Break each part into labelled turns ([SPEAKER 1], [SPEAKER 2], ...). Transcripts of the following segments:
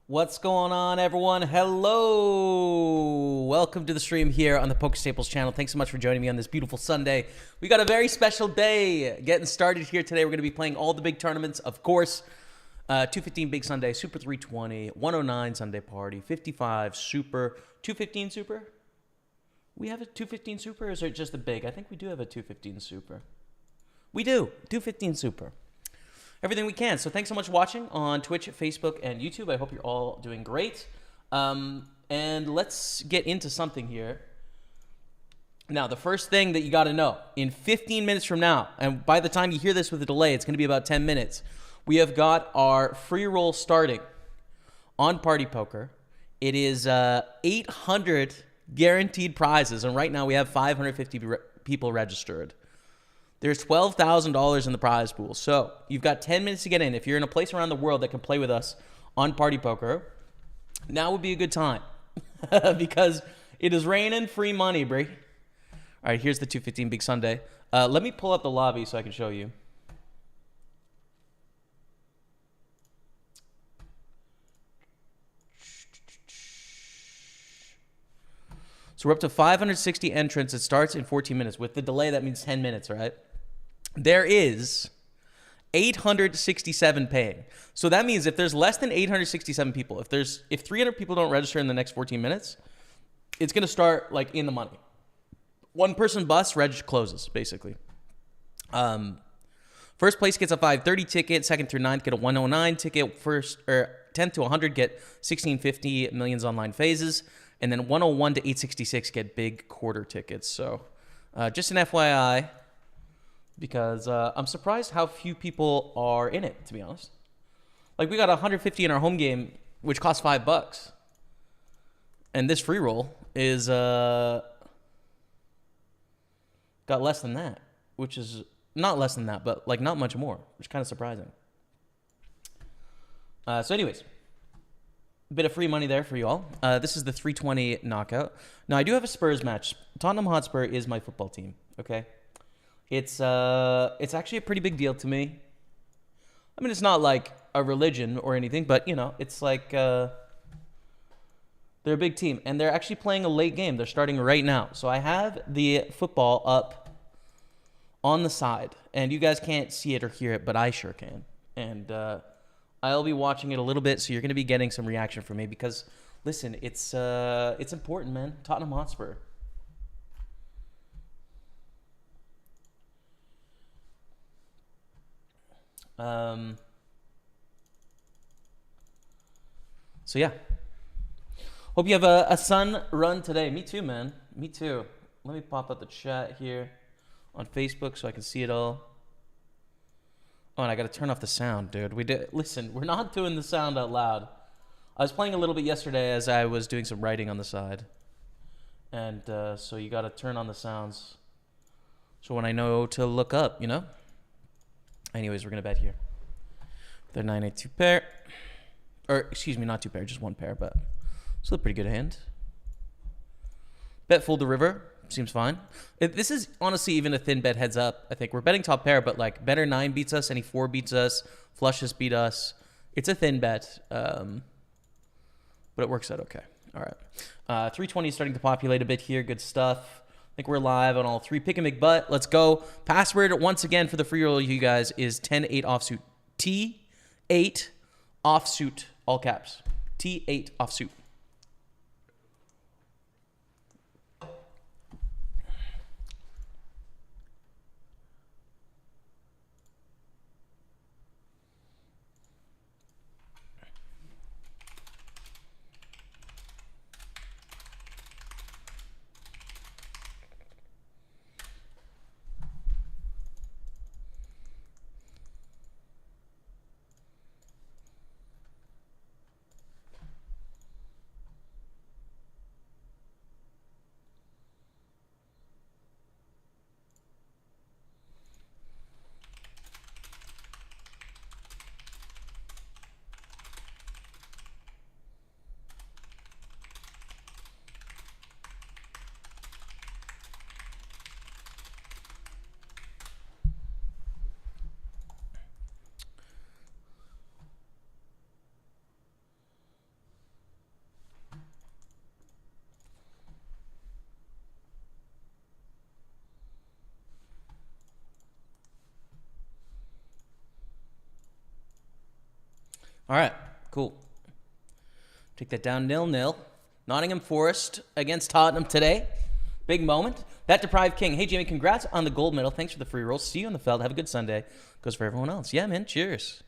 [SPEAKER 1] What's going on, everyone? Hello! Welcome to the stream here on the Pokerstaples channel. Thanks so much for joining me on this beautiful Sunday. We got a very special day getting started here today. We're going to be playing all the big tournaments, of course. 215 Big Sunday, Super 320, 109 Sunday Party, 55 Super, 215 Super? We have a 215 Super, or is it just a big? I think we do have a 215 Super. We do, 215 Super. Everything we can. So thanks so much for watching on Twitch, Facebook, and YouTube. I hope you're all doing great. And let's get into something here. Now, the first thing that you got to know, in 15 minutes from now, and by the time you hear this with a delay, it's going to be about 10 minutes, we have got our free roll starting on PartyPoker. It is 800 guaranteed prizes, and right now we have 550 people registered. There's $12,000 in the prize pool. So you've got 10 minutes to get in. If you're in a place around the world that can play with us on PartyPoker, now would be a good time because it is raining free money, bro. All right, here's the 215 Big Sunday. Let me pull up the lobby so I can show you. So we're up to 560 entrants. It starts in 14 minutes. With the delay, that means 10 minutes, right? There is 867 paying. So that means if there's less than 867 people, if 300 people don't register in the next 14 minutes, it's going to start like in the money. One person busts, reg closes, basically. First place gets a 530 ticket. Second through ninth get a 109 ticket. First or 10th to 100 get 1650 millions online phases. And then 101 to 866 get big quarter tickets. So just an FYI, because I'm surprised how few people are in it, to be honest. Like, we got 150 in our home game, which costs $5. And this free roll is got less than that, which is not less than that, but like not much more, which is kind of surprising. So anyways, a bit of free money there for you all. This is the 320 knockout. Now, I do have a Spurs match. Tottenham Hotspur is my football team, okay? It's actually a pretty big deal to me. I mean, it's not like a religion or anything, but, you know, it's like they're a big team. And they're actually playing a late game. They're starting right now. So I have the football up on the side. And you guys can't see it or hear it, but I sure can. And I'll be watching it a little bit, so you're going to be getting some reaction from me because, listen, it's important, man. Tottenham Hotspur. So yeah, hope you have a sun run today. Me too, man. Me too. Let me pop up the chat here on Facebook so I can see it all. Oh, and I got to turn off the sound, dude. Listen, we're not doing the sound out loud. I was playing a little bit yesterday as I was doing some writing on the side. And so you got to turn on the sounds. So when I know to look up, you know? Anyways, we're going to bet here. They're 9-8-2 pair. Or, excuse me, not two pair, just one pair, but still a pretty good hand. Bet fold the river. Seems fine. This is honestly even a thin bet heads up. I think we're betting top pair, but like better 9 beats us, any 4 beats us, flushes beat us. It's a thin bet, but it works out okay. All right. 320 is starting to populate a bit here. Good stuff. I think we're live on all 3. Pick a McButt. Let's go. Password once again for the free roll, you guys, is 10-8 offsuit. T8 offsuit, all caps. T8 offsuit. All right, cool. Take that down 0-0. Nottingham Forest against Tottenham today. Big moment. That Deprived King. Hey, Jamie, congrats on the gold medal. Thanks for the free rolls. See you on the field. Have a good Sunday. Goes for everyone else. Yeah, man. Cheers.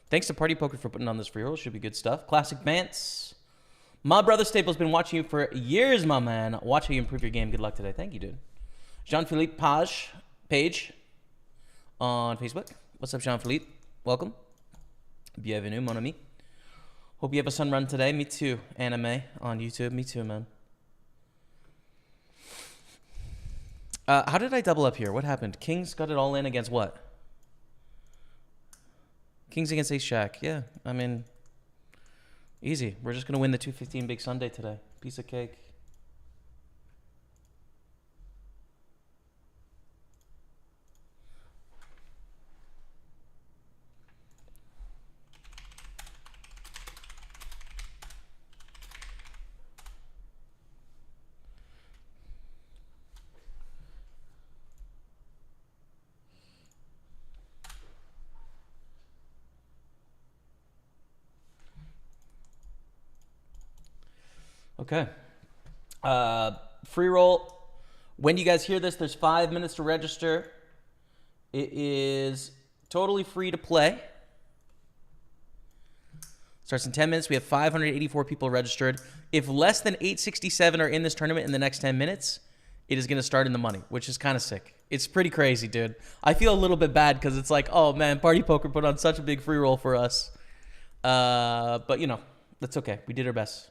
[SPEAKER 1] Thanks to PartyPoker for putting on this free roll. Should be good stuff. Classic Bants. My brother Staples been watching you for years, my man. Watch how you improve your game. Good luck today. Thank you, dude. Jean-Philippe Page on Facebook. What's up, Jean-Philippe? Welcome. Bienvenue, mon ami. Hope you have a sun run today. Me too. Anime on YouTube. Me too, man. How did I double up here? What happened? Kings got it all in against what? Kings against Ace Jack. Yeah, I mean, easy. We're just going to win the 215 Big Sunday today. Piece of cake. Okay. Free roll. When you guys hear this, there's 5 minutes to register. It is totally free to play. Starts in 10 minutes. We have 584 people registered. If less than 867 are in this tournament in the next 10 minutes, it is going to start in the money, which is kind of sick. It's pretty crazy, dude. I feel a little bit bad because it's like, oh, man, PartyPoker put on such a big free roll for us. But, you know, that's okay. We did our best.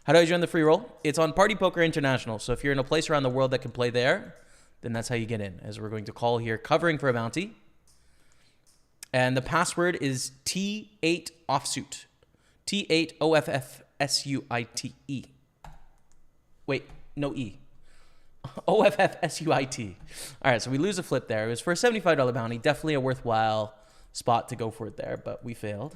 [SPEAKER 1] How do I join the free roll? It's on PartyPoker International. So if you're in a place around the world that can play there, then that's how you get in, as we're going to call here covering for a bounty. And the password is T8 offsuit. T8 OFFSUITE. Wait, no E. OFFSUIT. All right, so we lose a flip there. It was for a $75 bounty. Definitely a worthwhile spot to go for it there, but we failed.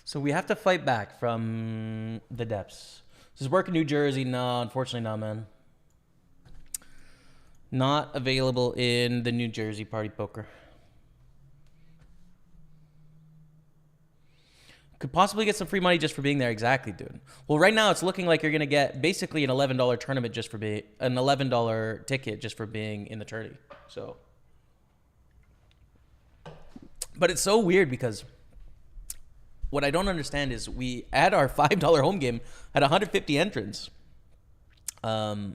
[SPEAKER 1] So we have to fight back from the depths. Does this work in New Jersey? No, unfortunately not, man. Not available in the New Jersey PartyPoker. Could possibly get some free money just for being there. Exactly, dude. Well, right now it's looking like you're going to get basically an $11 tournament just for being, an $11 ticket just for being in the tourney. So, but it's so weird because what I don't understand is we at our $5 home game had 150 entrants. You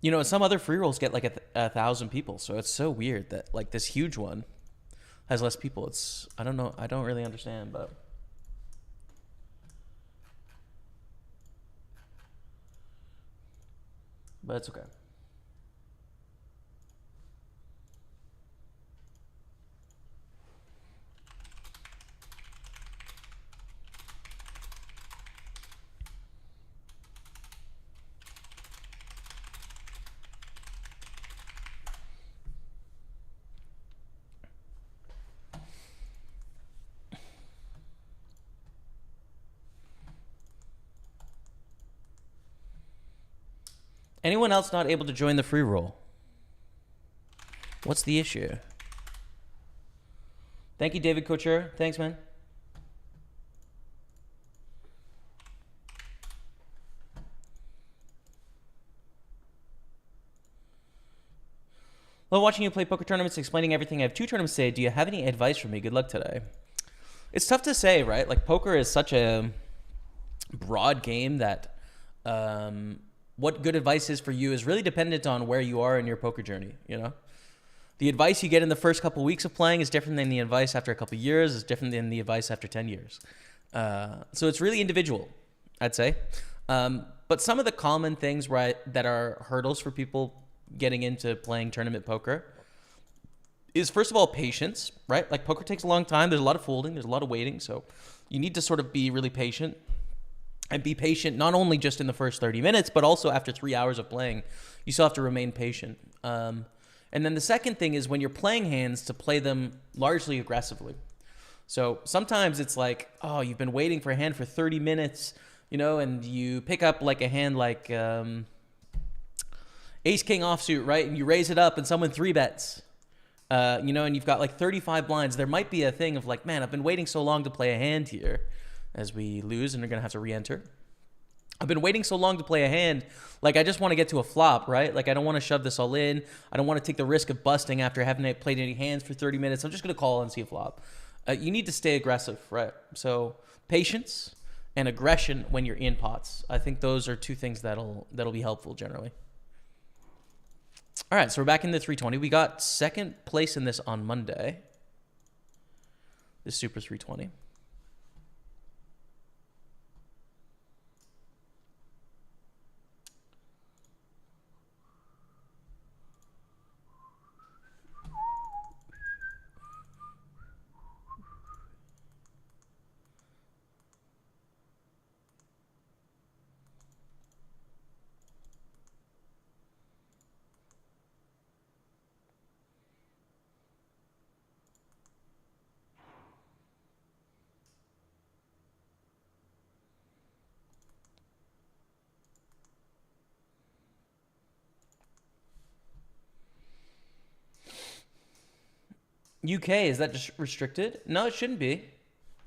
[SPEAKER 1] know, some other free rolls get like 1,000 people. So it's so weird that like this huge one has less people. It's, I don't know. I don't really understand, but it's okay. Anyone else not able to join the free roll? What's the issue? Thank you, David Couture. Thanks, man. Love watching you play poker tournaments, explaining everything. I have 2 tournaments today. Do you have any advice for me? Good luck today. It's tough to say, right? Like poker is such a broad game that what good advice is for you is really dependent on where you are in your poker journey, you know? The advice you get in the first couple of weeks of playing is different than the advice after a couple of years, is different than the advice after 10 years. So it's really individual, I'd say. But some of the common things, right, that are hurdles for people getting into playing tournament poker is, first of all, patience, right? Like, poker takes a long time. There's a lot of folding. There's a lot of waiting. So you need to sort of be really patient. And be patient not only just in the first 30 minutes, but also after 3 hours of playing. You still have to remain patient. And then the second thing is when you're playing hands, to play them largely aggressively. So sometimes it's like, oh, you've been waiting for a hand for 30 minutes, you know, and you pick up like a hand like ace-king offsuit, right? And you raise it up and someone 3-bets, you know, and you've got like 35 blinds. There might be a thing of like, man, I've been waiting so long to play a hand here, as we lose and are going to have to re-enter. I've been waiting so long to play a hand, like I just want to get to a flop, right? Like I don't want to shove this all in. I don't want to take the risk of busting after having played any hands for 30 minutes. I'm just going to call and see a flop. You need to stay aggressive, right? So patience and aggression when you're in pots. I think those are two things that'll be helpful generally. All right, so we're back in the 320. We got second place in this on Monday. This Super 320. UK, is that just restricted? No, it shouldn't be.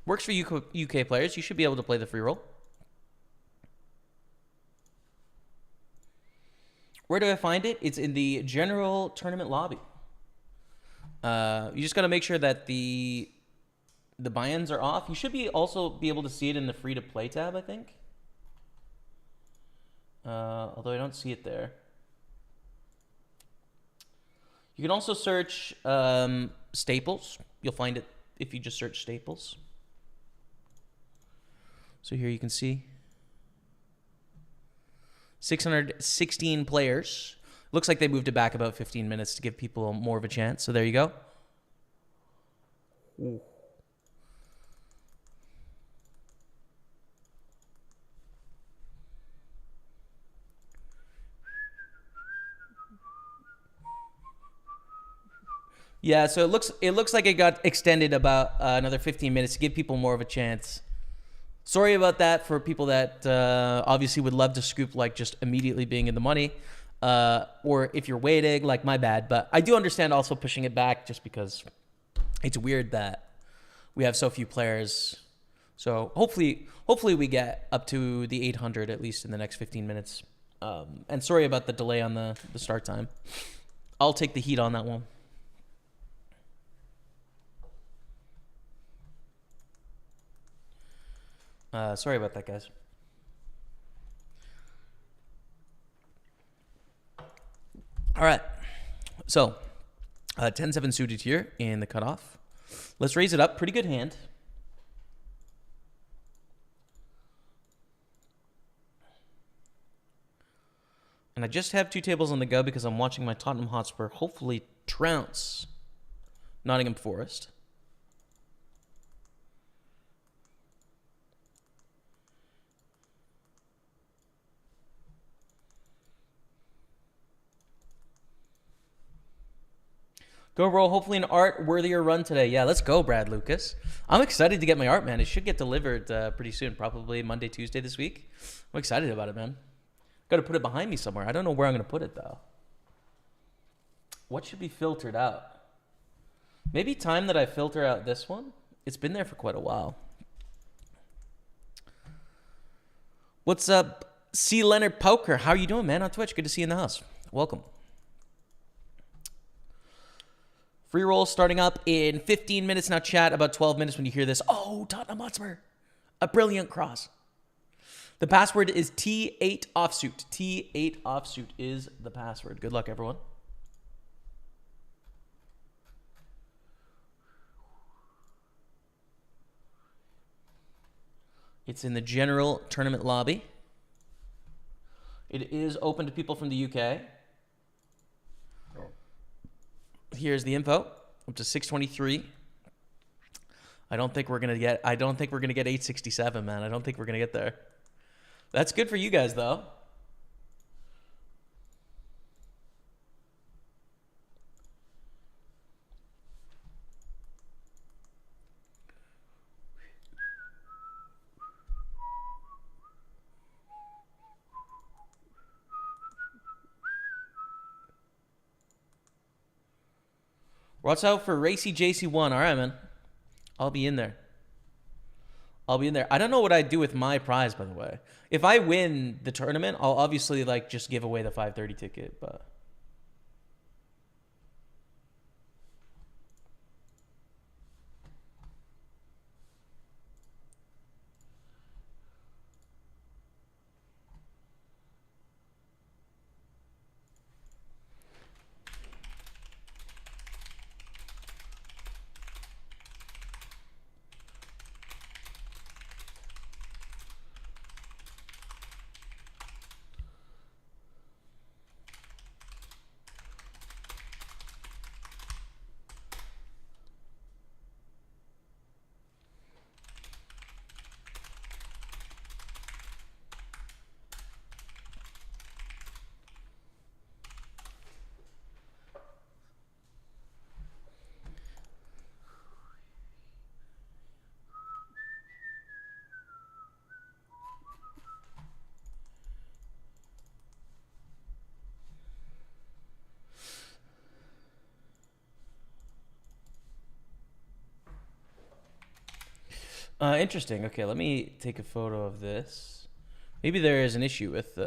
[SPEAKER 1] Works for UK players. You should be able to play the free roll. Where do I find it? It's in the general tournament lobby. You just got to make sure that the buy-ins are off. You should also be able to see it in the free-to-play tab, I think. Although I don't see it there. You can also search Staples. You'll find it if you just search Staples. So here you can see 616 players. Looks like they moved it back about 15 minutes to give people more of a chance. So there you go. Ooh. Yeah, so it looks like it got extended about another 15 minutes to give people more of a chance. Sorry about that for people that obviously would love to scoop like just immediately being in the money, or if you're waiting, like my bad. But I do understand also pushing it back just because it's weird that we have so few players. So hopefully we get up to the 800 at least in the next 15 minutes. And sorry about the delay on the start time. I'll take the heat on that one. Sorry about that, guys. All right. So, 10-7 suited here in the cutoff. Let's raise it up. Pretty good hand. And I just have 2 tables on the go because I'm watching my Tottenham Hotspur hopefully trounce Nottingham Forest. Go roll, hopefully an art worthier run today. Yeah, let's go, Brad Lucas. I'm excited to get my art, man. It should get delivered pretty soon, probably Monday, Tuesday this week. I'm excited about it, man. Got to put it behind me somewhere. I don't know where I'm going to put it, though. What should be filtered out? Maybe time that I filter out this one. It's been there for quite a while. What's up, C. Leonard Poker? How are you doing, man, on Twitch? Good to see you in the house. Welcome. Free roll starting up in 15 minutes now, chat. About 12 minutes when you hear this. Oh, Tottenham Hotspur. A brilliant cross. The password is T8 offsuit. T8 offsuit is the password. Good luck, everyone. It's in the general tournament lobby. It is open to people from the UK. Here's the info. up to 623. I don't think we're gonna get 867, man. I don't think we're gonna get there. That's good for you guys, though. Watch out for Racy JC1. All right, man. I'll be in there. I don't know what I'd do with my prize, by the way. If I win the tournament, I'll obviously like just give away the 530 ticket, but interesting. Okay, let me take a photo of this. Maybe there is an issue with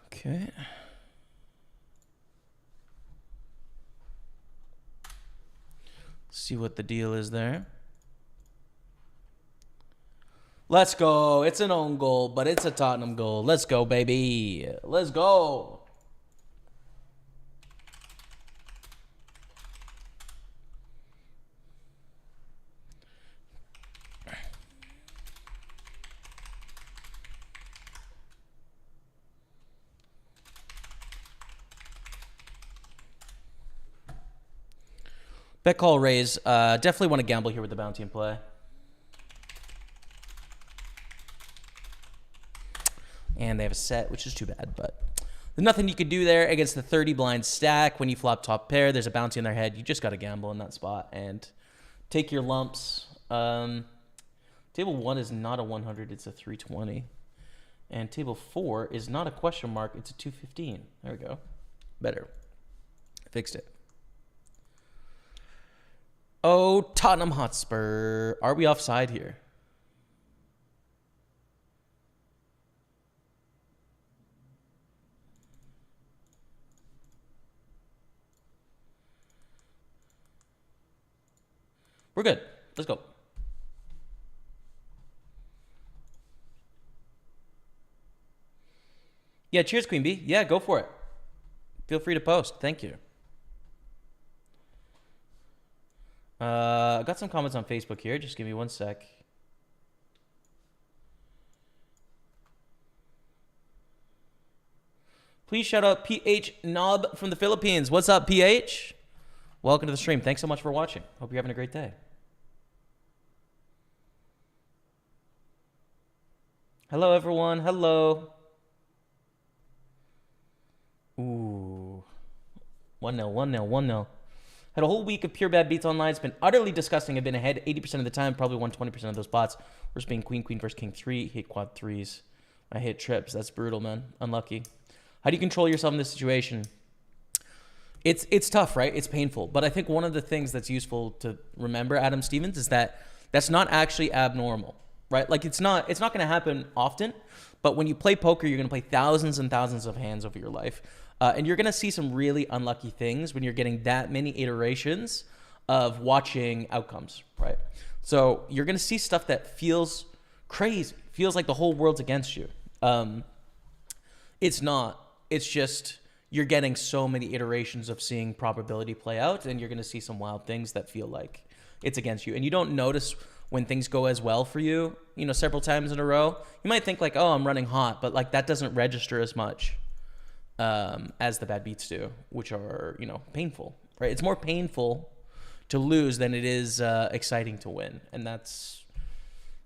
[SPEAKER 1] okay. See what the deal is there. Let's go. It's an own goal, but it's a Tottenham goal. Let's go, baby. Let's go. Bet call raise. Definitely want to gamble here with the bounty in play. And they have a set, which is too bad, but there's nothing you could do there against the 30 blind stack. When you flop top pair, there's a bounty in their head. You just got to gamble in that spot and take your lumps. Table 1 is not a 100, it's a 320. And table 4 is not a question mark, it's a 215. There we go. Better. Fixed it. Oh, Tottenham Hotspur. Are we offside here? We're good. Let's go. Yeah, cheers, Queen Bee. Yeah, go for it. Feel free to post. Thank you. I got some comments on Facebook here. Just give me one sec. Please shout out PH Knob from the Philippines. What's up, PH? Welcome to the stream. Thanks so much for watching. Hope you're having a great day. Hello, everyone. Hello. Ooh. 1-0, 1-0, 1-0. Had a whole week of pure bad beats online. It's been utterly disgusting. I've been ahead 80% of the time. Probably won 20% of those spots. Worst being queen, queen versus king 3. Hit quad 3s. I hit trips. That's brutal, man. Unlucky. How do you control yourself in this situation? It's tough, right? It's painful. But I think one of the things that's useful to remember, Adam Stevens, is that that's not actually abnormal, right? Like it's not going to happen often. But when you play poker, you're going to play thousands and thousands of hands over your life. And you're going to see some really unlucky things when you're getting that many iterations of watching outcomes, right? So you're going to see stuff that feels crazy, feels like the whole world's against you. It's not. It's just you're getting so many iterations of seeing probability play out, and you're going to see some wild things that feel like it's against you. And you don't notice when things go as well for you, you know, several times in a row. You might think like, oh, I'm running hot, but like that doesn't register as much as the bad beats do, which are, you know, painful, right? It's more painful to lose than it is exciting to win. And that's,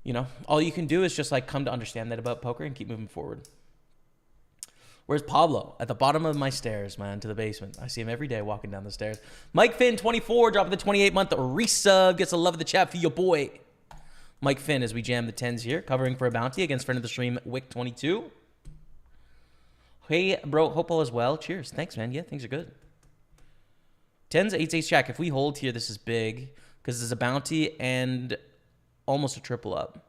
[SPEAKER 1] you know, all you can do is just like come to understand that about poker and keep moving forward. Where's Pablo? At the bottom of my stairs, man, to the basement. I see him every day walking down the stairs. Mike Finn, 24, dropping the 28-month resub. Gets a love of the chat for your boy. Mike Finn as we jam the 10s here. Covering for a bounty against friend of the stream, Wick22. Hey, bro, hope all is well. Cheers. Thanks, man. Yeah, things are good. 10s, 8s, ace jack. If we hold here, this is big because there's a bounty and almost a triple up.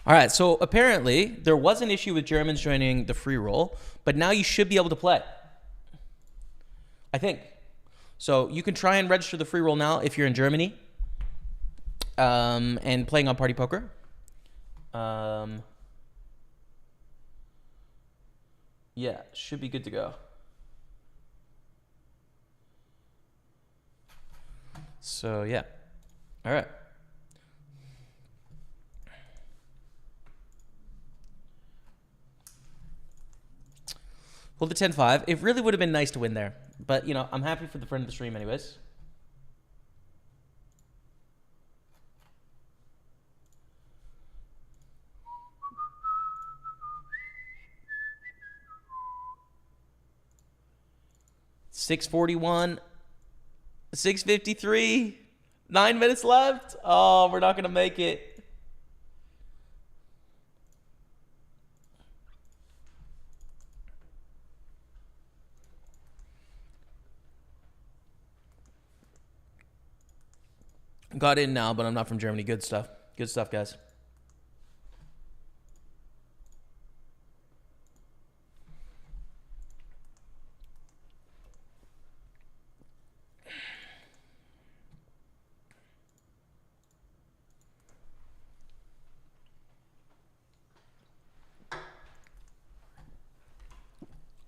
[SPEAKER 1] All right, so apparently there was an issue with Germans joining the free roll, but now you should be able to play. I think. So you can try and register the free roll now if you're in Germany and playing on PartyPoker. Yeah, should be good to go. So, yeah. All right. Hold the 10-5. It really would have been nice to win there. But, you know, I'm happy for the friend of the stream anyways. $641. $653. 9 minutes left. Oh, we're not going to make it. Got in now, but I'm not from Germany. Good stuff. Good stuff, guys.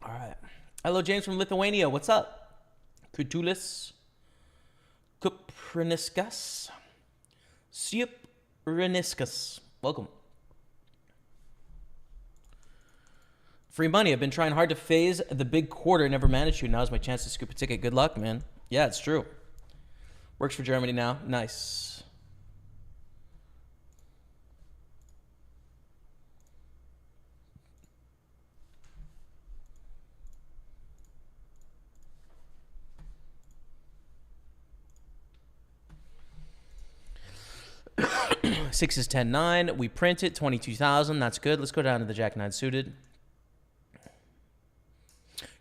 [SPEAKER 1] All right. Hello, James from Lithuania. What's up? Kutulis. Kupriniskas. Siupriniskas. Welcome. Free money. I've been trying hard to phase the big quarter. Never managed to. Now's my chance to scoop a ticket. Good luck, man. Yeah, it's true. Works for Germany now. Nice. Six is 10-9. We print it, 22,000. That's good. Let's go down to the Jack-9 suited.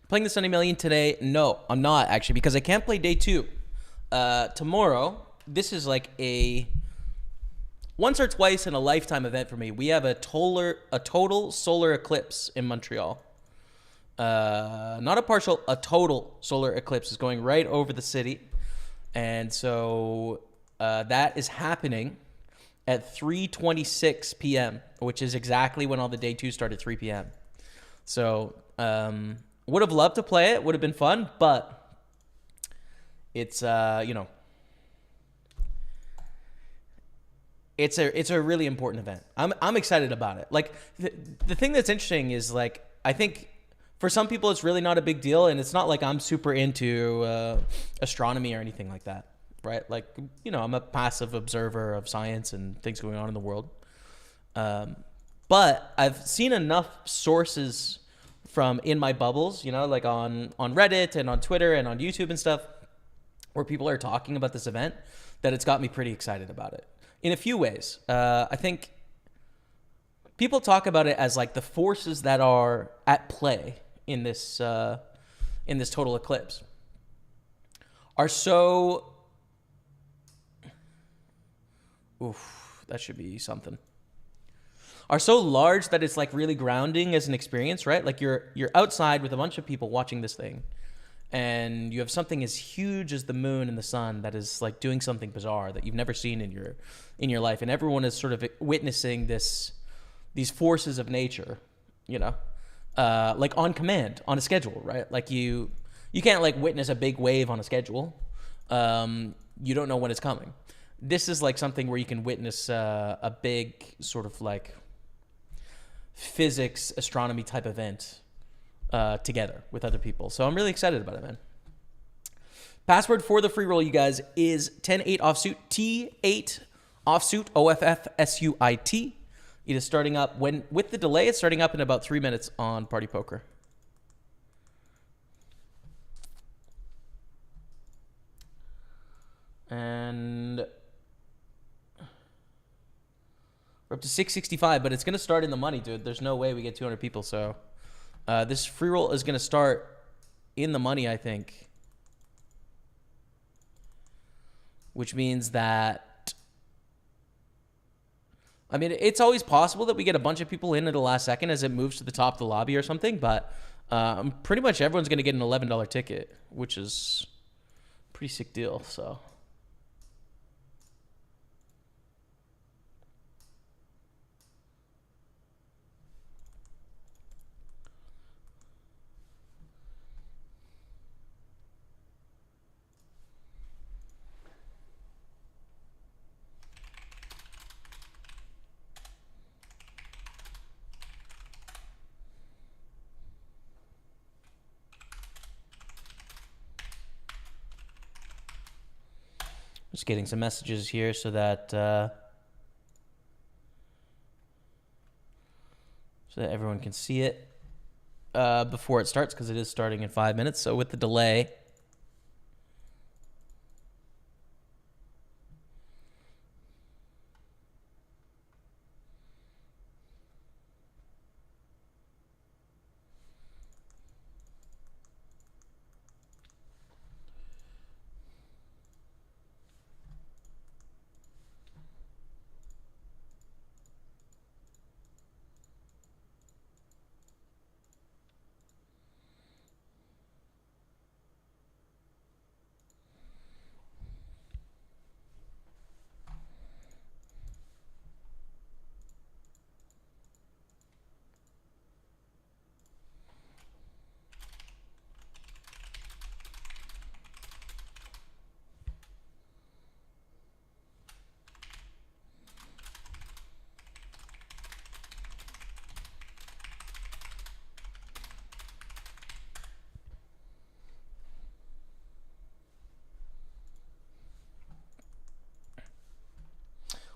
[SPEAKER 1] Playing the Sunday Million today? No, I'm not, actually, because I can't play day 2. Tomorrow, this is like a once or twice in a lifetime event for me. We have a total solar eclipse in Montreal. Not a partial, a total solar eclipse is going right over the city. And so that is happening at 3:26 p.m., which is exactly when all the day 2 started, 3 p.m. So would have loved to play it. Would have been fun, but it's you know, it's a really important event. I'm excited about it. Like the thing that's interesting is like I think for some people it's really not a big deal, and it's not like I'm super into astronomy or anything like that. Right? Like, you know, I'm a passive observer of science and things going on in the world. But I've seen enough sources from in my bubbles, you know, like on Reddit and on Twitter and on YouTube and stuff, where people are talking about this event, that it's got me pretty excited about it. In a few ways. I think people talk about it as like the forces that are at play in this total eclipse are so... Oof, that should be something. Are so large that it's like really grounding as an experience, right? Like you're outside with a bunch of people watching this thing, and you have something as huge as the moon and the sun that is like doing something bizarre that you've never seen in your life, and everyone is sort of witnessing these forces of nature, you know, like on command, on a schedule, right? Like you can't like witness a big wave on a schedule. You don't know when it's coming. This is like something where you can witness a big sort of like physics, astronomy type event together with other people. So I'm really excited about it, man. Password for the free roll, you guys, is 10-8 offsuit, T8 offsuit, OFFSUIT. It is starting up with the delay. It's starting up in about 3 minutes on Party Poker. And we're up to 665, but it's going to start in the money, dude. There's no way we get 200 people. So this free roll is going to start in the money, I think. Which means that, I mean, it's always possible that we get a bunch of people in at the last second as it moves to the top of the lobby or something. But pretty much everyone's going to get an $11 ticket, which is a pretty sick deal. So. Just getting some messages here so that everyone can see it before it starts, because it is starting in 5 minutes. So with the delay,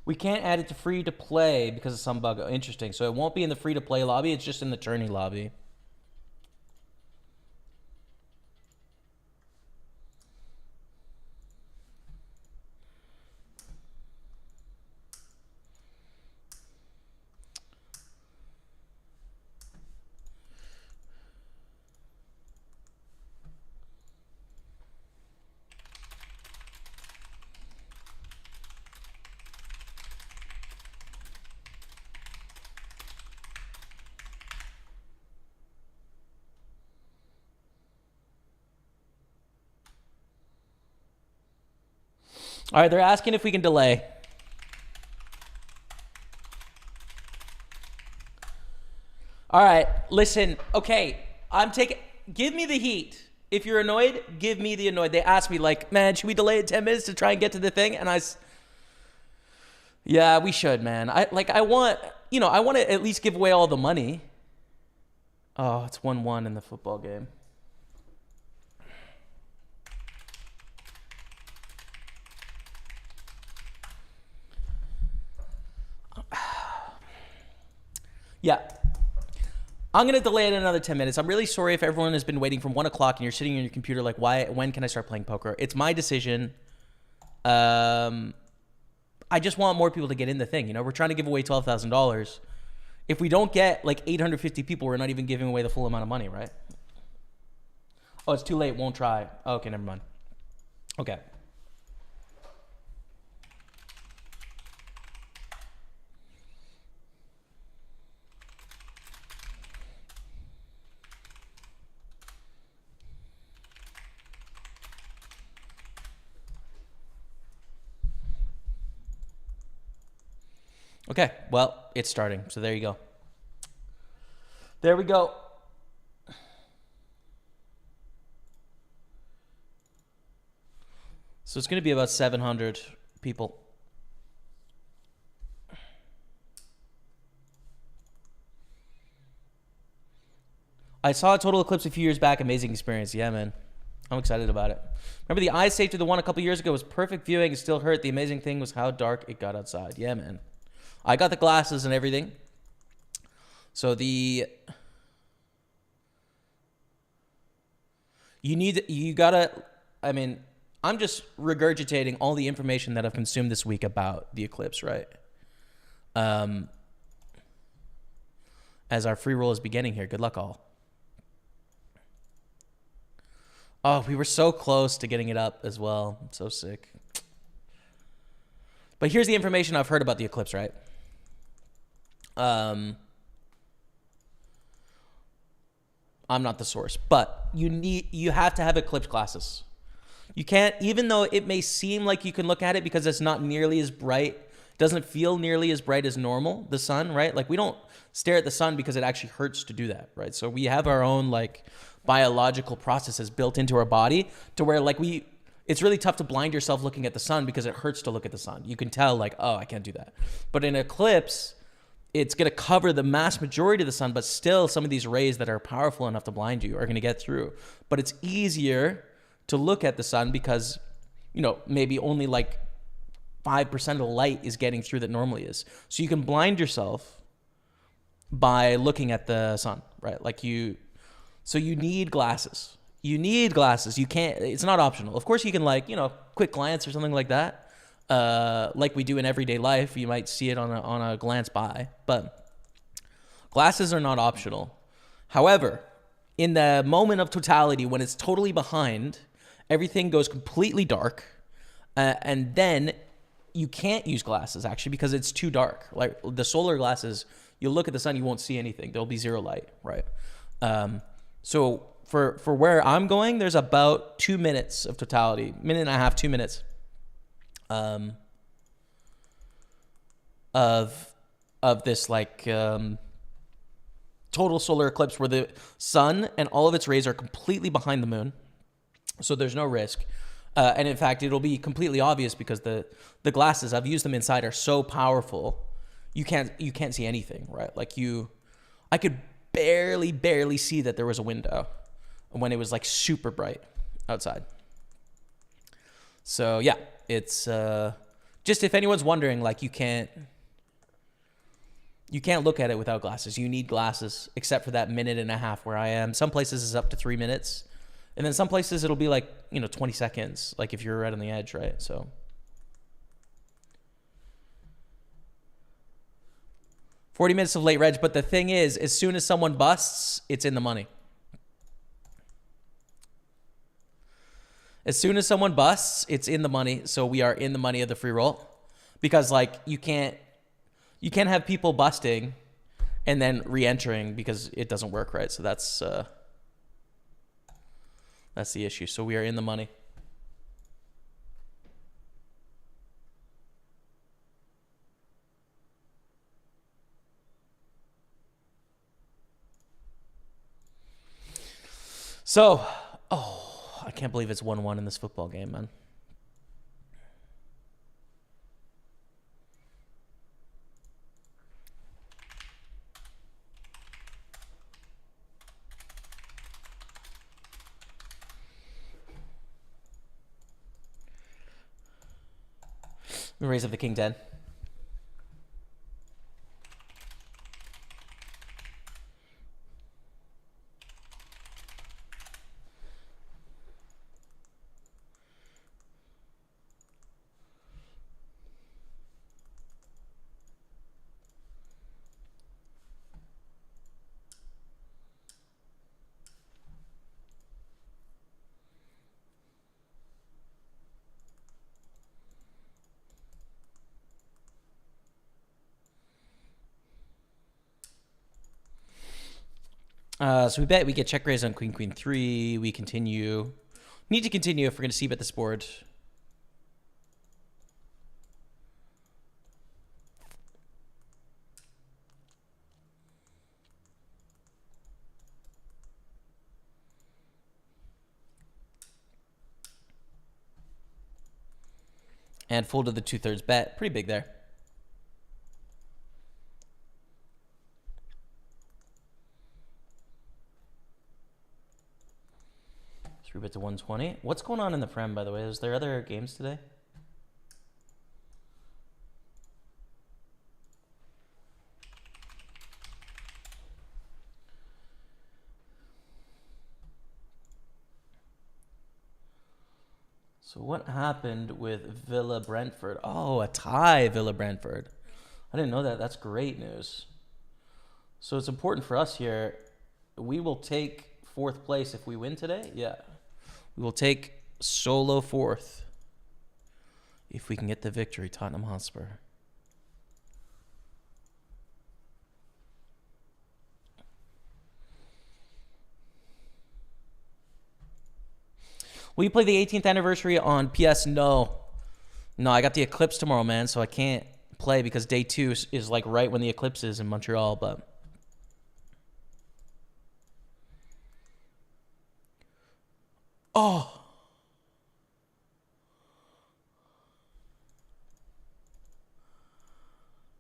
[SPEAKER 1] we can't add it to free to play because of some bug. Oh, interesting. So it won't be in the free to play lobby. It's just in the tourney lobby. All right, they're asking if we can delay. All right, listen. Okay, give me the heat. If you're annoyed, give me the annoyed. They asked me, like, man, should we delay it 10 minutes to try and get to the thing? And yeah, we should, man. I want to at least give away all the money. Oh, it's 1-1 in the football game. Yeah. I'm going to delay it another 10 minutes. I'm really sorry if everyone has been waiting from 1 o'clock and you're sitting on your computer like, when can I start playing poker? It's my decision. I just want more people to get in the thing. You know, we're trying to give away $12,000. If we don't get like 850 people, we're not even giving away the full amount of money, right? Oh, it's too late. Won't try. Okay, never mind. Okay. Okay, well, it's starting. So there you go. There we go. So it's going to be about 700 people. I saw a total eclipse a few years back. Amazing experience. Yeah, man. I'm excited about it. Remember the eye safety, the one a couple years ago was perfect viewing. It still hurt. The amazing thing was how dark it got outside. Yeah, man. I got the glasses and everything. So you gotta, I mean, I'm just regurgitating all the information that I've consumed this week about the eclipse, right? As our free roll is beginning here. Good luck, all. Oh, we were so close to getting it up as well. I'm so sick. But here's the information I've heard about the eclipse, right? I'm not the source, but you have to have eclipse glasses. You can't, even though it may seem like you can look at it because it's not nearly as bright, doesn't feel nearly as bright as normal, the sun, right? Like we don't stare at the sun because it actually hurts to do that, right? So we have our own like biological processes built into our body to where like it's really tough to blind yourself looking at the sun because it hurts to look at the sun. You can tell like, oh, I can't do that. But in an eclipse, it's going to cover the mass majority of the sun, but still some of these rays that are powerful enough to blind you are going to get through. But it's easier to look at the sun because, maybe only like 5% of the light is getting through that normally is. So you can blind yourself by looking at the sun, right? So you need glasses. You need glasses. You can't, it's not optional. Of course you can quick glance or something like that. Like we do in everyday life, you might see it on a glance by, but glasses are not optional. However, in the moment of totality, when it's totally behind, everything goes completely dark, and then you can't use glasses actually because it's too dark. Like the solar glasses, you look at the sun, you won't see anything. There'll be zero light, right? So for where I'm going, there's about 2 minutes of totality, minute and a half, 2 minutes. Of this total solar eclipse where the sun and all of its rays are completely behind the moon, so there's no risk, and in fact it'll be completely obvious because the glasses, I've used them inside, are so powerful you can't see anything, right? I could barely see that there was a window when it was like super bright outside. So yeah, it's just if anyone's wondering, like you can't look at it without glasses. You need glasses, except for that minute and a half where I am. Some places is up to 3 minutes, and then some places it'll be like 20 seconds, like if you're right on the edge, right? So 40 minutes of late reg, but the thing is, as soon as someone busts, it's in the money. As soon as someone busts, it's in the money. So we are in the money of the free roll, because you can't have people busting and then re-entering because it doesn't work, right? So that's the issue. So we are in the money. So, I can't believe it's 1-1 in this football game, man. We raise up the king 10. So we bet we get check raise on queen, queen 3. We continue. Need to continue if we're going to c-bet this board. And full to the 2/3 bet. Pretty big there. Three bet to 120. What's going on in the Prem, by the way? Is there other games today? So what happened with Villa Brentford? Oh, a tie, Villa Brentford. I didn't know that. That's great news. So it's important for us here. We will take 4th place if we win today. Yeah. We will take solo 4th if we can get the victory, Tottenham Hotspur. Will you play the 18th anniversary on PS? No. No, I got the eclipse tomorrow, man, so I can't play because day 2 is like right when the eclipse is in Montreal, but... Oh.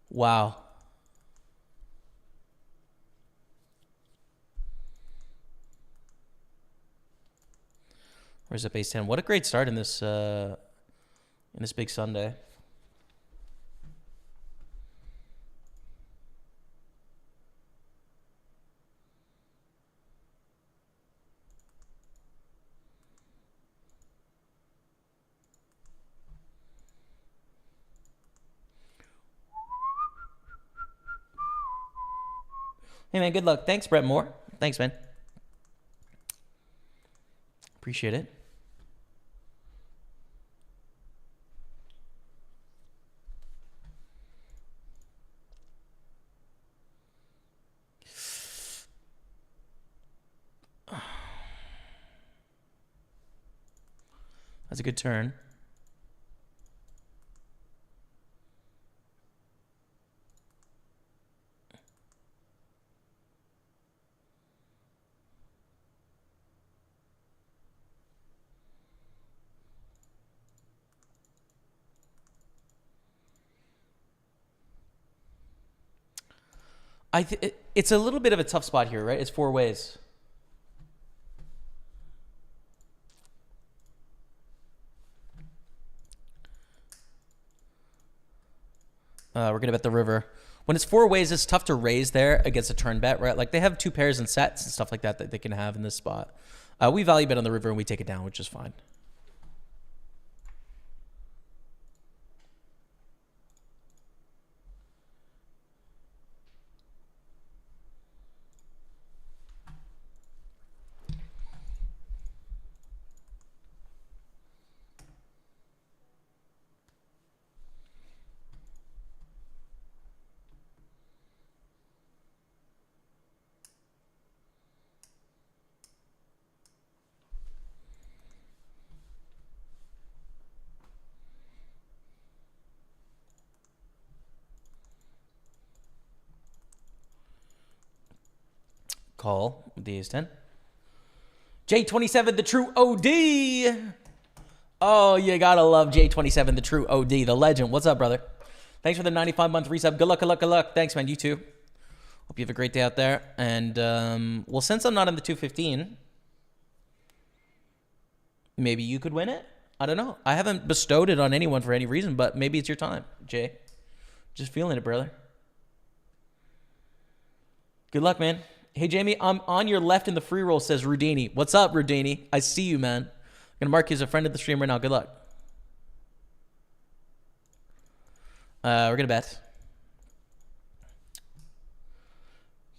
[SPEAKER 1] Wow. Where's the base 10? What a great start in this big Sunday. Hey, man, good luck. Thanks, Brett Moore. Thanks, man. Appreciate it. That's a good turn. It's a little bit of a tough spot here, right? It's 4 ways. We're going to bet the river. When it's 4 ways, it's tough to raise there against a turn bet, right? Like they have 2 pairs and sets and stuff like that they can have in this spot. We value bet on the river and we take it down, which is fine. Call with the ace 10. J27, the true OD. Oh, you gotta love J27, the true OD, the legend. What's up, brother? Thanks for the 95-month resub. Good luck, good luck, good luck. Thanks, man. You too. Hope you have a great day out there. And, well, since I'm not in the 215, maybe you could win it. I don't know. I haven't bestowed it on anyone for any reason, but maybe it's your time, Jay. Just feeling it, brother. Good luck, man. Hey, Jamie, I'm on your left in the free roll, says Rudini. What's up, Rudini? I see you, man. I'm going to mark you as a friend of the stream right now. Good luck. We're going to bet.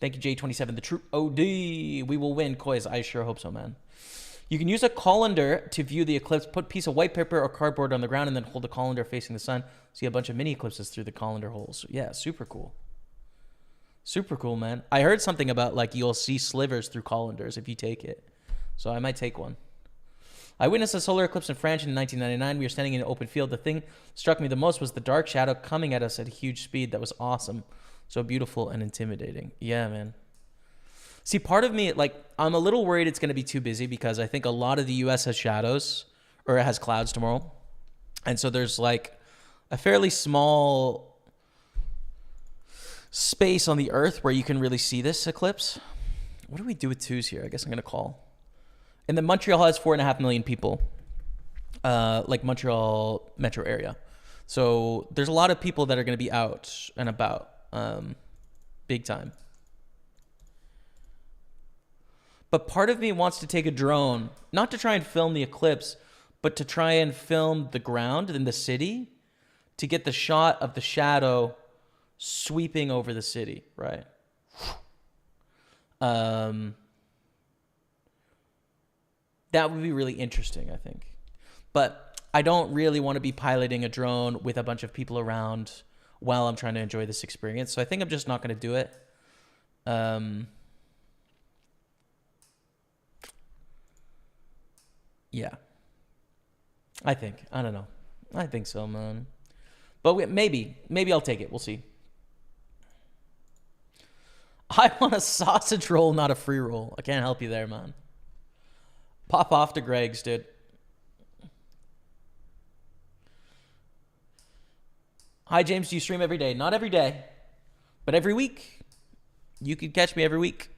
[SPEAKER 1] Thank you, J27, the true OD. We will win, Kois. I sure hope so, man. You can use a colander to view the eclipse. Put a piece of white paper or cardboard on the ground and then hold the colander facing the sun. See a bunch of mini eclipses through the colander holes. Yeah, super cool. Super cool, man. I heard something about like you'll see slivers through colanders if you take it. So I might take one. I witnessed a solar eclipse in France in 1999. We were standing in an open field. The thing struck me the most was the dark shadow coming at us at a huge speed. That was awesome. So beautiful and intimidating. Yeah, man. See, part of me, like, I'm a little worried it's going to be too busy because I think a lot of the U.S. has shadows or it has clouds tomorrow. And so there's like a fairly small space on the Earth where you can really see this eclipse. What do we do with twos here? I guess I'm going to call. And then Montreal has 4.5 million people, like Montreal metro area. So there's a lot of people that are going to be out and about big time. But part of me wants to take a drone, not to try and film the eclipse, but to try and film the ground in the city to get the shot of the shadow sweeping over the city, right? That would be really interesting, I think. But I don't really want to be piloting a drone with a bunch of people around while I'm trying to enjoy this experience. So I think I'm just not going to do it. Yeah. I think. I don't know. I think so, man. But maybe I'll take it. We'll see. I want a sausage roll, not a free roll. I can't help you there, man. Pop off to Greg's, dude. Hi, James. Do you stream every day? Not every day, but every week. You can catch me every week.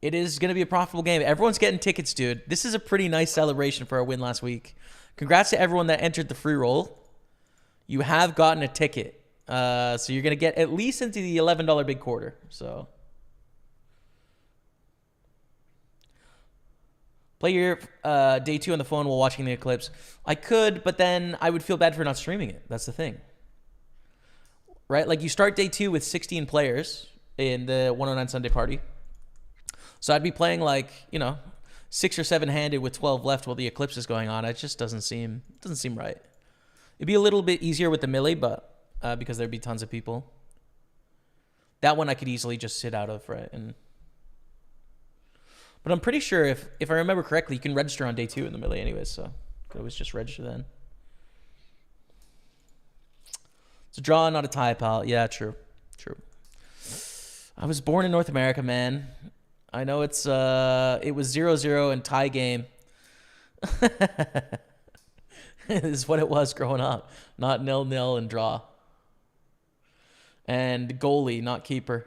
[SPEAKER 1] It is going to be a profitable game. Everyone's getting tickets, dude. This is a pretty nice celebration for our win last week. Congrats to everyone that entered the free roll. You have gotten a ticket. So you're going to get at least into the $11 big quarter. So play your day 2 on the phone while watching the eclipse. I could, but then I would feel bad for not streaming it. That's the thing. Right? Like you start day 2 with 16 players in the 109 Sunday party. So I'd be playing like, 6 or 7 handed with 12 left while the eclipse is going on. It just doesn't seem right. It'd be a little bit easier with the millie, but because there'd be tons of people. That one I could easily just sit out of, right? But I'm pretty sure if I remember correctly, you can register on day 2 in the millie anyways, so you could always just register then. It's a draw, not a tie, pal. Yeah, true. I was born in North America, man. I know it was 0-0 and tie game. This is what it was growing up. Not 0-0 and draw. And goalie, not keeper.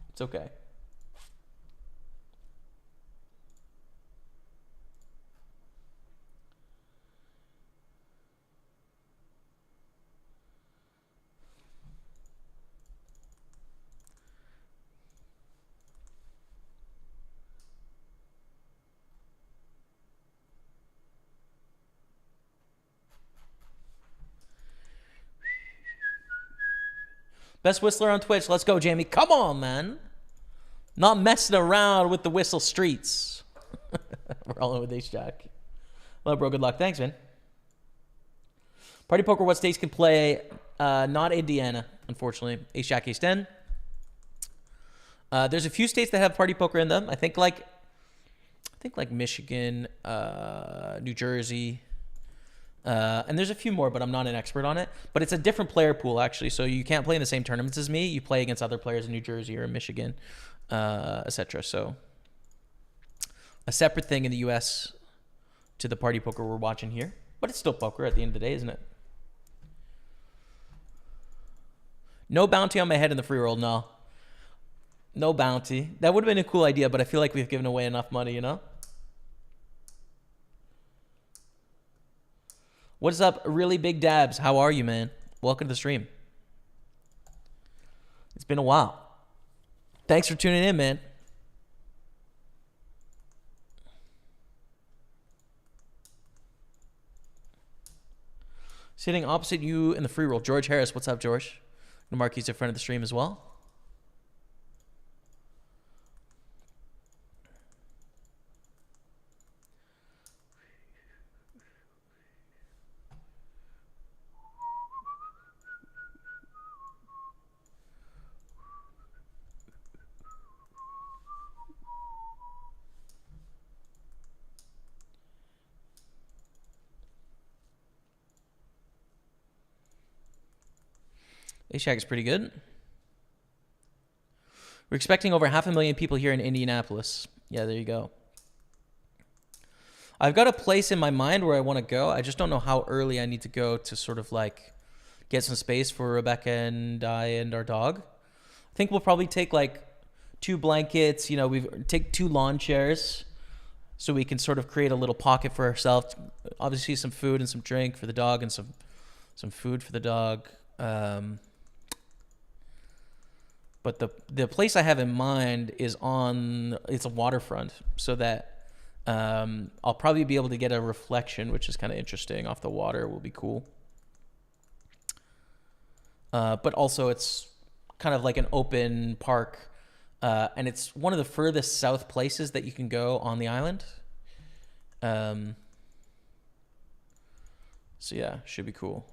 [SPEAKER 1] It's okay. Best whistler on Twitch. Let's go, Jamie. Come on, man. Not messing around with the whistle streets. We're all in with Ace Jack. Well, bro, good luck. Thanks, man. Party Poker, what states can play? Not Indiana, unfortunately. Ace Jack, Ace 10. There's a few states that have Party Poker in them. I think like Michigan, New Jersey. And there's a few more, but I'm not an expert on it. But it's a different player pool, actually. So you can't play in the same tournaments as me. You play against other players in New Jersey or in Michigan, etc. So a separate thing in the U.S. to the Party Poker we're watching here. But it's still poker at the end of the day, isn't it? No bounty on my head in the free roll, no. No bounty. That would have been a cool idea, but I feel like we've given away enough money, you know? What's up, Really Big Dabs? How are you, man? Welcome to the stream. It's been a while. Thanks for tuning in, man. Sitting opposite you in the free roll, George Harris. What's up, George? The Marquis in front of the stream as well. Ace Jack is pretty good. We're expecting over 500,000 people here in Indianapolis. Yeah, there you go. I've got a place in my mind where I want to go. I just don't know how early I need to go to sort of like get some space for Rebecca and I and our dog. I think we'll probably take like 2 blankets. You know, we take 2 lawn chairs so we can sort of create a little pocket for ourselves. Obviously, some food and some drink for the dog and some food for the dog. But the place I have in mind is it's a waterfront, so that I'll probably be able to get a reflection, which is kind of interesting off the water. Will be cool. But also it's kind of like an open park, and it's one of the furthest south places that you can go on the island. So yeah, should be cool.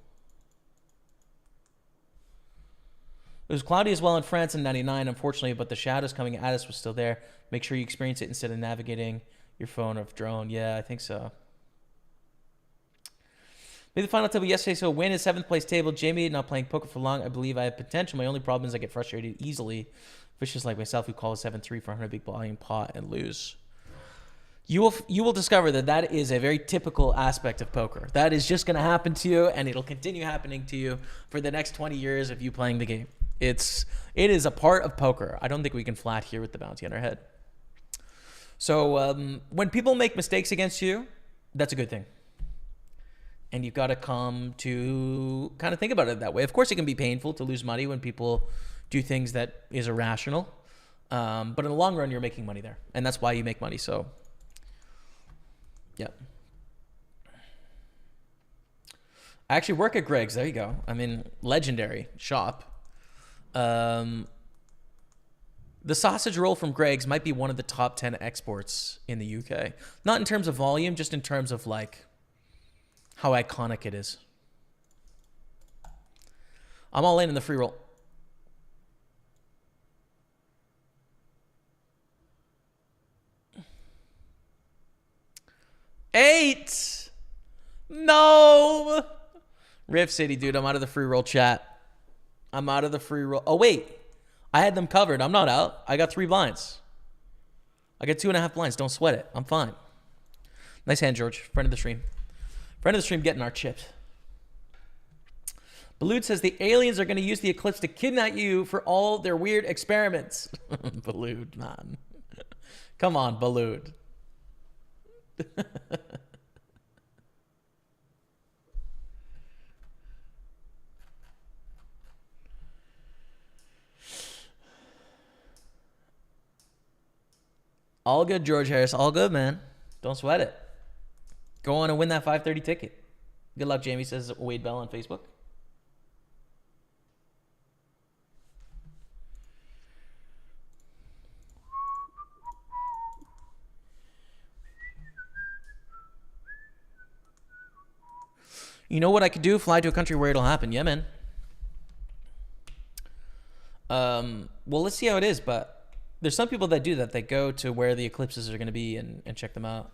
[SPEAKER 1] It was cloudy as well in France in 99, unfortunately, but the shadows coming at us was still there. Make sure you experience it instead of navigating your phone or drone. Yeah, I think so. Made the final table yesterday, so win is 7th place table. Jamie, not playing poker for long. I believe I have potential. My only problem is I get frustrated easily. Vicious like myself who call a 7-3 for 100 big volume pot and lose. You will discover that is a very typical aspect of poker. That is just going to happen to you, and it'll continue happening to you for the next 20 years of you playing the game. It is a part of poker. I don't think we can flat here with the bounty on our head. So when people make mistakes against you, that's a good thing. And you've got to come to kind of think about it that way. Of course, it can be painful to lose money when people do things that is irrational. But in the long run, you're making money there. And that's why you make money. So, yeah. I actually work at Greg's. There you go. I mean, legendary shop. The sausage roll from Greg's might be one of the top 10 exports in the UK. Not in terms of volume, just in terms of like how iconic it is. I'm all in the free roll. Eight. No. Riff City, dude. I'm out of the free roll chat. I'm out of the free roll. Oh, wait. I had them covered. I'm not out. I got 3 blinds. I got 2.5 blinds. Don't sweat it. I'm fine. Nice hand, George. Friend of the stream. Friend of the stream getting our chips. Balud says the aliens are going to use the eclipse to kidnap you for all their weird experiments. Balud, man. Come on, Balud. All good, George Harris. All good, man. Don't sweat it. Go on and win that 530 ticket. Good luck, Jamie, says Wade Bell on Facebook. You know what I could do? Fly to a country where it'll happen. Yeah, man. Well, let's see how it is, but there's some people that do that. They go to where the eclipses are going to be and check them out.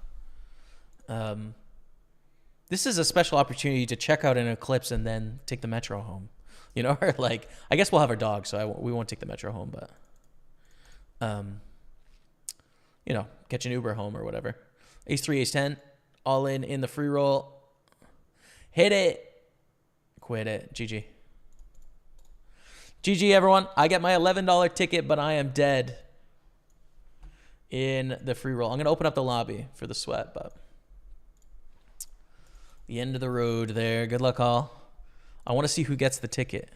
[SPEAKER 1] This is a special opportunity to check out an eclipse and then take the metro home. You know, or like, I guess we'll have our dog, so we won't take the metro home, but, you know, catch an Uber home or whatever. Ace 3, Ace 10, all in the free roll. Hit it. Quit it. GG. GG, everyone. I get my $11 ticket, but I am dead in the free roll. I'm going to open up the lobby for the sweat, but the end of the road there. Good luck, all. I want to see who gets the ticket.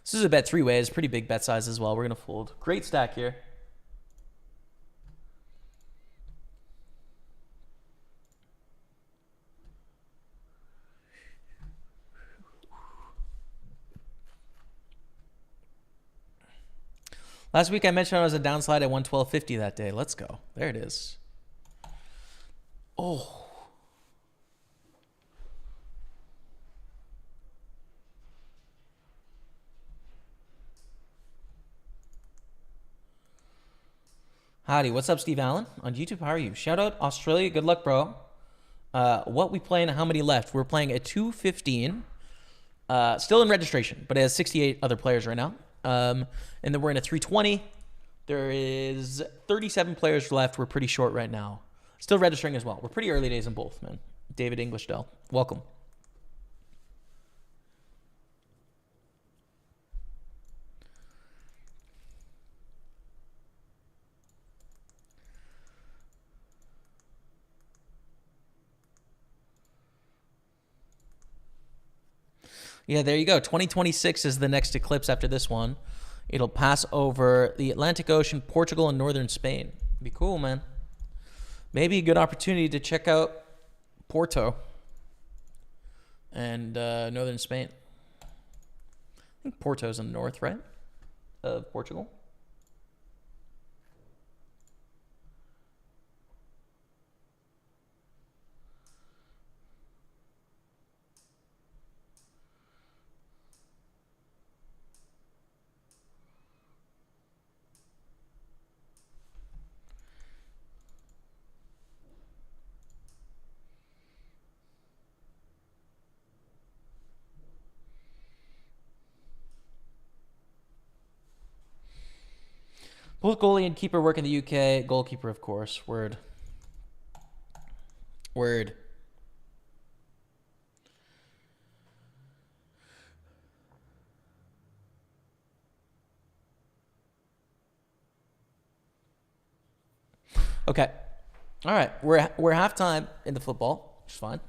[SPEAKER 1] This is a bet 3 ways. Pretty big bet size as well. We're going to fold. Great stack here. Last week I mentioned I was a downslide. I won 1250 that day. Let's go. There it is. Oh. Howdy. What's up, Steve Allen? On YouTube, how are you? Shout out Australia. Good luck, bro. what we play and how many left. We're playing a 215. Still in registration, but it has 68 other players right now. And then we're in a 320. There is 37 players left. We're pretty short right now. Still registering as well. We're pretty early days in both, man. David Englishdell, welcome. Yeah, there you go. 2026 is the next eclipse after this one. It'll pass over the Atlantic Ocean, Portugal, and northern Spain. Be cool, man. Maybe a good opportunity to check out Porto and northern Spain. I think Porto's in the north, right, of Portugal. Both goalie and keeper work in the UK. Goalkeeper, of course. Word. Word. Okay. All right. We're halftime in the football, which is fine.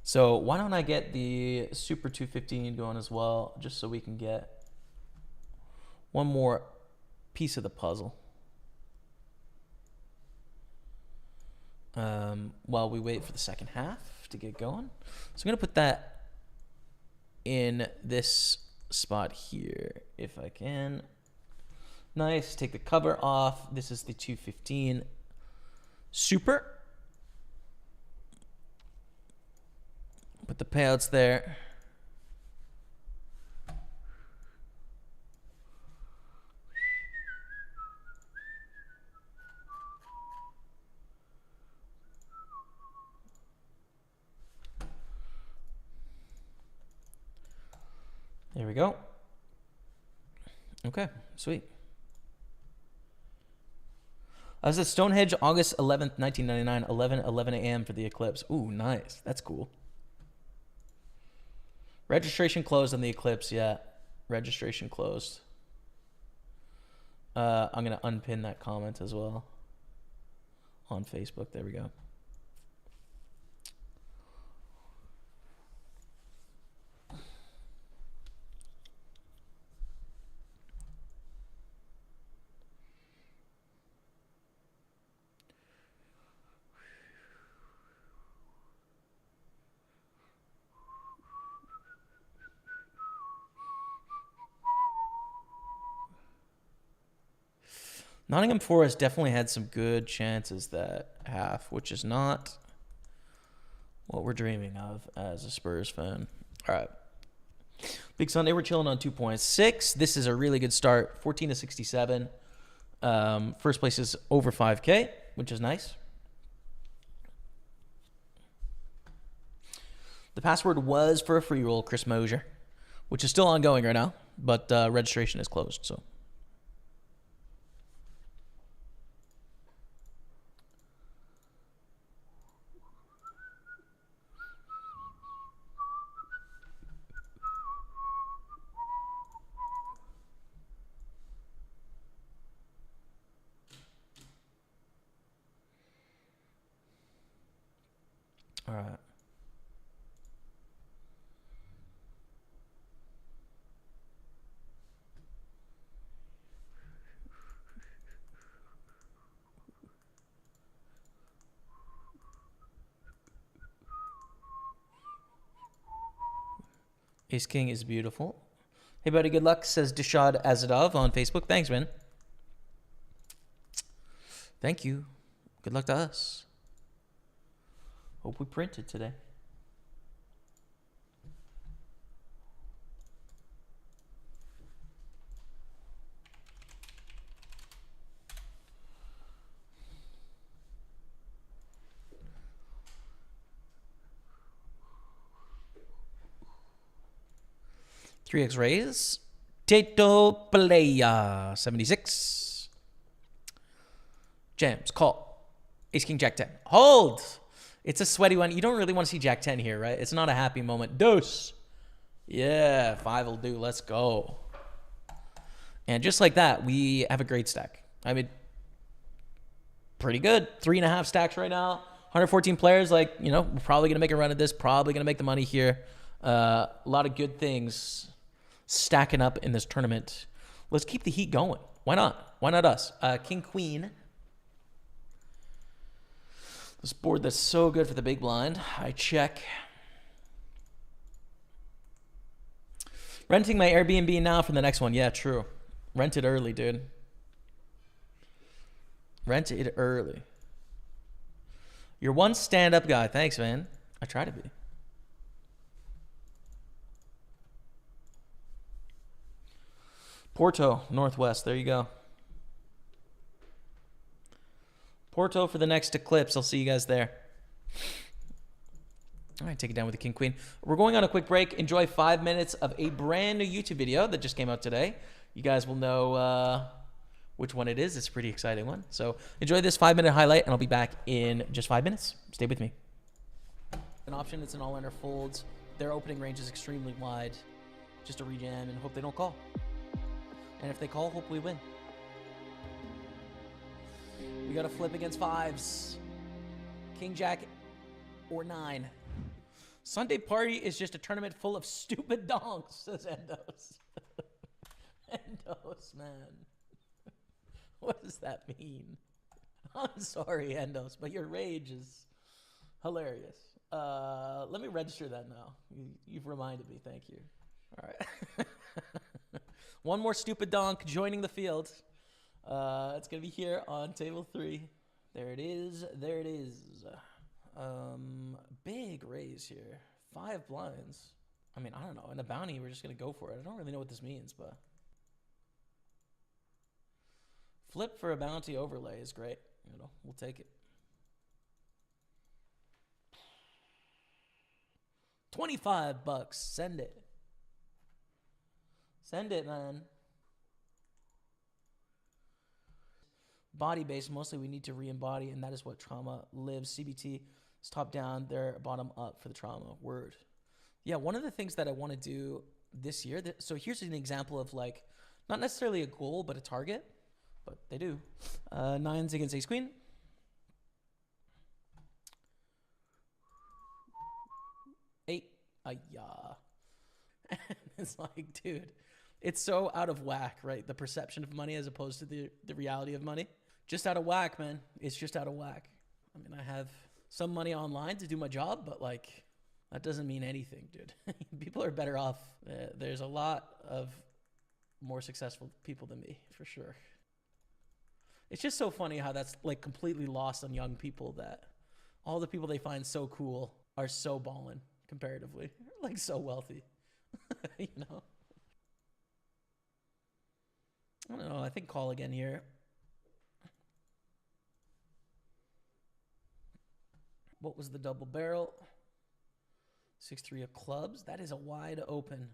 [SPEAKER 1] So why don't I get the Super 215 going as well, just so we can get one more piece of the puzzle while we wait for the second half to get going. So I'm going to put that in this spot here if I can. Nice. Take the cover off. This is the 215 Super. Put the payouts there. There we go. Okay, sweet. I was at Stonehenge August 11th, 1999, 11 a.m. for the eclipse. Ooh, nice. That's cool. Registration closed on the eclipse, yeah. Registration closed. I'm going to unpin that comment as well on Facebook. There we go. Nottingham Forest definitely had some good chances that half, which is not what we're dreaming of as a Spurs fan. All right. Big Sunday, we're chilling on 2.6. This is a really good start, 14 to 67. First place is over 5K, which is nice. The password was for a free roll, Chris Mosier, which is still ongoing right now, but registration is closed, so. All right. Ace King is beautiful. Hey, buddy, good luck, says Dishad Azadov on Facebook. Thanks, man. Thank you. Good luck to us. Hope we printed today. 3x raise. Tato Playa, 76. Jams, call. Ace, king, jack 10. Hold. It's a sweaty one. You don't really want to see jack 10 here, right? It's not a happy moment. Deuce. Yeah, 5 will do. Let's go. And just like that, we have a great stack. I mean, pretty good. 3.5 stacks right now. 114 players. Like, you know, we're probably going to make a run at this. Probably going to make the money here. A lot of good things stacking up in this tournament. Let's keep the heat going. Why not? Why not us? King, queen. This board that's so good for the big blind. I check. Renting my Airbnb now for the next one. Yeah, true. Rent it early, dude. Rent it early. You're one stand-up guy. Thanks, man. I try to be. Porto, Northwest. There you go. Porto for the next eclipse. I'll see you guys there. All right, take it down with the king, queen. We're going on a quick break. Enjoy 5 minutes of a brand new YouTube video that just came out today. You guys will know which one it is. It's a pretty exciting one. So enjoy this 5-minute highlight, and I'll be back in just 5 minutes. Stay with me. An option, it's an all-in or folds. Their opening range is extremely wide. Just a rejam and hope they don't call. And if they call, hope we win. We got to flip against 5s. King, jack, or 9. Sunday party is just a tournament full of stupid donks, says Endos. Endos, man. What does that mean? I'm sorry, Endos, but your rage is hilarious. Let me register that now. You've reminded me. Thank you. All right. One more stupid donk joining the field. It's going to be here on table 3. There it is. There it is. Big raise here. 5 blinds. I mean, I don't know. In a bounty, we're just going to go for it. I don't really know what this means, but... Flip for a bounty overlay is great. You know, we'll take it. 25 bucks. Send it. Send it, man. Body base, mostly we need to re-embody, and that is what trauma lives. CBT is top down, they're bottom up for the trauma. Word. Yeah, one of the things that I want to do this year, so here's an example of like, not necessarily a goal, but a target, but they do. 9s against ace queen. 8. Yeah. It's like, dude, it's so out of whack, right? The perception of money as opposed to the reality of money. Just out of whack, man. It's just out of whack. I mean, I have some money online to do my job, but like, that doesn't mean anything, dude. People are better off. There's a lot of more successful people than me, for sure. It's just so funny how that's like completely lost on young people, that all the people they find so cool are so ballin' comparatively. Like so wealthy, you know? I don't know. I think call again here. What was the double barrel? 6-3 of clubs. That is a wide open.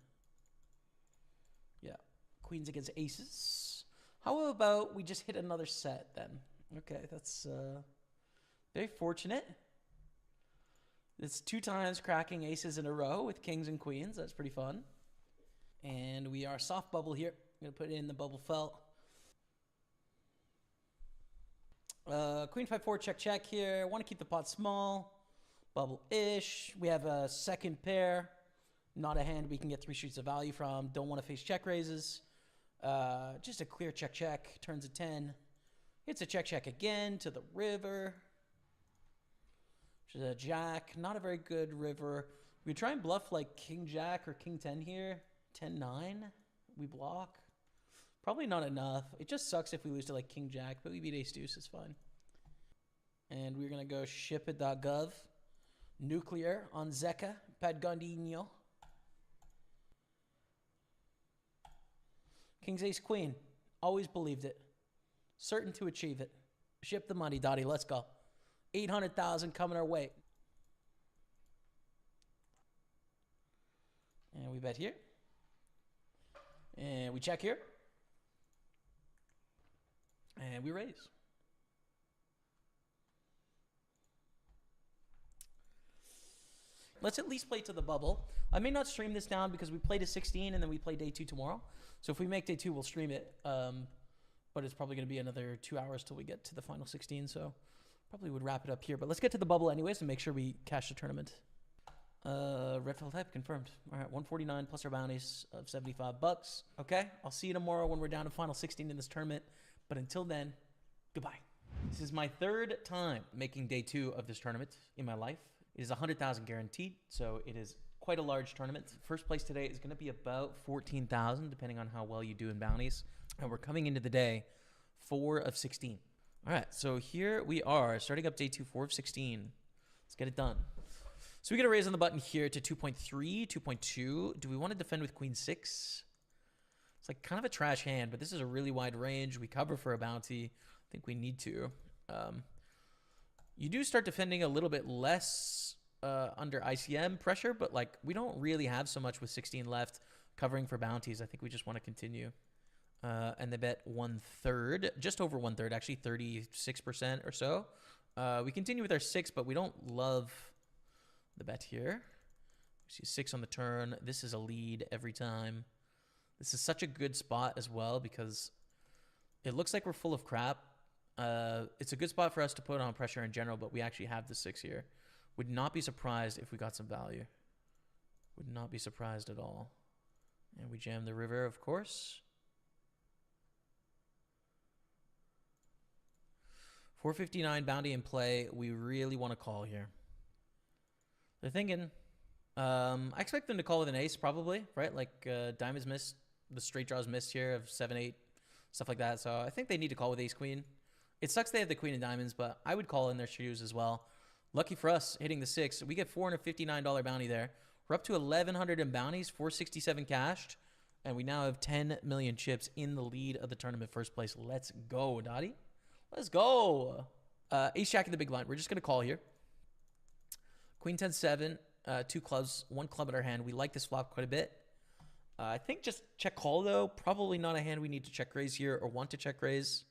[SPEAKER 1] Yeah. Queens against aces. How about we just hit another set then? Okay, that's very fortunate. It's 2 times cracking aces in a row with kings and queens. That's pretty fun. And we are soft bubble here. I'm going to put in the bubble felt. Queen 5-4, check, check here. Want to keep the pot small. Bubble-ish. We have a second pair. Not a hand we can get 3 streets of value from. Don't want to face check raises. Just a clear check, check. Turns a 10. It's a check, check again to the river. Which is a jack. Not a very good river. We try and bluff like king jack or king 10 here. 10-9. We block. Probably not enough. It just sucks if we lose to like king jack, but we beat ace deuce. It's fine. And we're going to go shipit.gov. Nuclear on Zeka. Padgondino. King's ace queen. Always believed it. Certain to achieve it. Ship the money, Dottie. Let's go. 800,000 coming our way. And we bet here. And we check here. And we raise. Let's at least play to the bubble. I may not stream this down because we play to 16 and then we play day 2 tomorrow. So if we make day 2, we'll stream it. But it's probably going to be another 2 hours till we get to the final 16. So probably would wrap it up here. But let's get to the bubble anyways and make sure we cash the tournament. Red file type confirmed. All right, 149 plus our bounties of $75. Okay, I'll see you tomorrow when we're down to final 16 in this tournament. But until then, goodbye. This is my 3rd time making day 2 of this tournament in my life. It is 100,000 guaranteed, so it is quite a large tournament. First place today is going to be about 14,000, depending on how well you do in bounties. And we're coming into the day 4 of 16. All right, so here we are, starting up day 2, 4 of 16. Let's get it done. So we get a raise on the button here to 2.3, 2.2. Do we want to defend with queen 6? It's like kind of a trash hand, but this is a really wide range. We cover for a bounty. I think we need to. You do start defending a little bit less under ICM pressure, but like we don't really have so much with 16 left covering for bounties. I think we just want to continue. And they bet 1/3, just over 1/3, actually 36% or so. We continue with our 6, but we don't love the bet here. We see 6 on the turn. This is a lead every time. This is such a good spot as well because it looks like we're full of crap. It's a good spot for us to put on pressure in general, but we actually have the 6 here. Would not be surprised if we got some value. Would not be surprised at all. And we jam the river, of course. 459 bounty in play. We really want to call here. They're thinking. I expect them to call with an ace probably, right? Like diamonds missed, the straight draws missed here of 7-8, stuff like that. So I think they need to call with ace queen. It sucks they have the queen of diamonds, but I would call in their shoes as well. Lucky for us, hitting the 6. We get $459 bounty there. We're up to 1,100 in bounties, 467 cashed, and we now have 10 million chips in the lead of the tournament first place. Let's go, Dottie. Let's go. Ace jack in the big blind. We're just going to call here. Queen 10-7, 2 clubs, 1 club in our hand. We like this flop quite a bit. I think just check call, though. Probably not a hand we need to check raise here or want to check raise.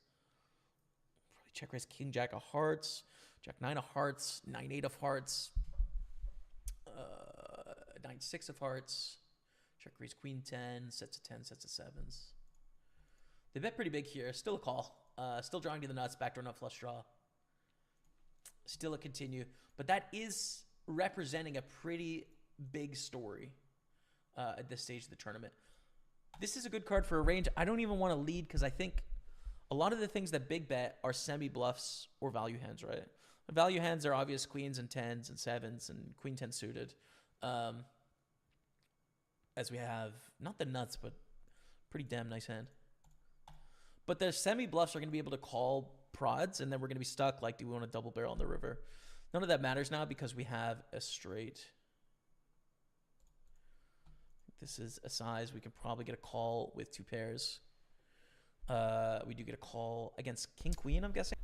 [SPEAKER 1] Probably check raise king jack of hearts, jack 9 of hearts, 9-8 of hearts, 9-6 of hearts, check raise queen 10, sets of 10, sets of 7s. They bet pretty big here. Still a call. Still drawing to the nuts, backdoor nut flush draw. Still a continue. But that is representing a pretty big story at this stage of the tournament. This is a good card for a range. I don't even want to lead because I think a lot of the things that big bet are semi-bluffs or value hands, right? The value hands are obvious queens and 10s and 7s and queen 10 suited. As we have, not the nuts, but pretty damn nice hand. But the semi-bluffs are going to be able to call prods, and then we're going to be stuck like, do we want to double barrel on the river? None of that matters now because we have a straight. This is a size. We can probably get a call with 2 pairs. We do get a call against king queen, I'm guessing.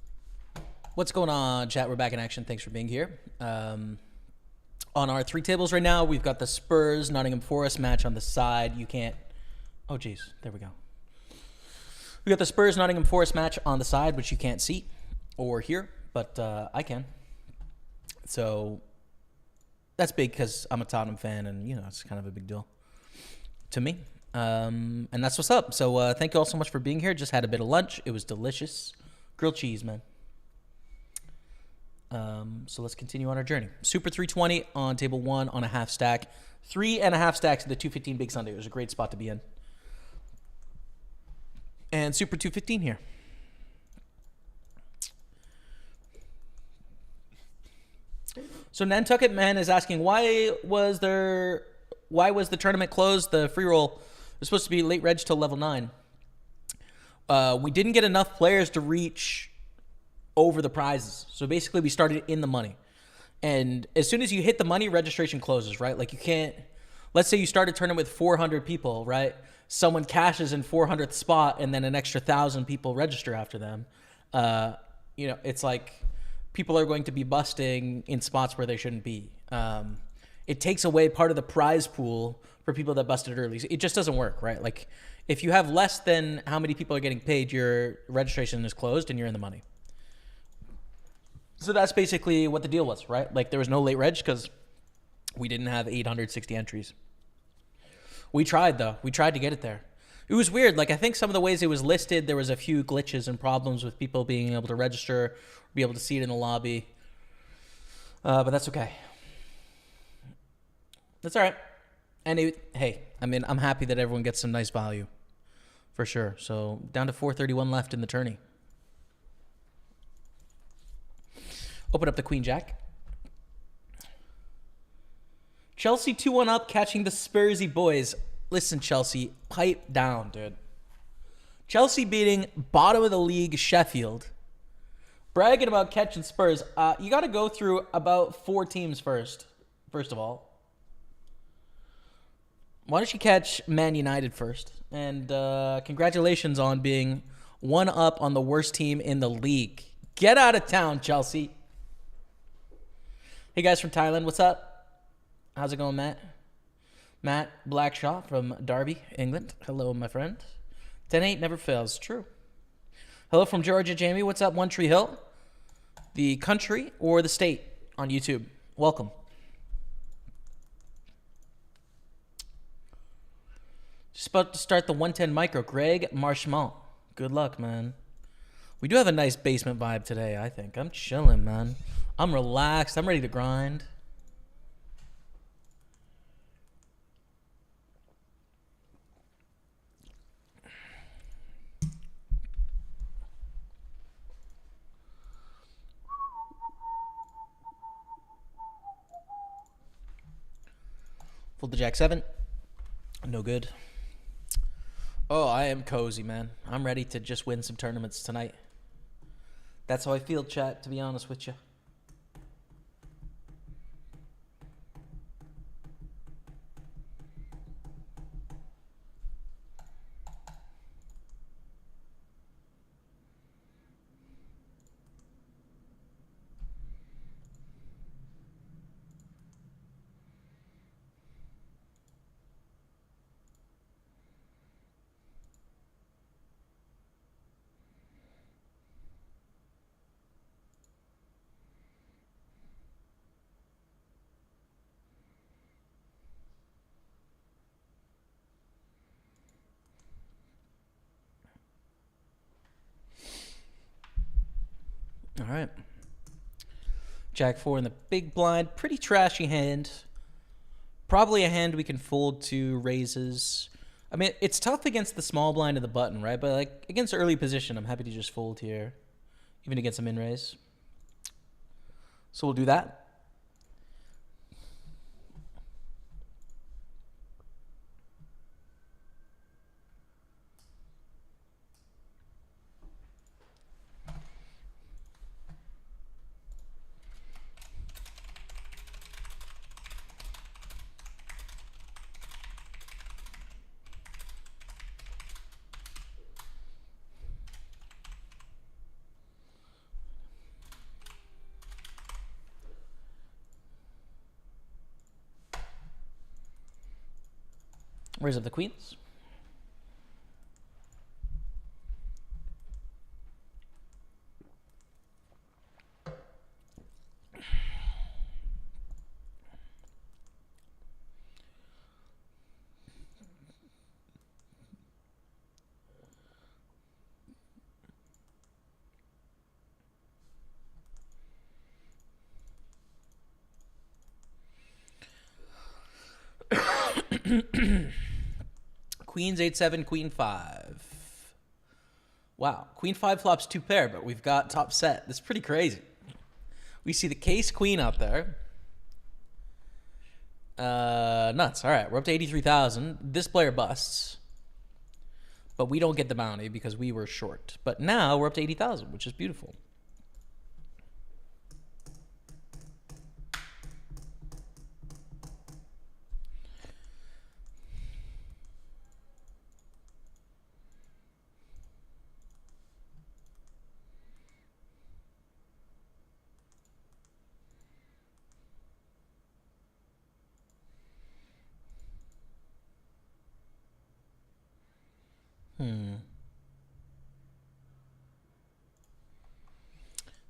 [SPEAKER 1] What's going on, chat? We're back in action. Thanks for being here. On our 3 tables right now, we've got the Spurs Nottingham Forest match on the side. You can't. Oh, geez. There we go. We got the Spurs Nottingham Forest match on the side, which you can't see or hear, but I can. So that's big because I'm a Tottenham fan, and you know it's kind of a big deal to me. And that's what's up. So thank you all so much for being here. Just had a bit of lunch. It was delicious. Grilled cheese, man. So let's continue on our journey. Super 320 on table 1 on a half stack. 3.5 stacks of the 215 Big Sunday. It was a great spot to be in. And Super 215 here. So Nantucket Man is asking, why was the tournament closed? The free roll was supposed to be late reg till level 9. We didn't get enough players to reach over the prizes. So basically we started in the money. And as soon as you hit the money, registration closes, right? Like you can't, let's say you start a tournament with 400 people, right? Someone cashes in 400th spot and then an extra 1,000 people register after them. It's like people are going to be busting in spots where they shouldn't be. it takes away part of the prize pool for people that busted early. It just doesn't work, right? Like, if you have less than how many people are getting paid, your registration is closed and you're in the money. So that's basically what the deal was, right? Like, there was no late reg because we didn't have 860 entries. We tried, though. We tried to get it there. It was weird. Like, I think some of the ways it was listed, there was a few glitches and problems with people being able to register, be able to see it in the lobby. But that's okay. That's all right. And hey, I mean, I'm happy that everyone gets some nice value, for sure. So down to 431 left in the tourney. Open up the Queen Jack. Chelsea 2-1 up, catching the Spursy boys. Listen, Chelsea, pipe down, dude. Chelsea beating bottom of the league Sheffield. Bragging about catching Spurs. You got to go through about 4 teams first of all. Why don't you catch Man United first? And congratulations on being 1 up on the worst team in the league. Get out of town, Chelsea. Hey, guys from Thailand, what's up? How's it going, Matt? Matt Blackshaw from Derby, England. Hello, my friend. 10-8 never fails. True. Hello from Georgia, Jamie. What's up, One Tree Hill? The country or the state on YouTube. Welcome. Just about to start the 110 micro. Greg Marchemont. Good luck, man. We do have a nice basement vibe today, I think. I'm chilling, man. I'm relaxed. I'm ready to grind. Fold the Jack 7. No good. Oh, I am cozy, man. I'm ready to just win some tournaments tonight. That's how I feel, chat, to be honest with you. All right. Jack 4 in the big blind. Pretty trashy hand. Probably a hand we can fold to raises. I mean, it's tough against the small blind and the button, right? But like against early position, I'm happy to just fold here. Even against a min raise. So we'll do that. Raise up the queens. Queens 8-7, Queen 5. Wow, Queen 5 flops 2 pair, but we've got top set. That's pretty crazy. We see the case queen out there. Nuts. All right, we're up to 83,000. This player busts, but we don't get the bounty because we were short. But now we're up to 80,000, which is beautiful.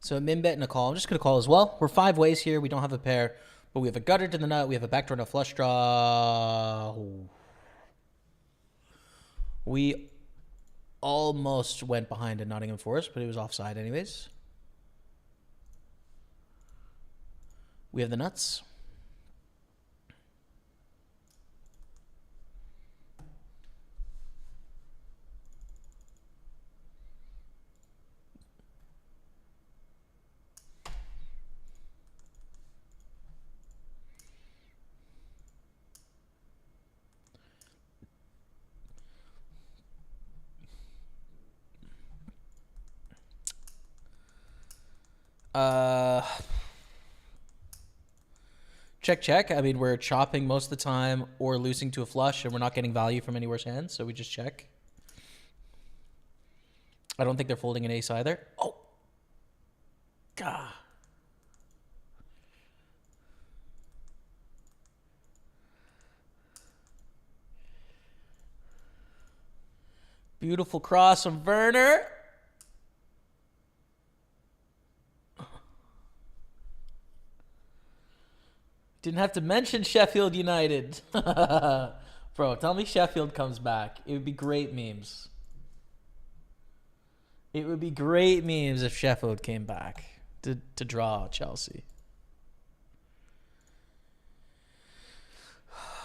[SPEAKER 1] So a min bet and a call. I'm just going to call as well. We're 5 ways here. We don't have a pair, but we have a gutter to the nut. We have a backdoor and a flush draw. We almost went behind in Nottingham Forest, but it was offside anyways. We have the nuts. Check. I mean, we're chopping most of the time or losing to a flush, and we're not getting value from any worse hands, so we just check. I don't think they're folding an ace either. Oh. God. Beautiful cross from Werner. Didn't have to mention Sheffield United. Bro, tell me Sheffield comes back. It would be great memes. It would be great memes if Sheffield came back to draw Chelsea.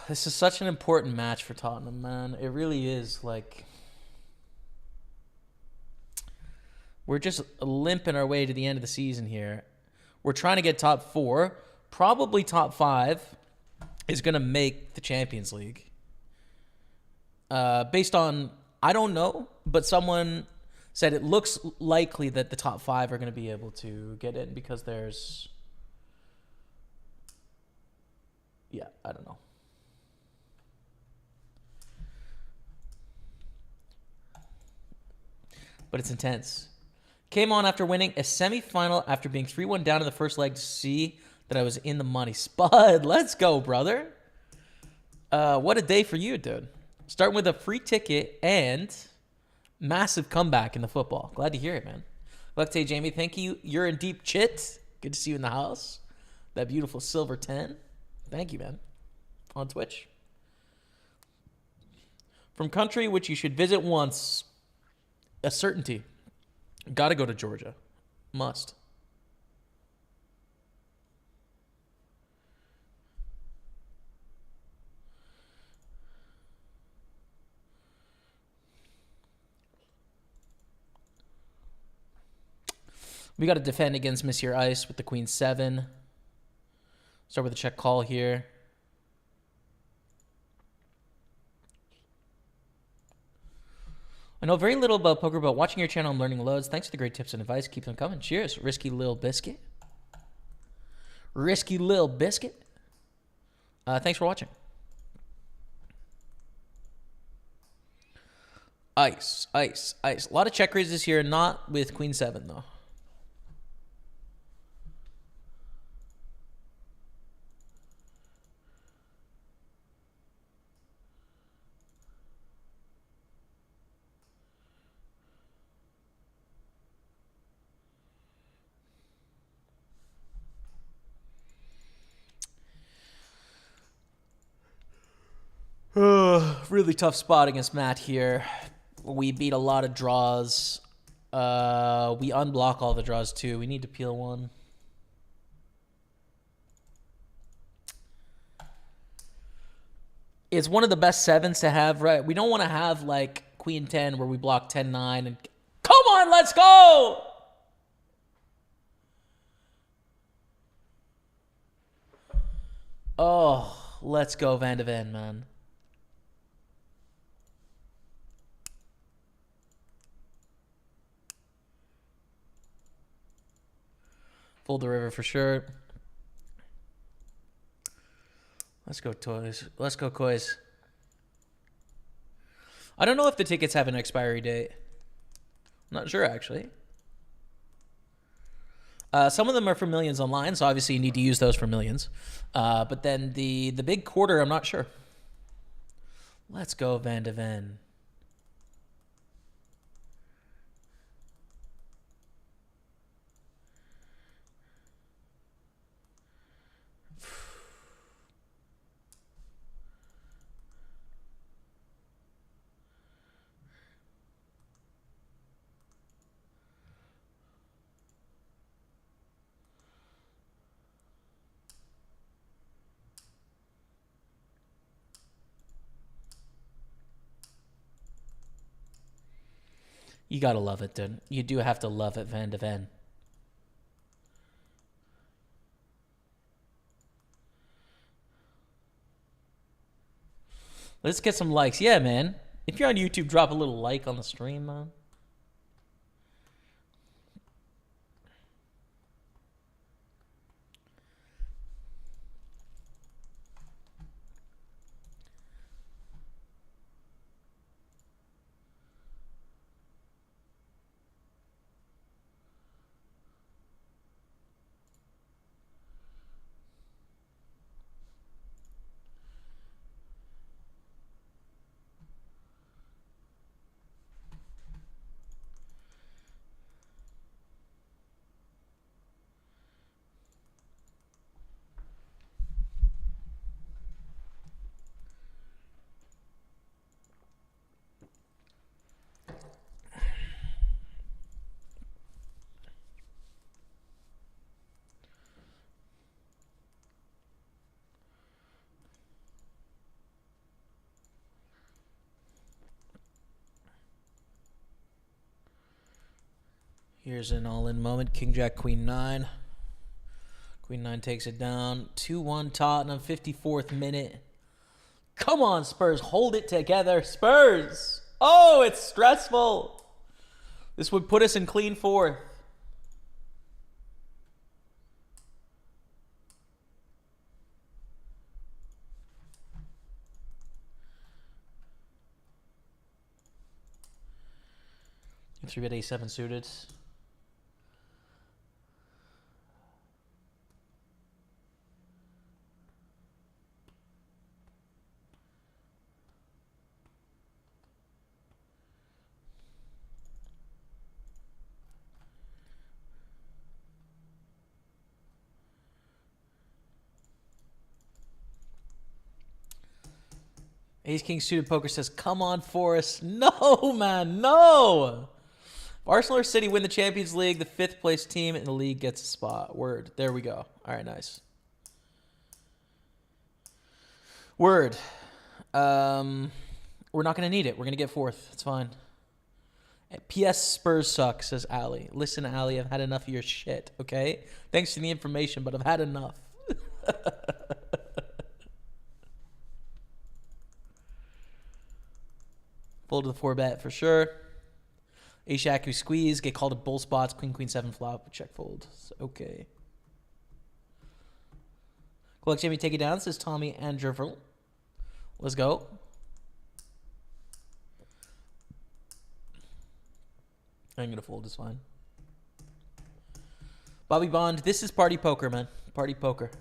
[SPEAKER 1] This is such an important match for Tottenham, man. It really is. Like, we're just limping our way to the end of the season here. We're trying to get top 4. Probably top 5 is going to make the Champions League. Based on, I don't know, but someone said it looks likely that the top 5 are going to be able to get in because there's, yeah, I don't know. But it's intense. Came on after winning a semifinal after being 3-1 down in the first leg to see that I was in the money. Spud, let's go, brother. What a day for you, dude. Starting with a free ticket and massive comeback in the football. Glad to hear it, man. Luck to you, Jamie. Thank you. You're in deep chit. Good to see you in the house. That beautiful silver 10. Thank you, man. On Twitch. From country which you should visit once. A certainty. Got to go to Georgia. Must. We got to defend against Monsieur Ice with the Queen 7. Start with a check call here. I know very little about poker, but watching your channel, I'm learning loads. Thanks for the great tips and advice. Keep them coming. Cheers. Risky Lil Biscuit. Risky Lil Biscuit. Thanks for watching. Ice. A lot of check raises here, not with Queen 7, though. Really tough spot against Matt here. We beat a lot of draws. We unblock all the draws too. We need to peel one. It's one of the best 7s to have, right? We don't want to have like Queen 10 where we block 10-9 and come on, let's go! Oh, let's go Van de Ven, man. Fold the river for sure. Let's go, toys. Let's go, coys. I don't know if the tickets have an expiry date. I'm not sure, actually. Some of them are for millions online, so obviously you need to use those for millions. But then the big quarter, I'm not sure. Let's go, Van de Ven. You gotta love it, dude. You do have to love it, Van de Ven. Let's get some likes. Yeah, man. If you're on YouTube, drop a little like on the stream, man. Here's an all-in moment. King, Jack, Queen, 9. Queen 9 takes it down. 2-1 Tottenham, 54th minute. Come on, Spurs. Hold it together. Spurs. Oh, it's stressful. This would put us in clean 4th. Three bet A7 suited. Ace King suited poker says, "Come on, Forrest." No, man, no. If Arsenal or City win the Champions League, the 5th place team in the league gets a spot. Word. There we go. All right, nice. Word. We're not going to need it. We're going to get 4th. It's fine. P.S. Spurs suck, says Ali. Listen, Ali, I've had enough of your shit, okay? Thanks for the information, but I've had enough. Fold to the 4-bet for sure. Ace-Jack, we squeeze. Get called at bull spots. Queen, Queen, 7 flop. Check fold. Okay. Collect Jamie, take it down, says Tommy Andrevel. Let's go. I'm going to fold. It's fine. Bobby Bond, this is party poker, man. Party poker.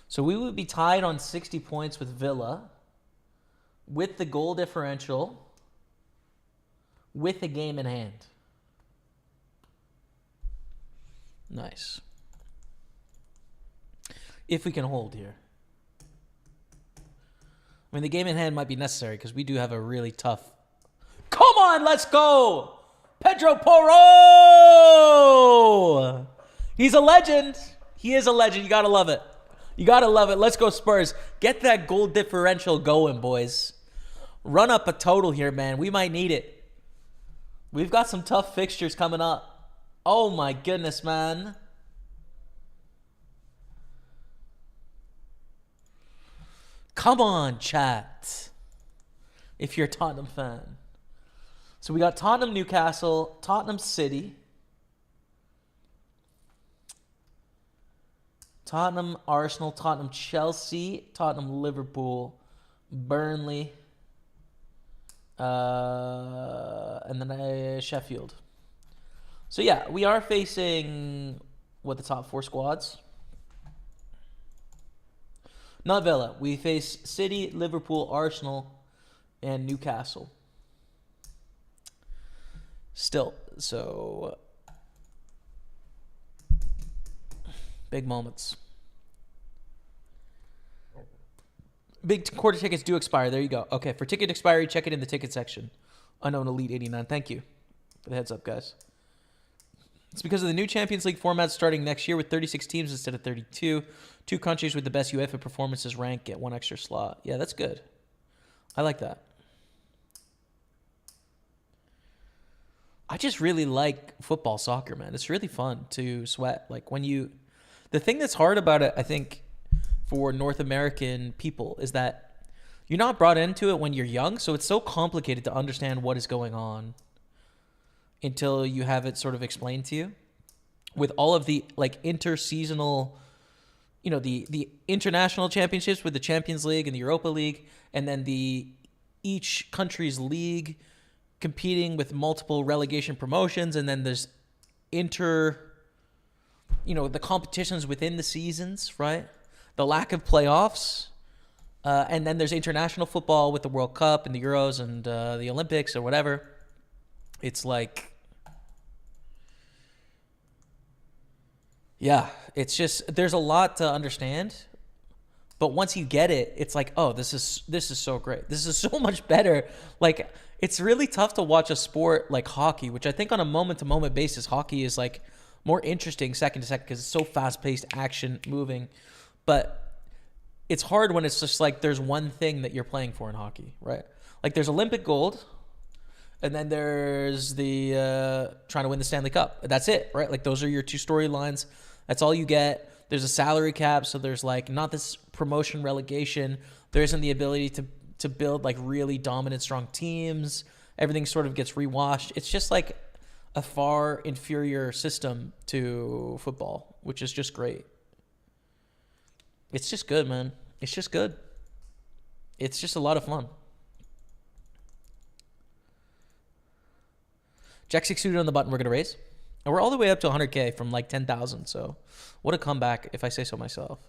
[SPEAKER 1] So we would be tied on 60 points with Villa, with the goal differential, with a game in hand. Nice. If we can hold here. I mean, the game in hand might be necessary because we do have a really tough... Come on, let's go! Pedro Porro! He's a legend. He is a legend. You got to love it. You got to love it. Let's go, Spurs. Get that goal differential going, boys. Run up a total here, man. We might need it. We've got some tough fixtures coming up. Oh, my goodness, man. Come on, chat. If you're a Tottenham fan. So we got Tottenham, Newcastle, Tottenham City, Tottenham, Arsenal, Tottenham, Chelsea, Tottenham, Liverpool, Burnley, and then Sheffield. So yeah, we are facing, what, the top 4 squads? Not Villa. We face City, Liverpool, Arsenal, and Newcastle. Still, so... Big moments. Big quarter tickets do expire. There you go. Okay, for ticket expiry, check it in the ticket section. Unknown Elite 89. Thank you for the heads up, guys. It's because of the new Champions League format starting next year with 36 teams instead of 32. 2 countries with the best UEFA performances rank get 1 extra slot. Yeah, that's good. I like that. I just really like football, soccer, man. It's really fun to sweat. Like when you... The thing that's hard about it, I think, for North American people is that you're not brought into it when you're young, so it's so complicated to understand what is going on until you have it sort of explained to you. With all of the like interseasonal, you know, the international championships with the Champions League and the Europa League, and then each country's league competing with multiple relegation promotions, and then there's the competitions within the seasons, right? The lack of playoffs, and then there's international football with the World Cup and the Euros and the Olympics or whatever. It's like, yeah, it's just, there's a lot to understand. But once you get it, it's like, oh, this is so great. This is so much better. Like, it's really tough to watch a sport like hockey, which I think on a moment-to-moment basis, hockey is like more interesting second to second because it's so fast-paced, action, moving. But it's hard when it's just like there's one thing that you're playing for in hockey, right? Like there's Olympic gold, and then there's the trying to win the Stanley Cup. That's it, right? Like those are your 2 storylines. That's all you get. There's a salary cap, so there's like not this promotion relegation. There isn't the ability to build like really dominant, strong teams. Everything sort of gets rewashed. It's just like a far inferior system to football, which is just great. It's just good, man. It's just good. It's just a lot of fun. Jack 6 suited on the button we're going to raise. And we're all the way up to 100K from like 10,000. So what a comeback if I say so myself.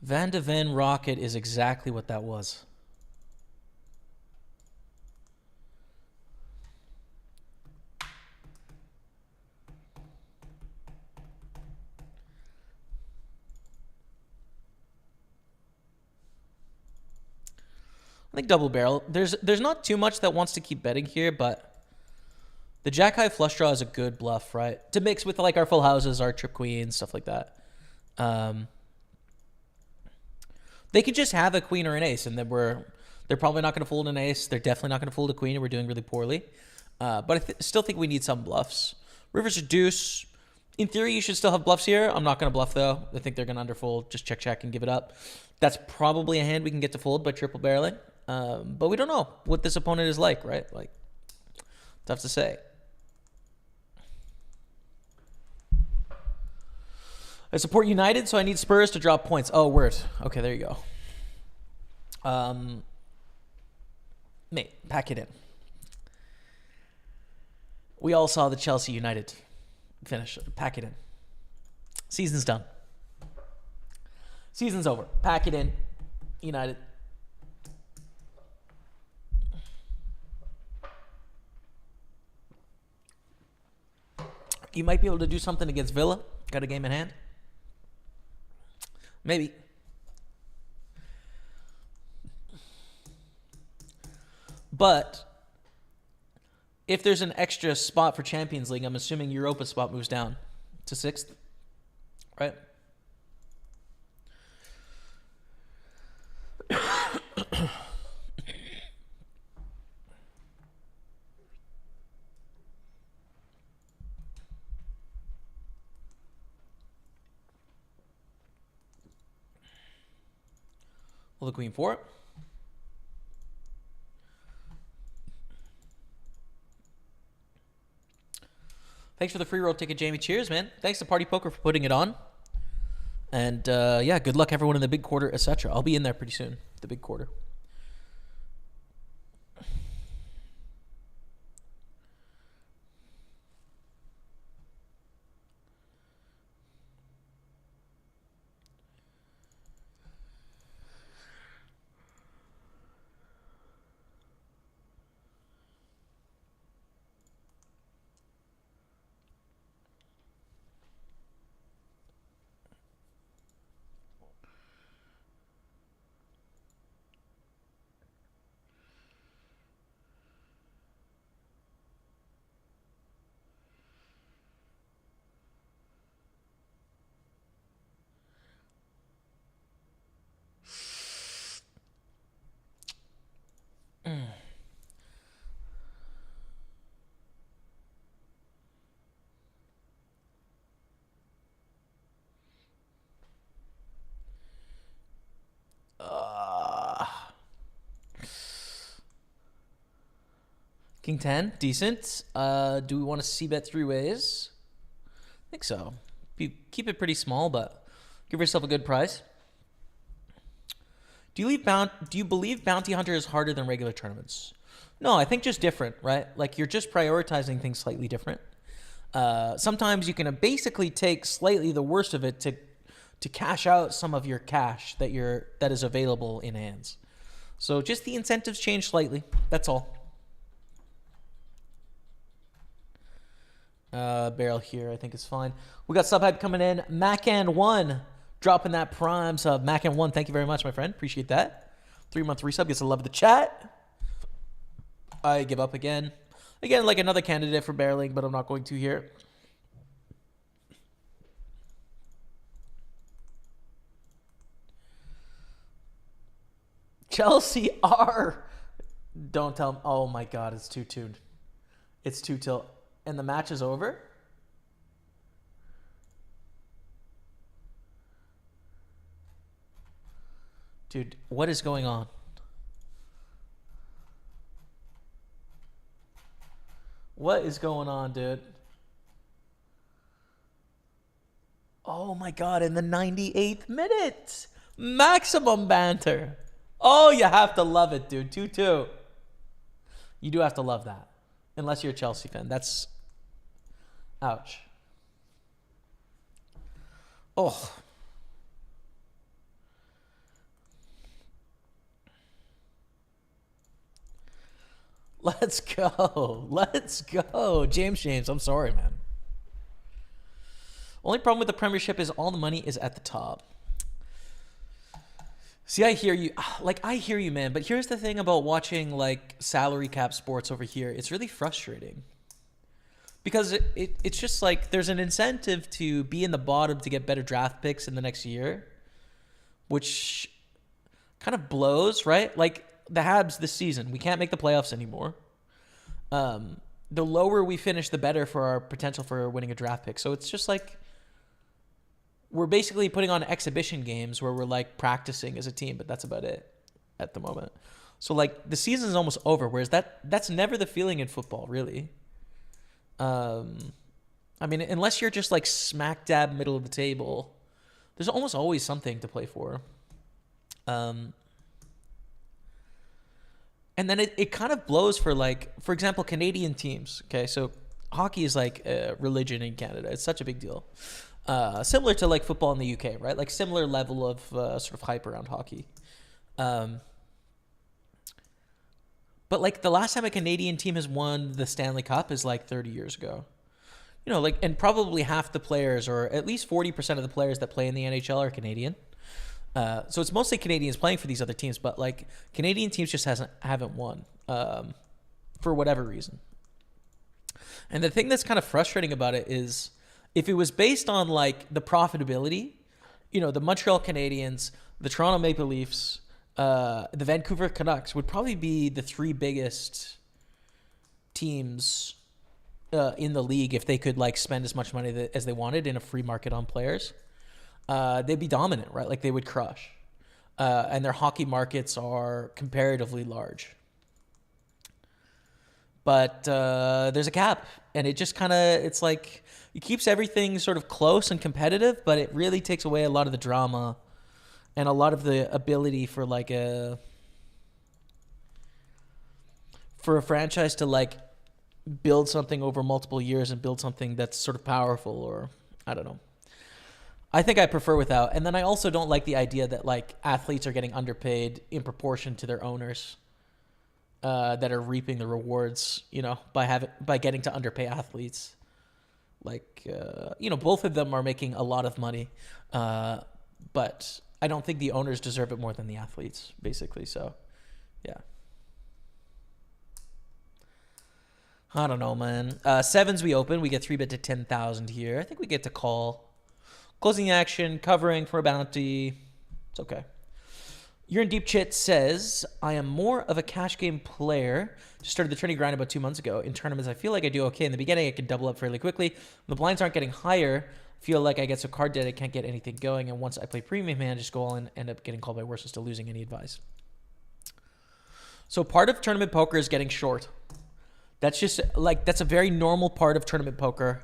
[SPEAKER 1] Van de Ven Rocket is exactly what that was. I think double barrel. There's not too much that wants to keep betting here, but the jack high flush draw is a good bluff, right? To mix with like our full houses, our trip queens, stuff like that. They could just have a queen or an ace, and then they're probably not going to fold an ace. They're definitely not going to fold a queen, and we're doing really poorly. But I still think we need some bluffs. Rivers or deuce. In theory, you should still have bluffs here. I'm not going to bluff, though. I think they're going to underfold. Just check and give it up. That's probably a hand we can get to fold by triple barreling. But we don't know what this opponent is like, right? Like, tough to say. I support United, so I need Spurs to drop points. Oh, word. Okay, there you go. Mate, pack it in. We all saw the Chelsea United finish. Pack it in. Season's done. Season's over. Pack it in. United. You might be able to do something against Villa. Got a game in hand. Maybe. But if there's an extra spot for Champions League, I'm assuming Europa spot moves down to 6th, right? Well, the queen 4. Thanks for the free roll ticket, Jamie. Cheers, man. Thanks to PartyPoker for putting it on. And yeah, good luck everyone in the big quarter, etc. I'll be in there pretty soon, the big quarter. King 10, decent. Do we want to c-bet 3 ways? I think so. Keep it pretty small, but give yourself a good price. Do you believe Bounty Hunter is harder than regular tournaments? No, I think just different, right? Like you're just prioritizing things slightly different. Sometimes you can basically take slightly the worst of it to cash out some of your cash that is available in hands. So just the incentives change slightly. That's all. Barrel here, I think is fine. We got sub hype coming in. Macan1 dropping that prime sub. Macan1, thank you very much, my friend. Appreciate that. 3-month resub. Gets a love of the chat. I give up again. Again, like another candidate for barreling, but I'm not going to here. Chelsea R. Don't tell him. Oh my God, it's 2-tuned. It's 2-tilt. And the match is over? Dude, what is going on? What is going on, dude? Oh my God, in the 98th minute. Maximum banter. Oh, you have to love it, dude. 2-2. You do have to love that. Unless you're a Chelsea fan. That's... ouch. Oh. Let's go. Let's go. James, I'm sorry, man. Only problem with the Premiership is all the money is at the top. See, I hear you. Like, I hear you, man. But here's the thing about watching, like, salary cap sports over here. It's really frustrating. Because it's just like there's an incentive to be in the bottom to get better draft picks in the next year, which kind of blows, right? Like the Habs this season, we can't make the playoffs anymore. The lower we finish, the better for our potential for winning a draft pick. So it's just like we're basically putting on exhibition games where we're like practicing as a team, but that's about it at the moment. So like the season is almost over, whereas that's never the feeling in football, really. I mean, unless you're just like smack dab middle of the table, there's almost always something to play for. And then it kind of blows for like, for example, Canadian teams. Okay, so hockey is like a religion in Canada. It's such a big deal. Similar to like football in the UK, right? Like similar level of sort of hype around hockey. But like the last time a Canadian team has won the Stanley Cup is like 30 years ago. You know, like, and probably half the players, or at least 40% of the players that play in the NHL are Canadian. So it's mostly Canadians playing for these other teams, but like Canadian teams just haven't won for whatever reason. And the thing that's kind of frustrating about it is if it was based on like the profitability, you know, the Montreal Canadiens, the Toronto Maple Leafs, the Vancouver Canucks would probably be the 3 biggest teams in the league if they could like spend as much money as they wanted in a free market on players. They'd be dominant, right? Like they would crush. And their hockey markets are comparatively large. But there's a cap, and it just kind of, it's like, it keeps everything sort of close and competitive, but it really takes away a lot of the drama and a lot of the ability for like a franchise to like build something over multiple years and build something that's sort of powerful, or I don't know. I think I prefer without. And then I also don't like the idea that like athletes are getting underpaid in proportion to their owners that are reaping the rewards, you know, by getting to underpay athletes. Like, you know, both of them are making a lot of money, but I don't think the owners deserve it more than the athletes, basically. So, yeah. I don't know, man. Sevens we open. We get 3-bet to 10,000 here. I think we get to call. Closing action, covering for a bounty. It's okay. You're in Deep Chit says, I am more of a cash game player. Just started the Trinity grind about 2 months ago. In tournaments, I feel like I do okay. In the beginning, I can double up fairly quickly. When the blinds aren't getting higher, I feel like I get so card dead I can't get anything going. And once I play premium hand, just go all in, end up getting called by worse and still losing. Any advice? So part of tournament poker is getting short. That's just like, that's a very normal part of tournament poker.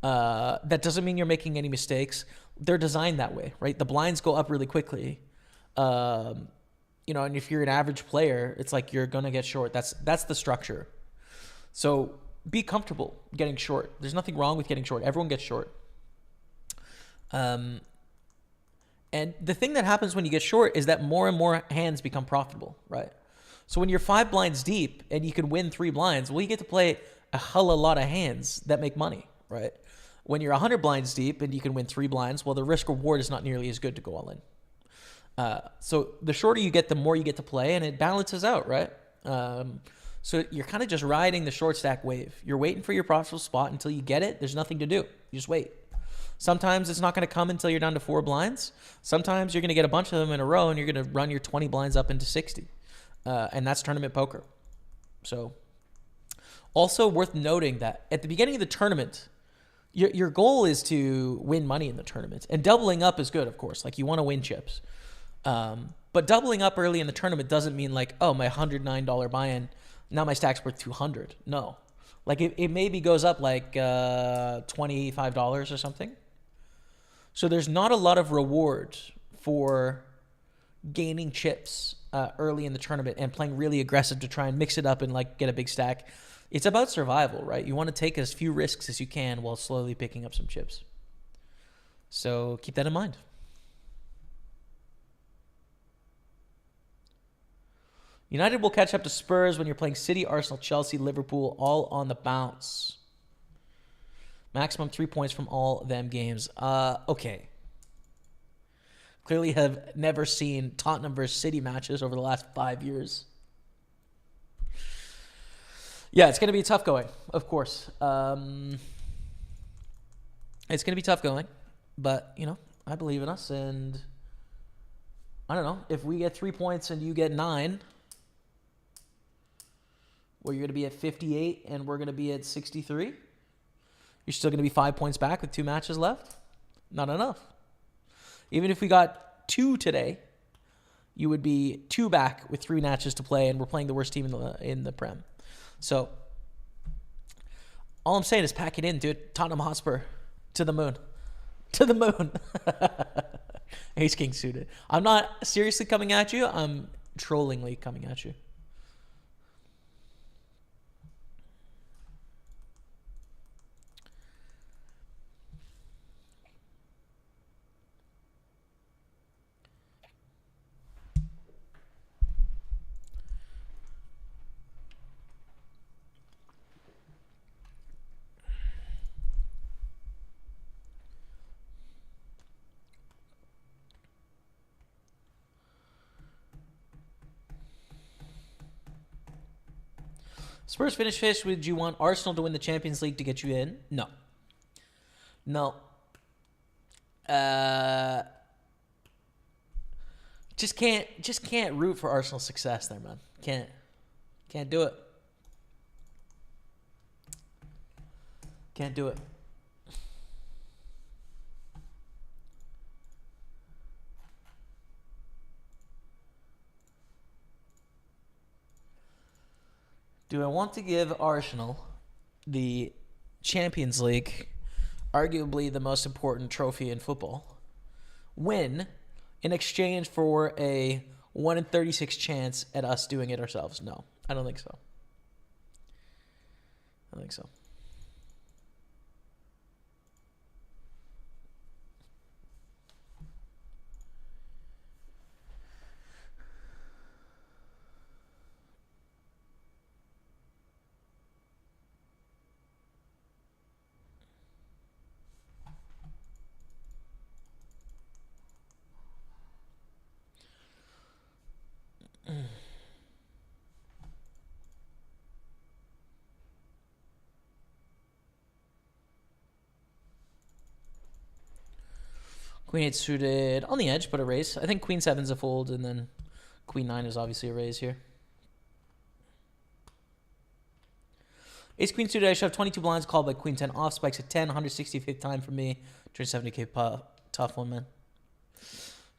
[SPEAKER 1] That doesn't mean you're making any mistakes. They're designed that way, right? The blinds go up really quickly. You know, and if you're an average player, it's like you're gonna get short. That's the structure. So be comfortable getting short. There's nothing wrong with getting short. Everyone gets short. And the thing that happens when you get short is that more and more hands become profitable, right? So when you're 5 blinds deep and you can win 3 blinds, well, you get to play a hell of a lot of hands that make money, right? When you're 100 blinds deep and you can win 3 blinds, well, the risk reward is not nearly as good to go all in. So the shorter you get, the more you get to play, and it balances out, right? So you're kind of just riding the short stack wave. You're waiting for your profitable spot until you get it. There's nothing to do. You just wait. Sometimes it's not going to come until you're down to 4 blinds. Sometimes you're going to get a bunch of them in a row, and you're going to run your 20 blinds up into 60. And that's tournament poker. So also worth noting that at the beginning of the tournament, your goal is to win money in the tournament. And doubling up is good, of course. Like, you want to win chips. But doubling up early in the tournament doesn't mean like, oh, my $109 buy-in, now my stack's worth $200. No. Like, it maybe goes up like $25 or something. So there's not a lot of reward for gaining chips early in the tournament and playing really aggressive to try and mix it up and like get a big stack. It's about survival, right? You want to take as few risks as you can while slowly picking up some chips. So keep that in mind. United will catch up to Spurs when you're playing City, Arsenal, Chelsea, Liverpool, all on the bounce. Maximum 3 points from all them games. Okay. Clearly have never seen Tottenham versus City matches over the last 5 years. Yeah, it's going to be tough going, of course. It's going to be tough going, but, you know, I believe in us, and I don't know. If we get 3 points and you get 9, well, you're going to be at 58 and we're going to be at 63. You're still going to be 5 points back with 2 matches left. Not enough. Even if we got 2 today, you would be 2 back with 3 matches to play, and we're playing the worst team in the Prem. So all I'm saying is pack it in, dude. Tottenham Hotspur to the moon. To the moon. Ace King suited. I'm not seriously coming at you. I'm trollingly coming at you. Spurs finish fifth. Would you want Arsenal to win the Champions League to get you in? No. No. Just can't root for Arsenal's success there, man. Can't do it. Can't do it. Do I want to give Arsenal the Champions League, arguably the most important trophy in football, win in exchange for a 1 in 36 chance at us doing it ourselves? No, I don't think so. I don't think so. Queen 8 suited on the edge, but a raise. I think Queen 7's a fold, and then Queen 9 is obviously a raise here. Ace Queen suited, I should have 22 blinds called by Queen 10 off. Spikes at 10, 165th time for me. 270k pop. Tough one, man.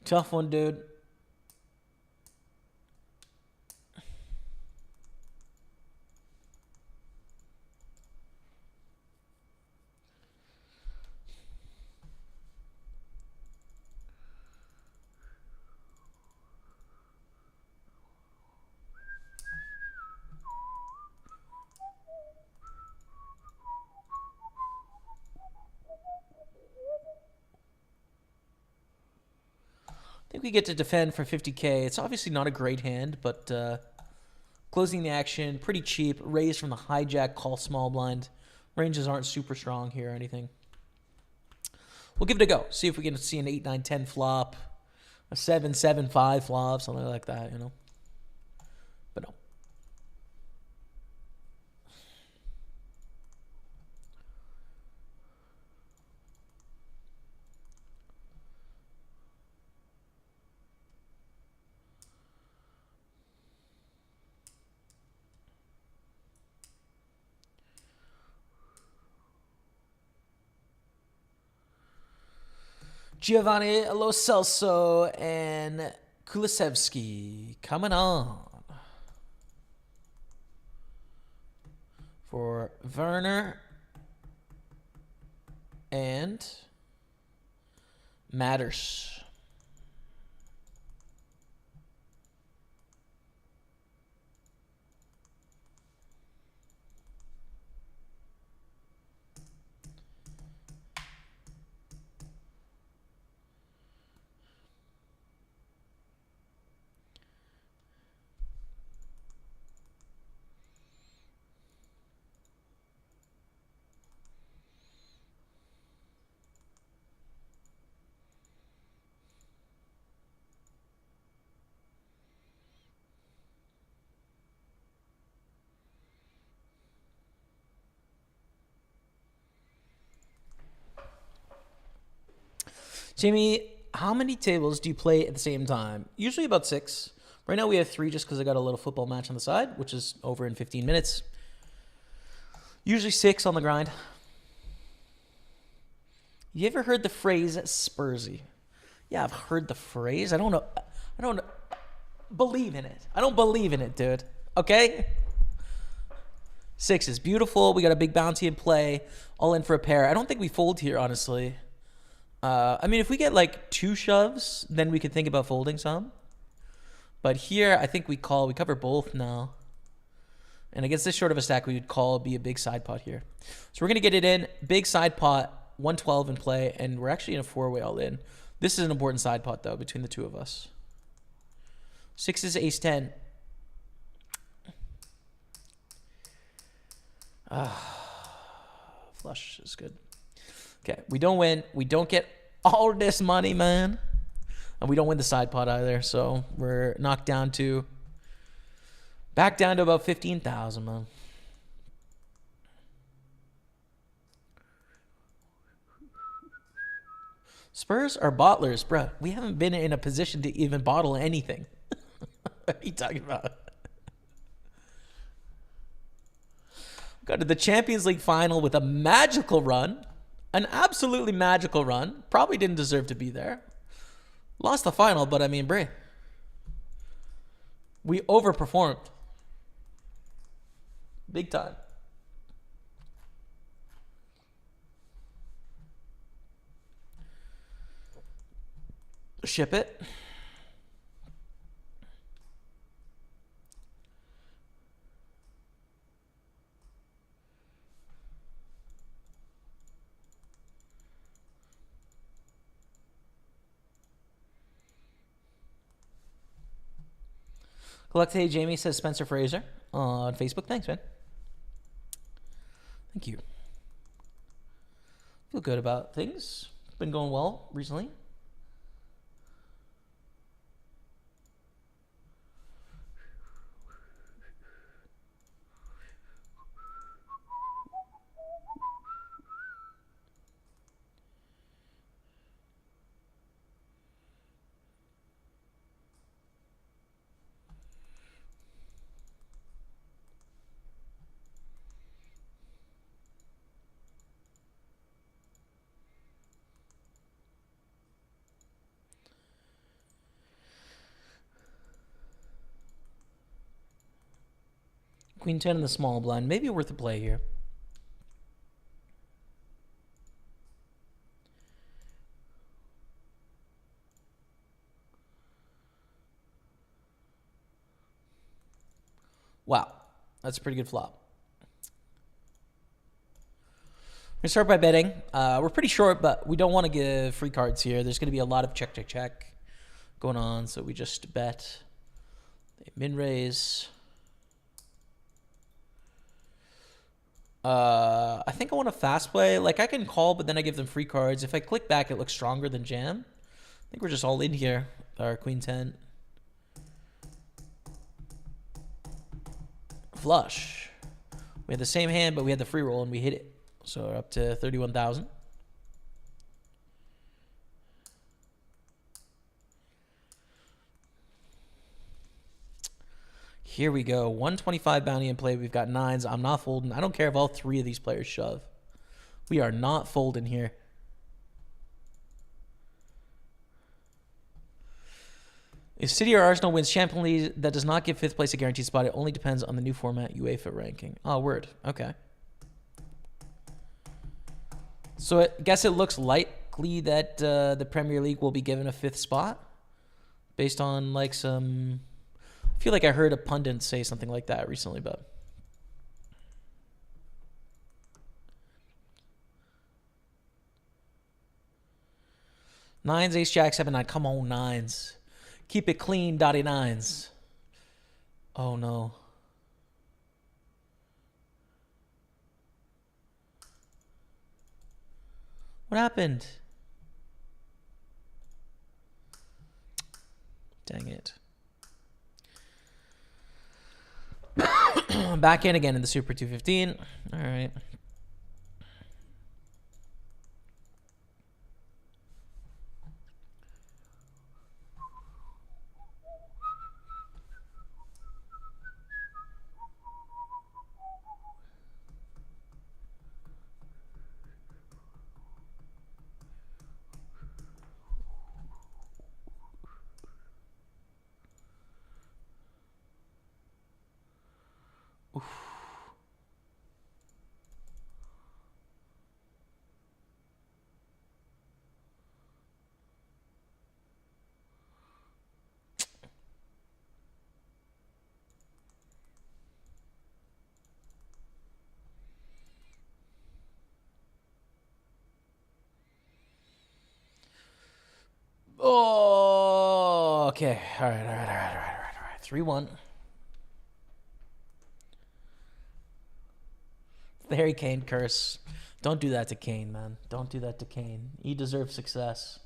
[SPEAKER 1] Tough one, dude. think we get to defend for 50K. It's obviously not a great hand, but closing the action, pretty cheap. Raise from the hijack, call small blind. Ranges aren't super strong here or anything. We'll give it a go. See if we can see an 8, 9, 10 flop, a 7, 7, 5 flop, something like that, you know. But no. Giovanni Lo Celso and Kulisevsky coming on for Werner and Matters. Jamie, how many tables do you play at the same time? Usually about 6. Right now we have 3 just because I got a little football match on the side, which is over in 15 minutes. Usually 6 on the grind. You ever heard the phrase Spursy? Yeah, I've heard the phrase. I don't believe in it. I don't believe in it, dude. Okay? 6 is beautiful. We got a big bounty in play. All in for a pair. I don't think we fold here, honestly. I mean, if we get like 2 shoves, then we could think about folding some. But here, I think we call. We cover both now. And against this short of a stack, we would call, be a big side pot here. So we're going to get it in. Big side pot, 112 in play, and we're actually in a 4-way all in. This is an important side pot, though, between the two of us. 6 is ace 10. Flush is good. Okay, we don't win. We don't get all this money, man. And we don't win the side pot either. So we're knocked down to, back down to about 15,000, man. Spurs are bottlers, bro. We haven't been in a position to even bottle anything. What are you talking about? Got to the Champions League final with a magical run. An absolutely magical run. Probably didn't deserve to be there. Lost the final, but I mean, Bray. We overperformed. Big time. Ship it. Collect Hey Jamie, says Spencer Fraser on Facebook. Thanks, man. Thank you. Feel good about things. Been going well recently. Queen 10 in the small blind. Maybe worth a play here. Wow. That's a pretty good flop. We're going to start by betting. We're pretty short, but we don't want to give free cards here. There's going to be a lot of check, check, check. going on, so we just bet. They min raise. I think I want a fast play. Like, I can call, but then I give them free cards. If I click back, it looks stronger than jam. I think we're just all in here. Our queen 10. Flush. We had the same hand, but we had the free roll, and we hit it. So we're up to 31,000. Here we go. 125 bounty in play. We've got nines. I'm not folding. I don't care if all three of these players shove. We are not folding here. If City or Arsenal wins Champions League, that does not give fifth place a guaranteed spot. It only depends on the new format UEFA ranking. Oh, word. Okay. So I guess it looks likely that the Premier League will be given a fifth spot based on like some... I feel like I heard a pundit say something like that recently, but... Nines, ace, jack, 7, 9. Come on, nines. Keep it clean, dotty nines. Oh, no. What happened? Dang it. Back in again in the Super 215. All right. Oof. Oh, okay. All right. 3-1. The Harry Kane curse. Don't do that to Kane, man. Don't do that to Kane. He deserves success.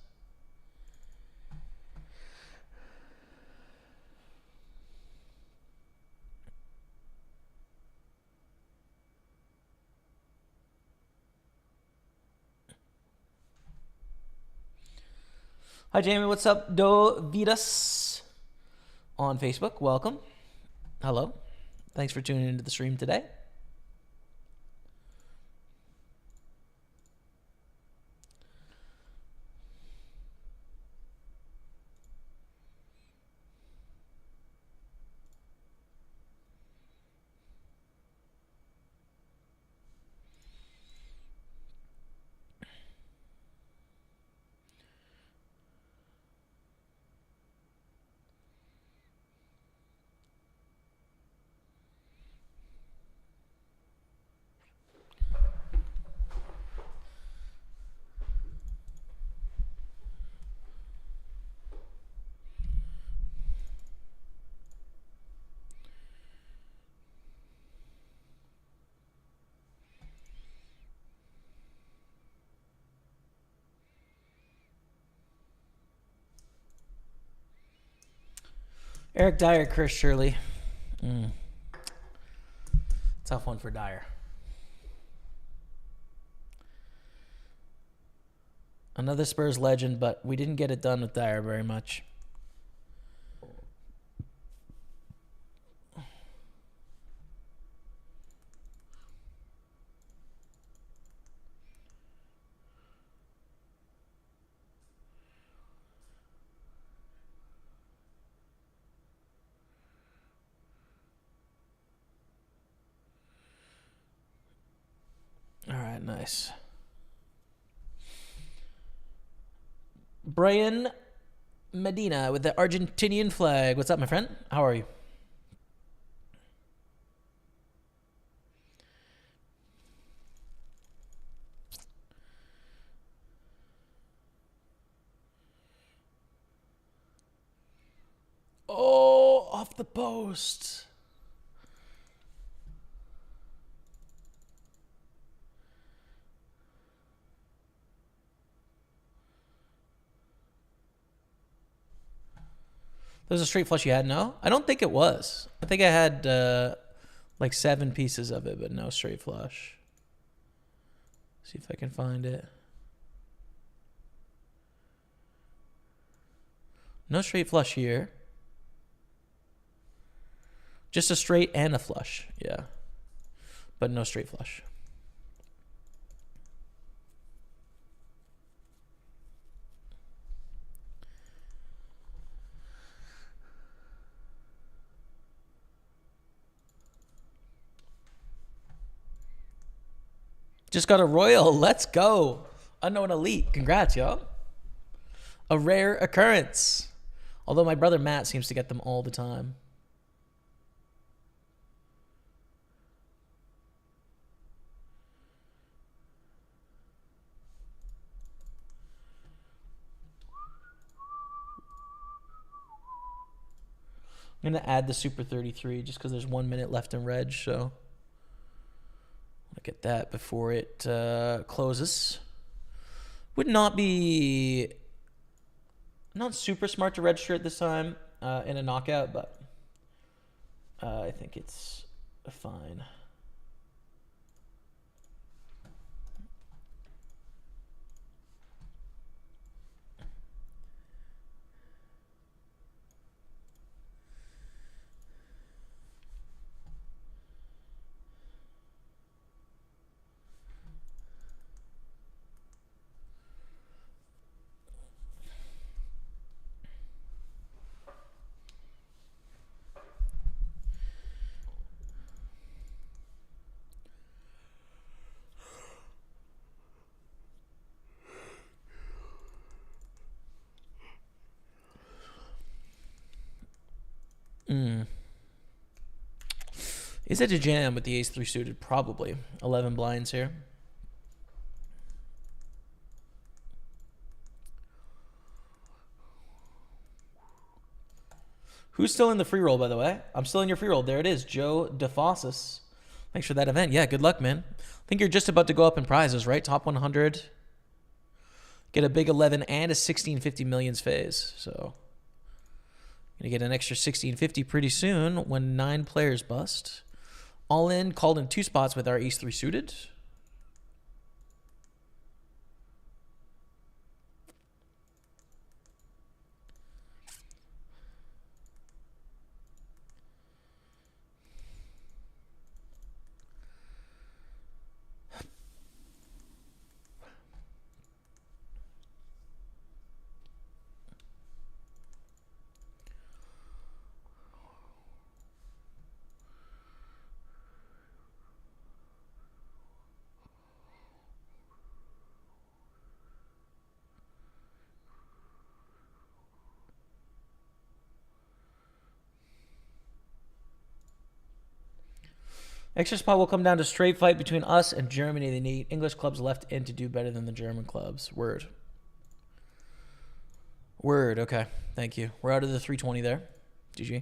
[SPEAKER 1] Hi, Jamie. What's up? Do Vitas on Facebook. Welcome. Hello. Thanks for tuning into the stream today. Eric Dyer, Chris Shirley. Tough one for Dyer. Another Spurs legend, but we didn't get it done with Dyer very much. All right, nice. Brian Medina with the Argentinian flag. What's up, my friend? How are you? off the post. There's a straight flush you had? No? I don't think it was. I think I had like 7 pieces of it, but no straight flush. See if I can find it. No straight flush here. Just a straight and a flush, yeah. But no straight flush. Just got a royal. Let's go. Unknown elite. Congrats, y'all. A rare occurrence. Although my brother Matt seems to get them all the time. I'm going to add the Super 33 just because there's 1 minute left in reg, so I'll get that before it closes. Would not be... Not super smart to register at this time in a knockout, but I think it's fine. Is it a jam with the ace-3 suited? Probably. 11 blinds here. Who's still in the free roll, by the way? I'm still in your free roll. There it is. Joe DeFossis. Thanks for that event. Yeah, good luck, man. I think you're just about to go up in prizes, right? Top 100. Get a big 11 and a 1650 millions phase. So, gonna get an extra 1650 pretty soon when 9 players bust. All in, called in 2 spots with our ace-3 suited. Extra spot will come down to straight fight between us and Germany. They need English clubs left in to do better than the German clubs. Word. Word, okay. Thank you. We're out of the 320 there. GG.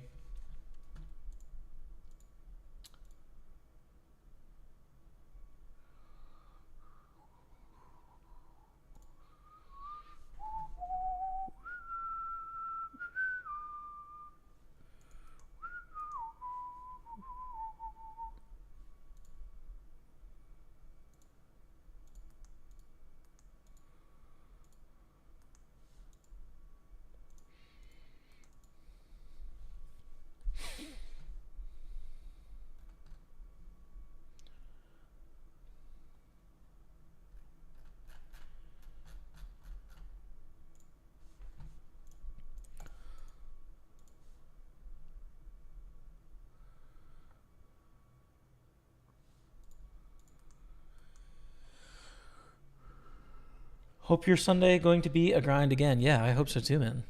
[SPEAKER 1] Hope your Sunday going to be a grind again. Yeah, I hope so too, man.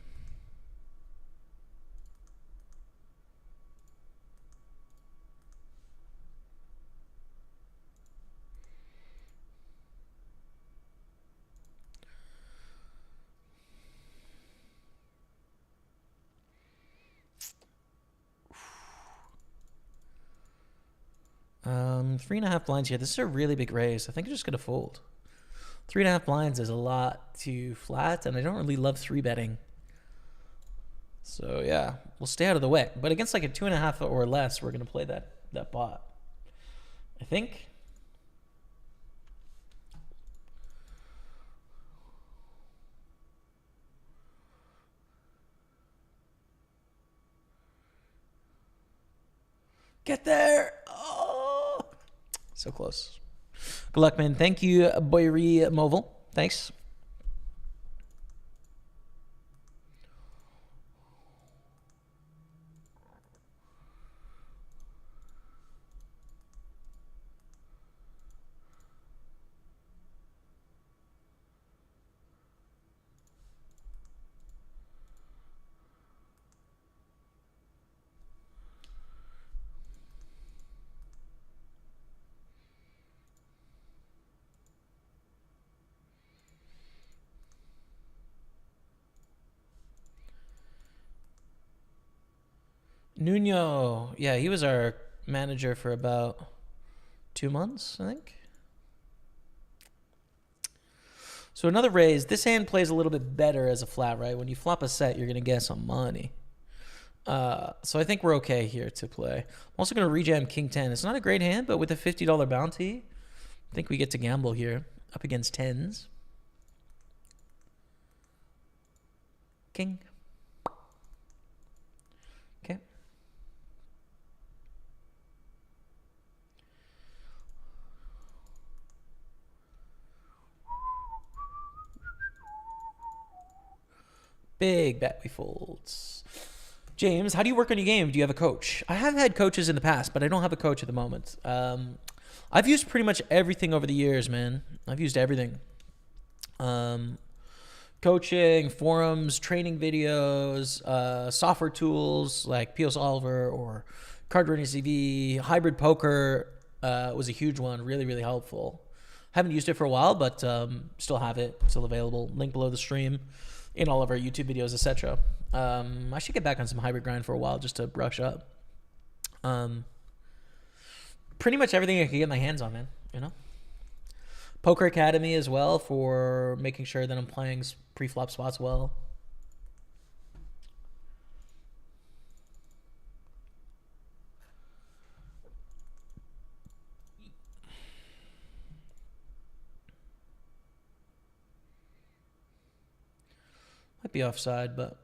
[SPEAKER 1] 3.5 blinds here. This is a really big raise. I think I'm just going to fold. 3.5 blinds is a lot to flat, and I don't really love 3-betting. So, yeah, we'll stay out of the way. But against like a 2.5 or less, we're going to play that pot. I think. Get there. Oh, so close. Good luck, man. Thank you, Boyri Moval. Thanks. Nuno, yeah, he was our manager for about 2 months, I think. So another raise. This hand plays a little bit better as a flat, right? When you flop a set, you're going to get some money. So I think we're okay here to play. I'm also going to rejam King 10. It's not a great hand, but with a $50 bounty, I think we get to gamble here up against 10s. King. Okay. Big bet we folds. James, how do you work on your game? Do you have a coach? I have had coaches in the past, but I don't have a coach at the moment. I've used pretty much everything over the years, man. I've used everything. Coaching, forums, training videos, software tools like PO Solver or Card Running CV. Hybrid poker was a huge one, really, really helpful. Haven't used it for a while, but still have it, still available. Link below the stream in all of our YouTube videos, etc. I should get back on some hybrid grind for a while just to brush up. Pretty much everything I can get my hands on, man, you know? Poker Academy as well for making sure that I'm playing pre-flop spots well. Might be offside, but...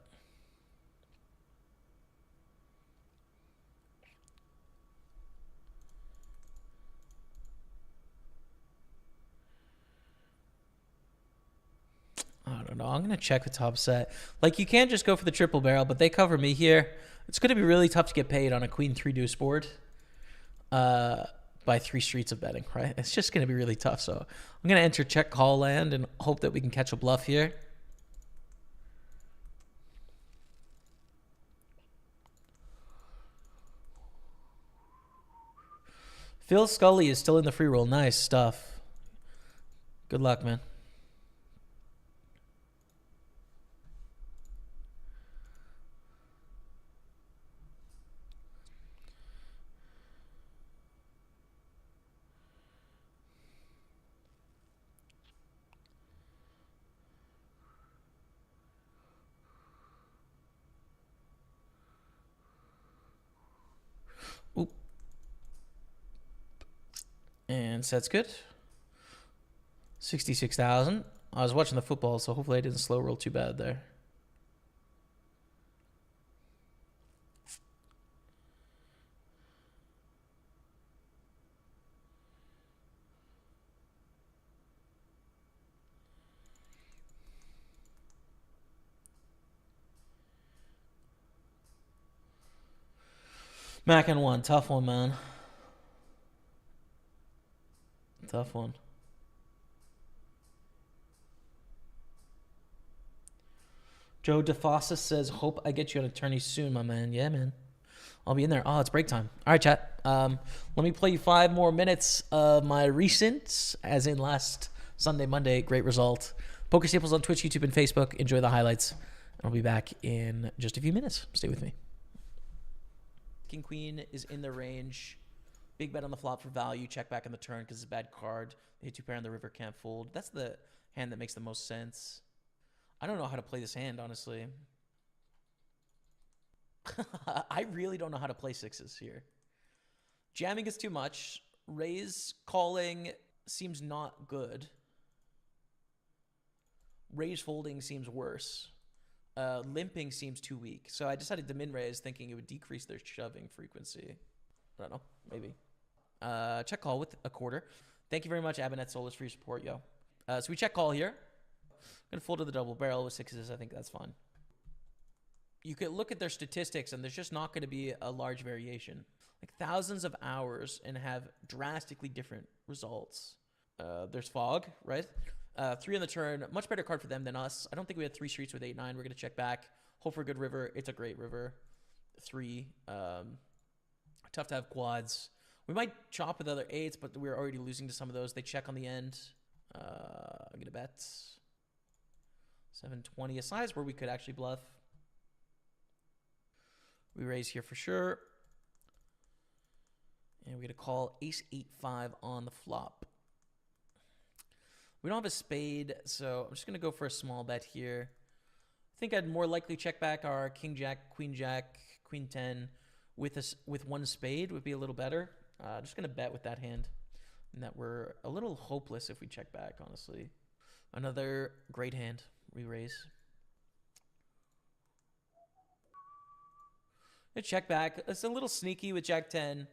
[SPEAKER 1] I don't know. I'm going to check the top set. Like, you can't just go for the triple barrel, but they cover me here. It's going to be really tough to get paid on a queen 3 deuce board by 3 streets of betting, right? It's just going to be really tough. So I'm going to enter check call land and hope that we can catch a bluff here. Phil Scully is still in the free roll. Nice stuff. Good luck, man. Oop. And set's good. 66,000. I was watching the football, so hopefully I didn't slow roll too bad there. Mac and 1. Tough one, man. Tough one. Joe DeFossa says, hope I get you an attorney soon, my man. Yeah, man. I'll be in there. Oh, it's break time. All right, chat. Let me play you 5 more minutes of my recent, as in last Sunday, Monday, great result. Pokerstaples on Twitch, YouTube, and Facebook. Enjoy the highlights. I'll be back in just a few minutes. Stay with me. King Queen is in the range Big bet on the flop for value. Check back on the turn because it's a bad card. They hit 2-pair on the river, can't fold. That's the hand that makes the most sense. I don't know how to play this hand, honestly. I really don't know how to play sixes here. Jamming is too much. Raise calling seems not good. Raise folding seems worse. Limping seems too weak. So I decided to min raise thinking it would decrease their shoving frequency. I don't know. Maybe. Check call with a quarter. Thank you very much, Abinette Solis, for your support, yo. So we check call here. I'm going to fold to the double barrel with sixes. I think that's fine. You could look at their statistics, and there's just not going to be a large variation. Like thousands of hours and have drastically different results. There's fog, right? 3 on the turn. Much better card for them than us. I don't think we had 3 streets with 8-9. We're going to check back. Hope for a good river. It's a great river. 3. Tough to have quads. We might chop with other 8s, but we're already losing to some of those. They check on the end. I'm going to bet 720, a size where we could actually bluff. We raise here for sure. And we're going to call ace 8-5 on the flop. We don't have a spade, so I'm just going to go for a small bet here. I think I'd more likely check back our king jack, queen 10 with one spade would be a little better. Just going to bet with that hand. And that we're a little hopeless if we check back, honestly. Another great hand. We raise. Check back. It's a little sneaky with jack 10,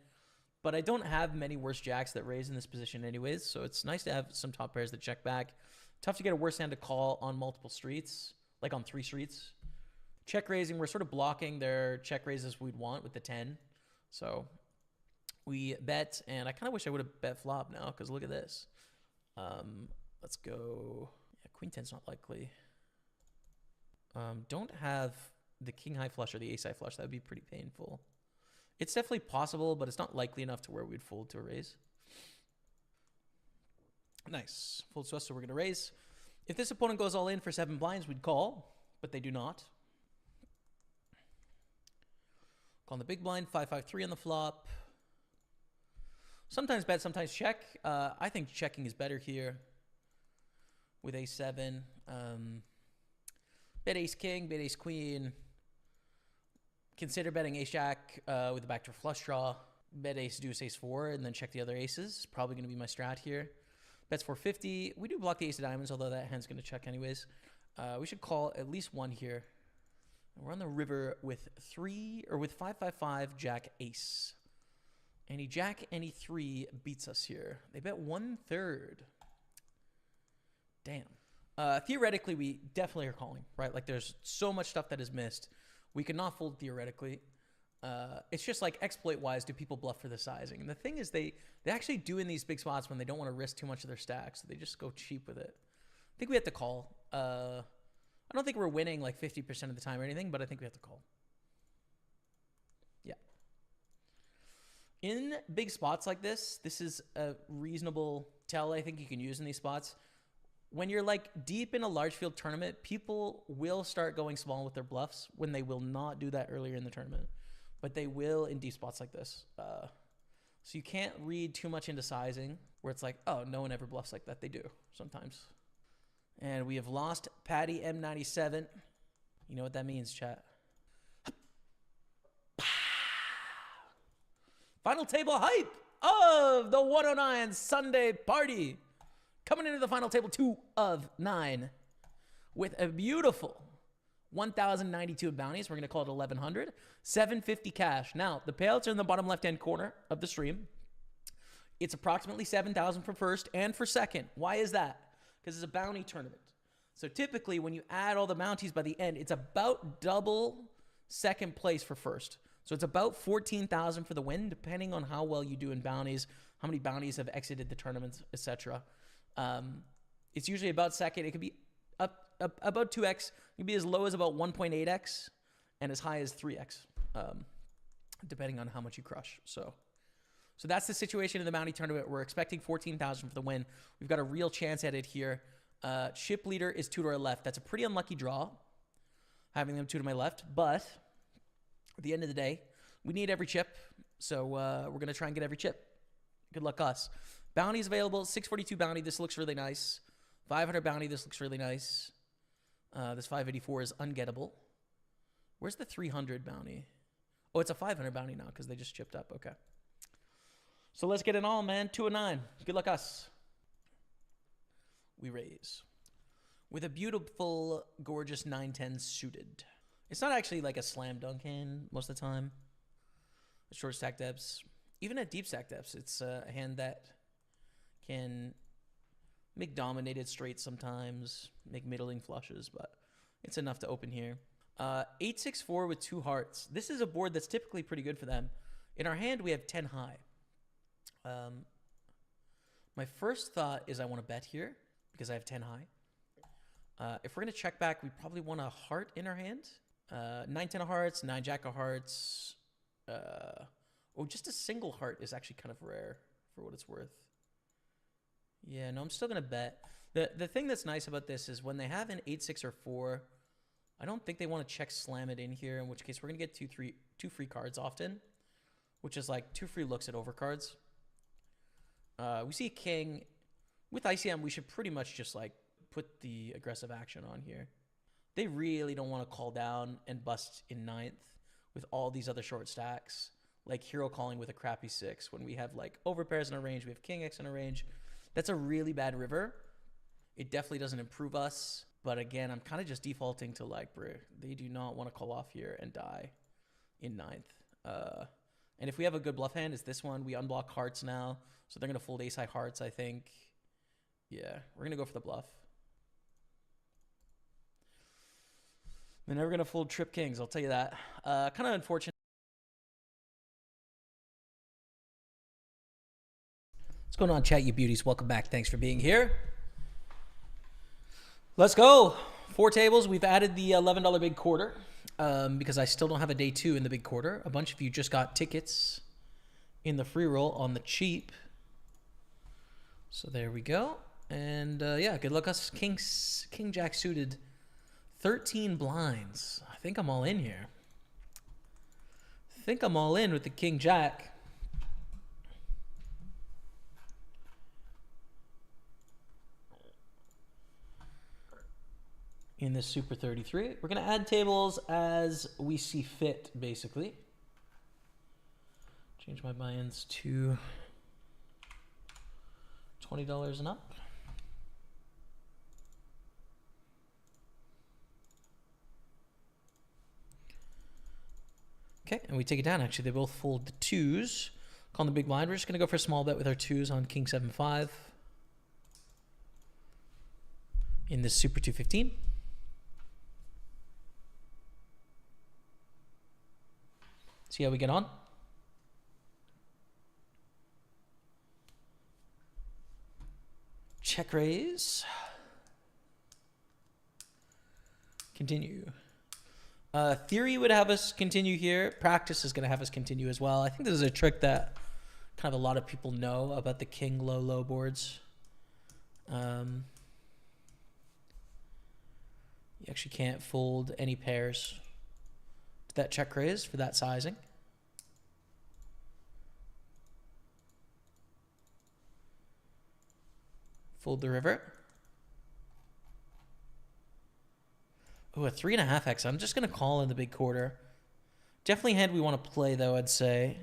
[SPEAKER 1] but I don't have many worse jacks that raise in this position anyways, so it's nice to have some top pairs that check back. Tough to get a worse hand to call on multiple streets, like on 3 streets. Check raising, we're sort of blocking their check raises we'd want with the 10. So we bet, and I kind of wish I would have bet flop now, because look at this. Let's go. Yeah, queen 10's not likely. Don't have the king high flush or the ace high flush. That would be pretty painful. It's definitely possible, but it's not likely enough to where we'd fold to a raise. Nice. Fold to us, so we're going to raise. If this opponent goes all in for 7 blinds, we'd call, but they do not. Call on the big blind, 5-5-3 on the flop. Sometimes bet, sometimes check. I think checking is better here with ace 7. Bet ace king, bet ace queen. Consider betting ace jack with the backdoor flush draw. Bet ace deuce ace 4 and then check the other aces. Probably going to be my strat here. Bets 450. We do block the ace of diamonds, although that hand's going to check anyways. We should call at least 1 here. We're on the river with 5-5-5 jack ace. Any jack, any 3 beats us here. They bet 1/3. Damn. Theoretically, we definitely are calling, right? Like there's so much stuff that is missed. We could not fold theoretically. It's just like exploit-wise, do people bluff for the sizing? And the thing is they actually do in these big spots when they don't want to risk too much of their stacks. So they just go cheap with it. I think we have to call. I don't think we're winning like 50% of the time or anything, but I think we have to call. Yeah. In big spots like this is a reasonable tell I think you can use in these spots. When you're like deep in a large field tournament, people will start going small with their bluffs when they will not do that earlier in the tournament. But they will in deep spots like this. So you can't read too much into sizing where it's like, oh, no one ever bluffs like that. They do sometimes. And we have lost Patty M97. You know what that means, chat. Final table hype of the 109 Sunday party. Coming into the final table, 2 of 9 with a beautiful 1,092 bounties. We're going to call it 1,100. 750 cash. Now, the payouts are in the bottom left-hand corner of the stream. It's approximately 7,000 for first and for second. Why is that? Because it's a bounty tournament. So typically, when you add all the bounties by the end, it's about double second place for first. So it's about 14,000 for the win, depending on how well you do in bounties, how many bounties have exited the tournaments, etc. It's usually about second. It could be up about 2x. It could be as low as about 1.8x and as high as 3x, depending on how much you crush. So that's the situation in the bounty tournament. We're expecting 14,000 for the win. We've got a real chance at it here. Chip leader is 2 to our left. That's a pretty unlucky draw, having them 2 to my left. But at the end of the day, we need every chip. So we're going to try and get every chip. Good luck us. Bounty's available. 642 bounty. This looks really nice. 500 bounty. This looks really nice. This 584 is ungettable. Where's the 300 bounty? Oh, it's a 500 bounty now because they just chipped up. Okay. So let's get it on, man. 2 and 9. Good luck us. We raise. With a beautiful, gorgeous 9-10 suited. It's not actually like a slam dunk hand most of the time. At short stack depths. Even at deep stack depths, it's a hand that can make dominated straights sometimes, make middling flushes, but it's enough to open here. 8-6-4 with 2 hearts. This is a board that's typically pretty good for them. In our hand, we have 10 high. My first thought is I want to bet here because I have 10 high. If we're going to check back, we probably want a heart in our hand. 9-10 of hearts, 9-jack of hearts. Oh, just a single heart is actually kind of rare for what it's worth. Yeah, no, I'm still going to bet. The thing that's nice about this is when they have an 8-6 or 4, I don't think they want to check slam it in here, in which case we're going to get two free cards often, which is like 2 free looks at overcards. We see a king. With ICM, we should pretty much just like put the aggressive action on here. They really don't want to call down and bust in 9th with all these other short stacks, like hero calling with a crappy 6 when we have like overpairs in a range, we have king X in a range. That's a really bad river. It definitely doesn't improve us. But again, I'm kind of just defaulting to like, bro, they do not want to call off here and die in 9th. And if we have a good bluff hand, it's this one. We unblock hearts now. So they're going to fold ace high hearts, I think. Yeah, we're going to go for the bluff. They're never going to fold trip kings, I'll tell you that. Kind of unfortunate. What's going on, chat, you beauties? Welcome back. Thanks for being here. Let's go. 4 tables. We've added the $11 big quarter because I still don't have a day 2 in the big quarter. A bunch of you just got tickets in the free roll on the cheap. So there we go. And yeah, good luck us. King Jack suited. 13 blinds. I think I'm all in here. I think I'm all in with the King Jack. In this Super 33. We're going to add tables as we see fit, basically. Change my buy-ins to $20 and up. Okay, and we take it down. Actually, they both fold the 2s. Calling the big blind. We're just going to go for a small bet with our 2s on King 7-5. In this Super 215. See how we get on. Check raise. Continue. Theory would have us continue here. Practice is going to have us continue as well. I think this is a trick that kind of a lot of people know about the king low boards. You actually can't fold any pairs to that check raise for that sizing. Fold the river. Oh, a 3.5x. I'm just going to call in the big quarter. Definitely hand we want to play, though, I'd say.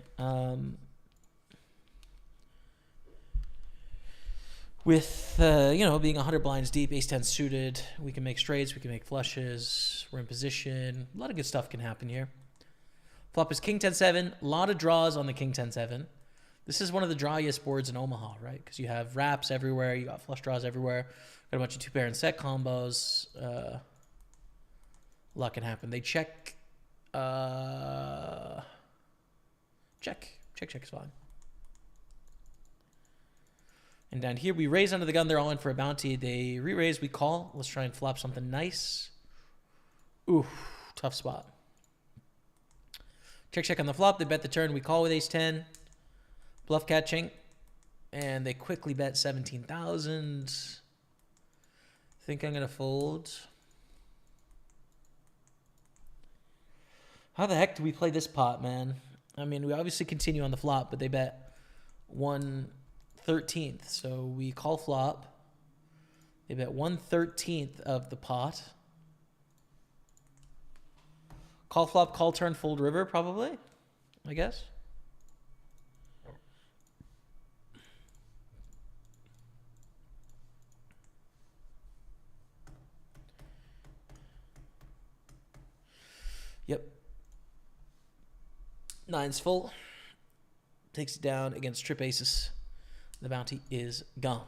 [SPEAKER 1] With, you know, being 100 blinds deep, ace-10 suited, we can make straights, we can make flushes, we're in position. A lot of good stuff can happen here. Flop is king 10-7. A lot of draws on the king 10-7. This is one of the drawiest boards in Omaha, right? Because you have wraps everywhere, you got flush draws everywhere, got a bunch of 2-pair and set combos. A lot can happen. They check. Check is fine. And down here, we raise under the gun. They're all in for a bounty. They re-raise, we call. Let's try and flop something nice. Ooh, tough spot. Check on the flop. They bet the turn. We call with ace-10. Bluff catching. And they quickly bet 17,000. Think I'm going to fold. How the heck do we play this pot, man? I mean, we obviously continue on the flop, but they bet one 1/13. So we call flop. They bet 1/13 of the pot. Call flop, call turn, fold river, probably, I guess. Yep. 9's full. Takes it down against trip aces. The bounty is gone.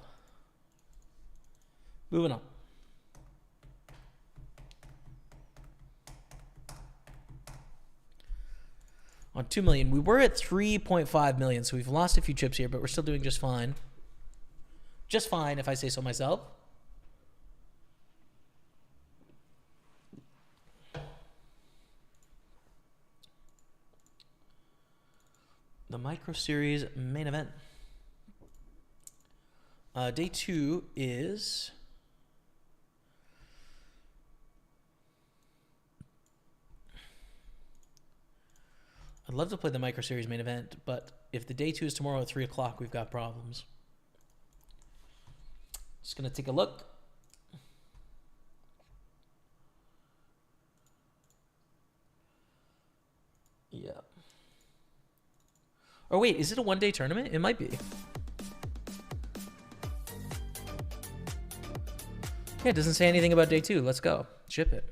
[SPEAKER 1] Moving on. On 2 million. We were at 3.5 million, so we've lost a few chips here, but we're still doing just fine. Just fine, if I say so myself. The Micro Series main event. Day 2 is... I'd love to play the Micro Series main event, but if the day 2 is tomorrow at 3 o'clock, we've got problems. Just going to take a look. Yeah. Or wait, is it a one-day tournament? It might be. Yeah, it doesn't say anything about day 2. Let's go. Ship it.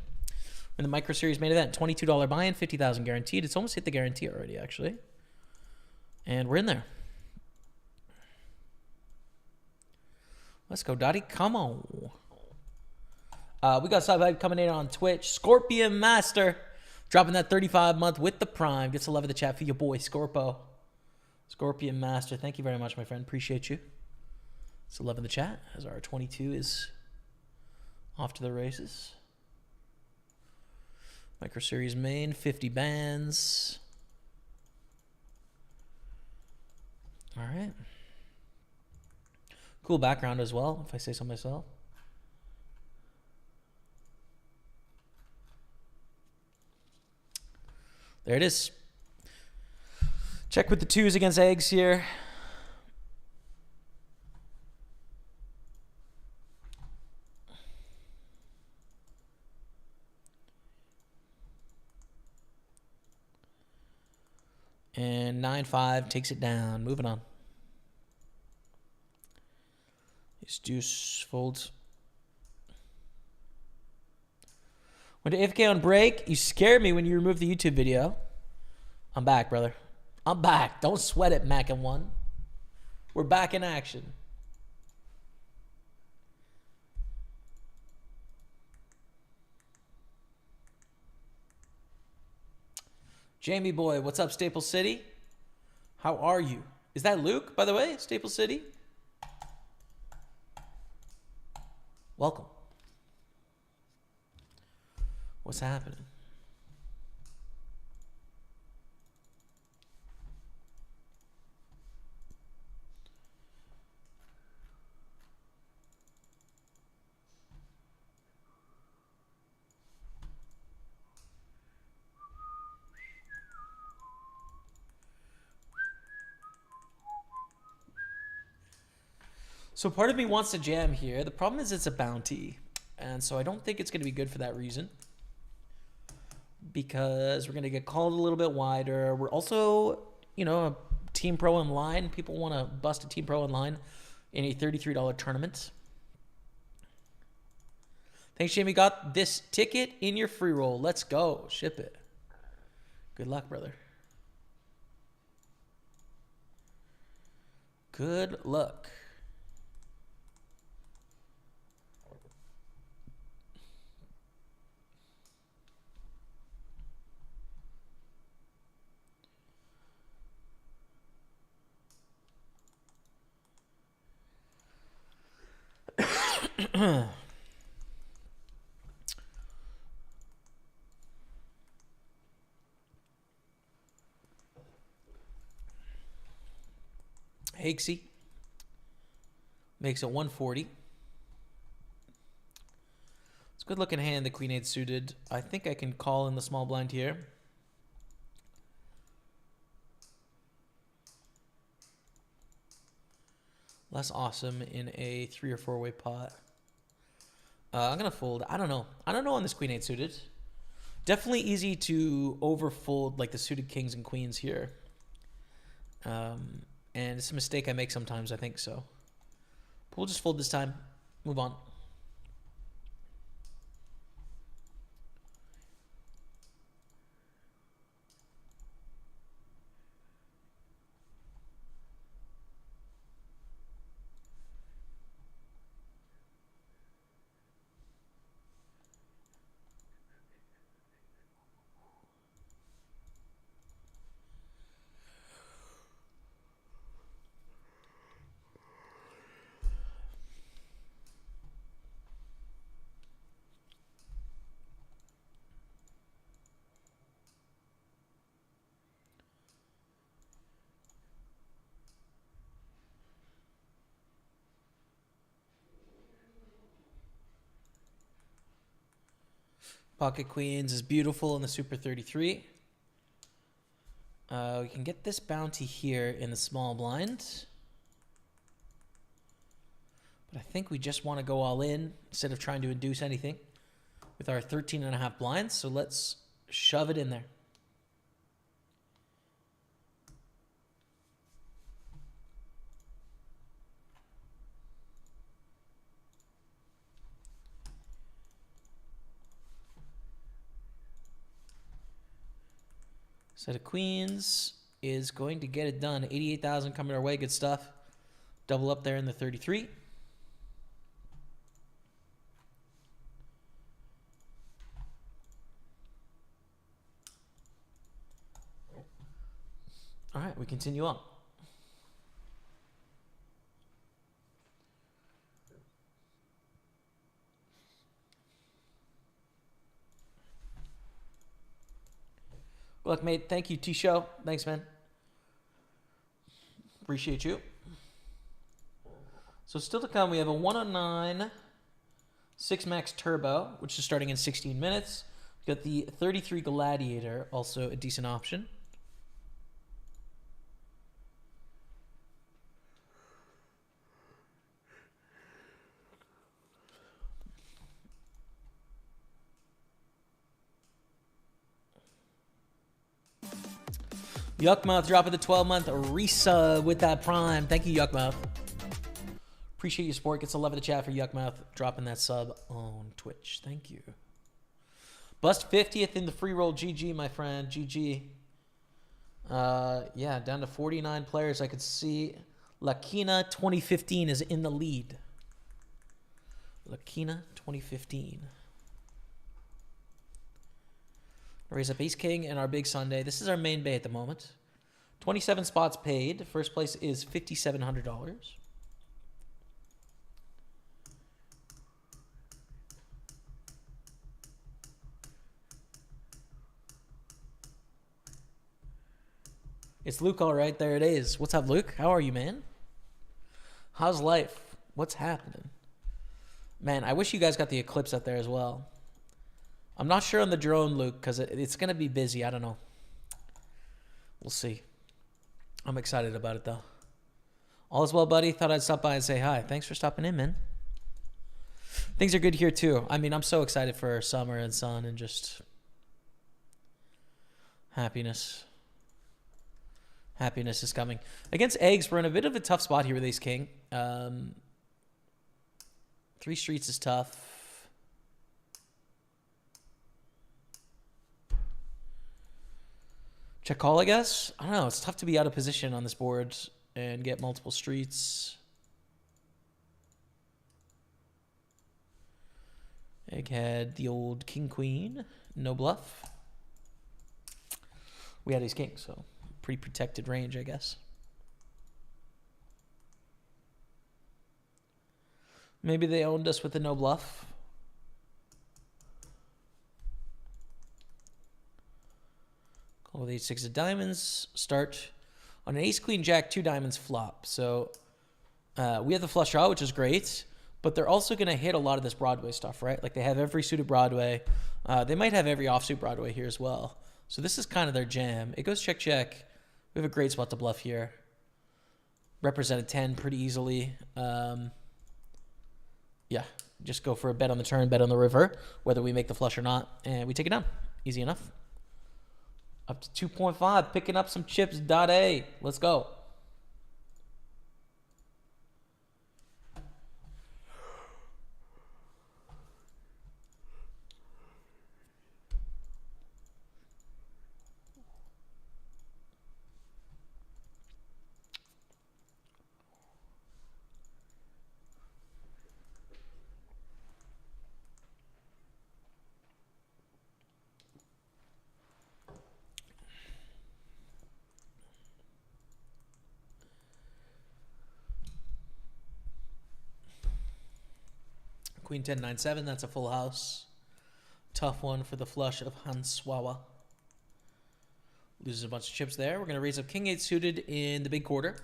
[SPEAKER 1] In the Micro Series main event, $22 buy-in, $50,000 guaranteed. It's almost hit the guarantee already, actually. And we're in there. Let's go, Dottie. Come on. We got Side coming in on Twitch. Scorpion Master dropping that 35-month with the Prime. Gets the love of the chat for your boy, Scorpo. Scorpion Master. Thank you very much, my friend. Appreciate you. It's the love of the chat as our 22 is off to the races. Micro Series main, 50 bands. All right. Cool background as well, if I say so myself. There it is. Check with the 2s against eggs here. And 9-5 takes it down. Moving on. His deuce folds. Went to AFK on break. You scared me when you removed the YouTube video. I'm back, brother. I'm back. Don't sweat it, Mac and 1. We're back in action. Jamie boy, what's up, Staples City? How are you? Is that Luke, by the way? Staples City? Welcome. What's happening? So part of me wants to jam here. The problem is it's a bounty. And so I don't think it's going to be good for that reason. Because we're going to get called a little bit wider. We're also, you know, a Team Pro in line. People want to bust a Team Pro in line in a $33 tournament. Thanks, Jamie. Got this ticket in your free roll. Let's go. Ship it. Good luck, brother. Good luck. Hakesy makes it 140. It's a good looking hand, the Queen 8 suited. I think I can call in the small blind here. Less awesome in a 3 or 4-way pot. I'm going to fold. I don't know. I don't know on this queen 8 suited. Definitely easy to overfold like the suited kings and queens here. And it's a mistake I make sometimes, I think so. But we'll just fold this time. Move on. Pocket queens is beautiful in the Super 33. We can get this bounty here in the small blind. But I think we just want to go all in instead of trying to induce anything with our 13.5 blinds. So let's shove it in there. Set of queens is going to get it done. 88,000 coming our way. Good stuff. Double up there in the 33. All right, we continue on. Look, mate, thank you, T-Show. Thanks, man. Appreciate you. So still to come, we have a 109 6 Max Turbo, which is starting in 16 minutes. We've got the 33 Gladiator, also a decent option. Yuckmouth dropping the 12-month resub with that prime. Thank you, Yuckmouth. Appreciate your support. Gets a love of the chat for Yuckmouth dropping that sub on Twitch. Thank you. Bust 50th in the free roll. GG, my friend. GG. Yeah, down to 49 players. I could see Lakina 2015 is in the lead. Lakina 2015. Raise up Ace King and our big Sunday. This is our main bay at the moment. 27 spots paid. First place is $5,700. It's Luke, all right. There it is. What's up, Luke? How are you, man? How's life? What's happening? Man, I wish you guys got the eclipse up there as well. I'm not sure on the drone, Luke, because it's going to be busy. I don't know. We'll see. I'm excited about it, though. All is well, buddy. Thought I'd stop by and say hi. Thanks for stopping in, man. Things are good here, too. I mean, I'm so excited for summer and sun and just happiness. Happiness is coming. Against eggs, we're in a bit of a tough spot here with Ace King. 3 streets is tough. Check call, I guess. I don't know. It's tough to be out of position on this board and get multiple streets. Egghead, the old king queen, no bluff. We had ace king, so pretty protected range, I guess. Maybe they owned us with the no bluff. Call with ace six of diamonds. Start on an ace queen jack, 2 diamonds flop. So we have the flush draw, which is great, but they're also going to hit a lot of this Broadway stuff, right? Like they have every suited Broadway. They might have every offsuit Broadway here as well. So this is kind of their jam. It goes check, check. We have a great spot to bluff here. represented 10 pretty easily. Yeah, just go for a bet on the turn, bet on the river, whether we make the flush or not, and we take it down. Easy enough. Up to 2.5, picking up some chips. .A. Let's go. Queen 10, 9, 7. That's a full house. Tough one for the flush of Hanswawa. Loses a bunch of chips there. We're going to raise up King 8 suited in the big quarter.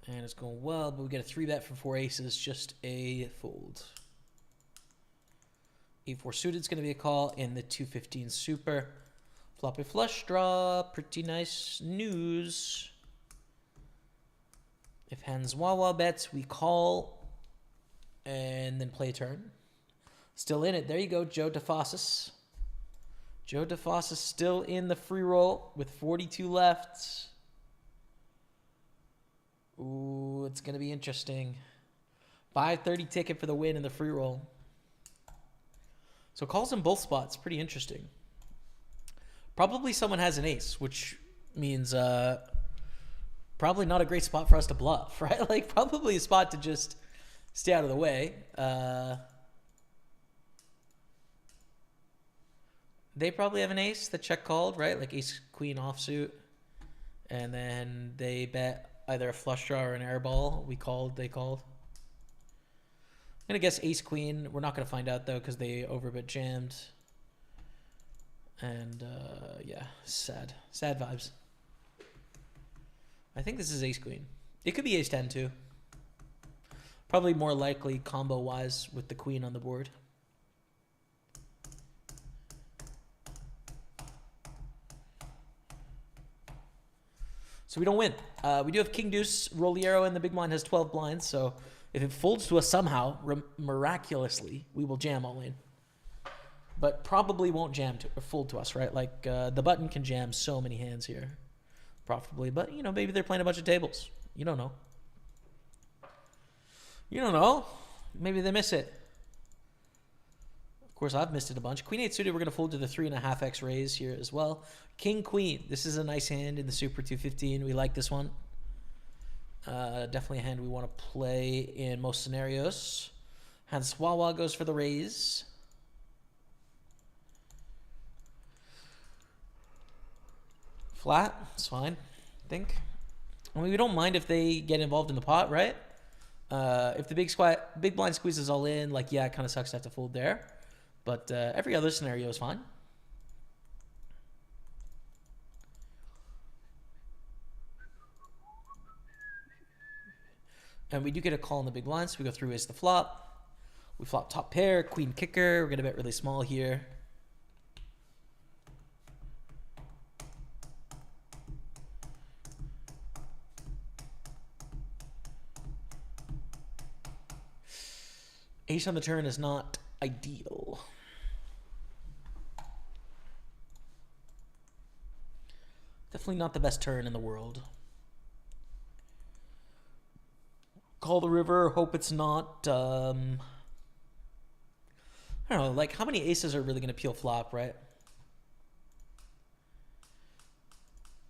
[SPEAKER 1] And it's going well, but we get a 3-bet for 4 aces, just a fold. 8-4 suited is going to be a call in the 215 super. Floppy flush draw, pretty nice news. If hands Wawa bets, we call and then play a turn. Still in it. There you go, Joe DeFossis. Joe DeFossis still in the free roll with 42 left. Ooh, it's going to be interesting. 530 ticket for the win in the free roll. So calls in both spots. Pretty interesting. Probably someone has an ace, which means probably not a great spot for us to bluff, right? Like probably a spot to just stay out of the way. They probably have an ace that check called, right? Like ace queen offsuit. And then they bet either a flush draw or an air ball. We called, they called. I'm going to guess ace queen. We're not going to find out though because they overbet jammed. And yeah, sad vibes. I think this is ace queen. It could be ace 10 too. Probably more likely combo wise with the queen on the board. So we don't win. We do have king deuce, Roliero, and the big blind has 12 blinds. So if it folds to us somehow, miraculously, we will jam all in. But probably won't jam to or fold to us, right? Like the button can jam so many hands here, profitably. But you know, maybe they're playing a bunch of tables. You don't know. You don't know. Maybe they miss it. Of course, I've missed it a bunch. Queen 8 suited, we're going to fold to the 3.5x raise here as well. King Queen. This is a nice hand in the Super 215. We like this one. Definitely a hand we want to play in most scenarios. Hanswawa goes for the raise. Flat. It's fine, I think. I mean, we don't mind if they get involved in the pot, right? If the big blind squeezes all in, like, yeah, it kind of sucks to have to fold there. But every other scenario is fine. And we do get a call on the big blind, so we go through ace the flop. We flop top pair, queen kicker. We're going to bet really small here. Ace on the turn is not ideal. Definitely not the best turn in the world. Call the river. Hope it's not. I don't know. Like, how many aces are really going to peel flop, right?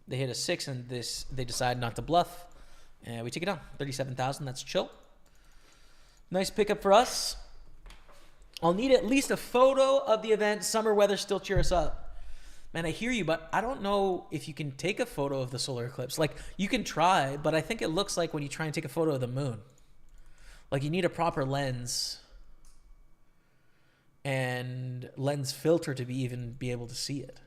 [SPEAKER 1] They hit a 6 and they decide not to bluff. And we take it down. 37,000. That's chill. Nice pickup for us. I'll need at least a photo of the event. Summer weather still cheer us up. Man, I hear you, but I don't know if you can take a photo of the solar eclipse. Like, you can try, but I think it looks like when you try and take a photo of the moon. Like, you need a proper lens and lens filter to even be able to see it.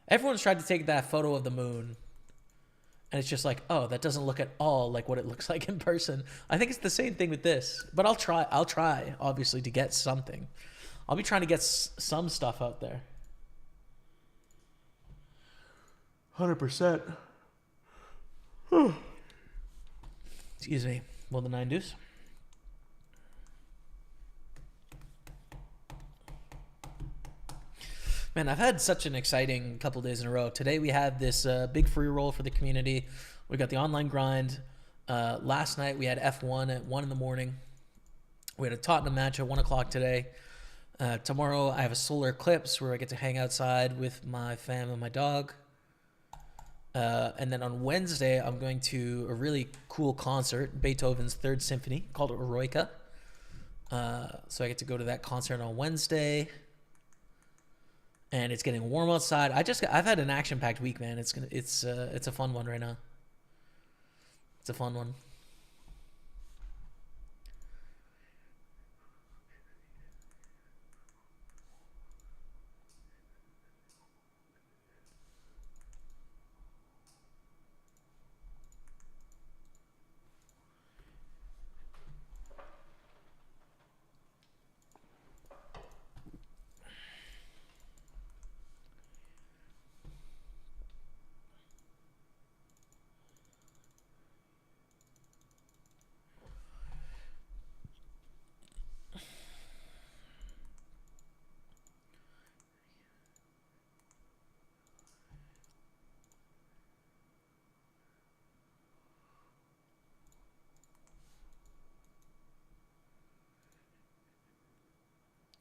[SPEAKER 1] Everyone's tried to take that photo of the moon, And it's just like, oh, that doesn't look at all like what it looks like in person. I think it's the same thing with this, but I'll try obviously to get something. I'll be trying to get some stuff out there. 100%. Excuse me. Well, the 9 deuce. Man, I've had such an exciting couple days in a row. Today we had this big free roll for the community. We got the online grind. Last night we had F1 at 1 in the morning. We had a Tottenham match at 1 o'clock today. Tomorrow I have a solar eclipse where I get to hang outside with my fam and my dog. And then on Wednesday I'm going to a really cool concert, Beethoven's 3rd Symphony, called Eroica. So I get to go to that concert on Wednesday. And it's getting warm outside. I've had an action-packed week, man. It's a fun one right now. It's a fun one.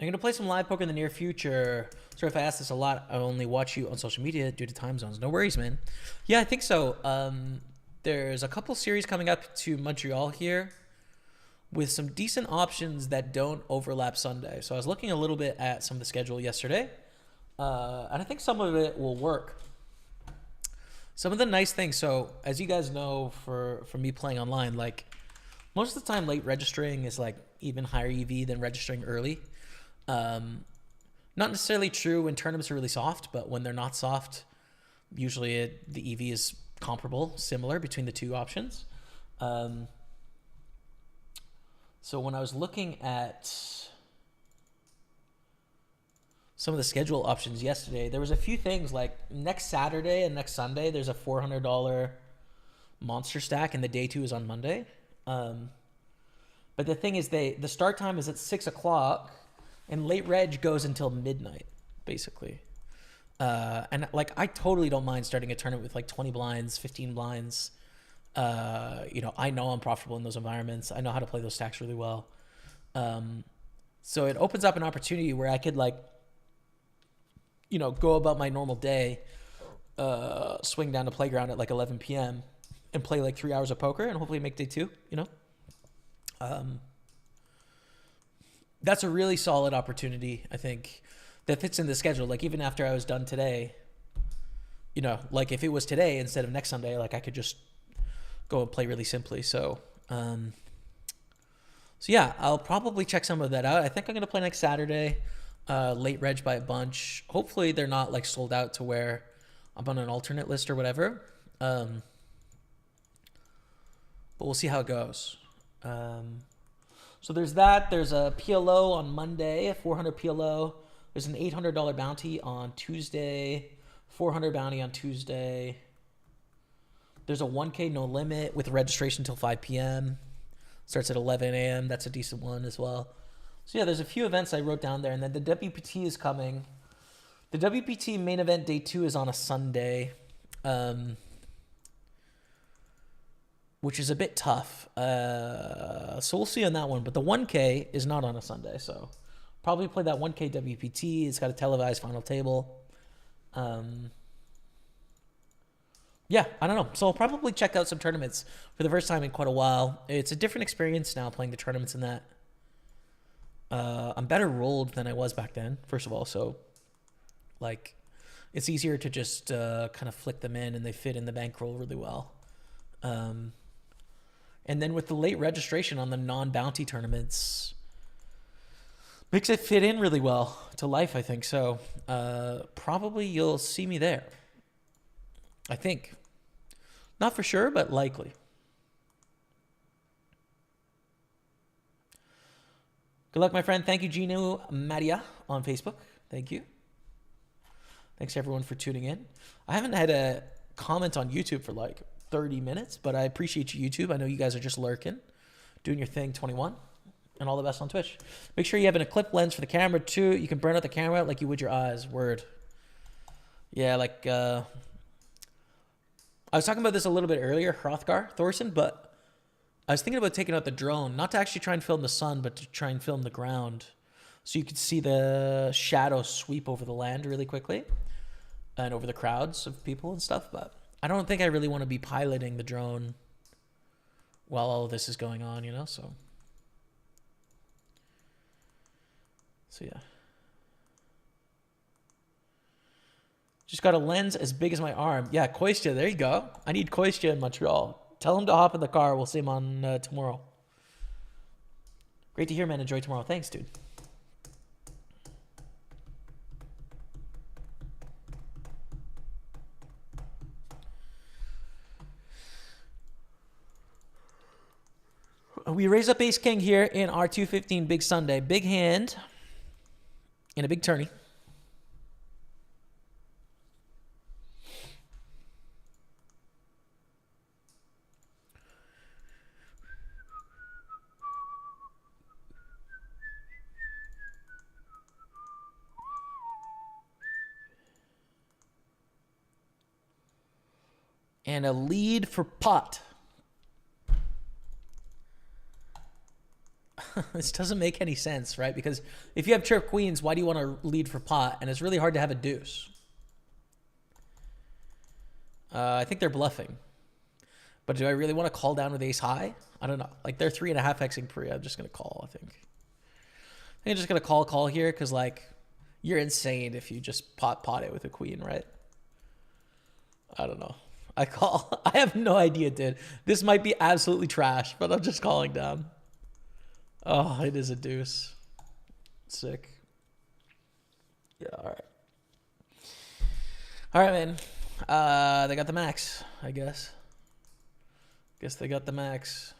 [SPEAKER 1] I'm going to play some live poker in the near future. Sorry if I ask this a lot. I only watch you on social media due to time zones. No worries, man. Yeah, I think so. There's a couple series coming up to Montreal here with some decent options that don't overlap Sunday. So I was looking a little bit at some of the schedule yesterday, and I think some of it will work. Some of the nice things. So as you guys know, for me playing online, like most of the time late registering is like even higher EV than registering early. Not necessarily true when tournaments are really soft, but when they're not soft, usually the EV is comparable, similar between the two options. So when I was looking at some of the schedule options yesterday, there was a few things like next Saturday and next Sunday, there's a $400 monster stack and the day 2 is on Monday. But the thing is the start time is at 6 o'clock. And late reg goes until midnight, basically. And like, I totally don't mind starting a tournament with like 20 blinds, 15 blinds. I know I'm profitable in those environments. I know how to play those stacks really well. So it opens up an opportunity where I could like, go about my normal day, swing down to Playground at like 11 p.m. and play like 3 hours of poker and hopefully make day 2, That's a really solid opportunity, I think, that fits in the schedule. Like, even after I was done today, like if it was today instead of next Sunday, like I could just go and play really simply. So yeah, I'll probably check some of that out. I think I'm going to play next Saturday, late reg by a bunch. Hopefully they're not like sold out to where I'm on an alternate list or whatever. But we'll see how it goes. So there's that. There's a PLO on Monday, a 400 PLO. There's an $800 bounty on Tuesday, 400 bounty on Tuesday. There's a 1K no limit with registration till 5 p.m. Starts at 11 a.m. That's a decent one as well. So yeah, there's a few events I wrote down there. And then the WPT is coming. The WPT main event day 2 is on a Sunday. Which is a bit tough. So we'll see on that one. But the 1K is not on a Sunday, so probably play that 1K WPT. It's got a televised final table. Yeah, I don't know. So I'll probably check out some tournaments for the first time in quite a while. It's a different experience now playing the tournaments in that. I'm better rolled than I was back then, first of all. So, like, it's easier to just kind of flick them in and they fit in the bankroll really well. And then with the late registration on the non-bounty tournaments, makes it fit in really well to life, I think. So probably you'll see me there, I think. Not for sure, but likely. Good luck, my friend. Thank you, Gino Maria on Facebook. Thank you. Thanks, everyone, for tuning in. I haven't had a comment on YouTube for like 30 minutes, but I appreciate you, YouTube. I know you guys are just lurking, doing your thing, 21. And all the best on Twitch. Make sure you have an eclipse lens for the camera, too. You can burn out the camera like you would your eyes. Word. Yeah, like... I was talking about this a little bit earlier, Hrothgar Thorson, but I was thinking about taking out the drone, not to actually try and film the sun, but to try and film the ground. So you could see the shadow sweep over the land really quickly and over the crowds of people and stuff. But I don't think I really want to be piloting the drone while all of this is going on, you know? So yeah. Just got a lens as big as my arm. Yeah, Koistya, there you go. I need Koistya in Montreal. Tell him to hop in the car. We'll see him on tomorrow. Great to hear, man. Enjoy tomorrow. Thanks, dude. We raise up ace king here in our 215 big Sunday. Big hand in a big tourney. And a lead for pot. This doesn't make any sense, right? Because if you have trip queens, why do you want to lead for pot? And it's really hard to have a deuce. I think they're bluffing. But do I really want to call down with ace high? I don't know. Like, they're 3.5xing pre. I'm just going to call, I think. I think I'm just going to call here because, like, you're insane if you just pot it with a queen, right? I don't know. I call. I have no idea, dude. This might be absolutely trash, but I'm just calling down. Oh, it is a deuce. Sick. Yeah, all right. All right, man. They got the max, I guess. Guess they got the max.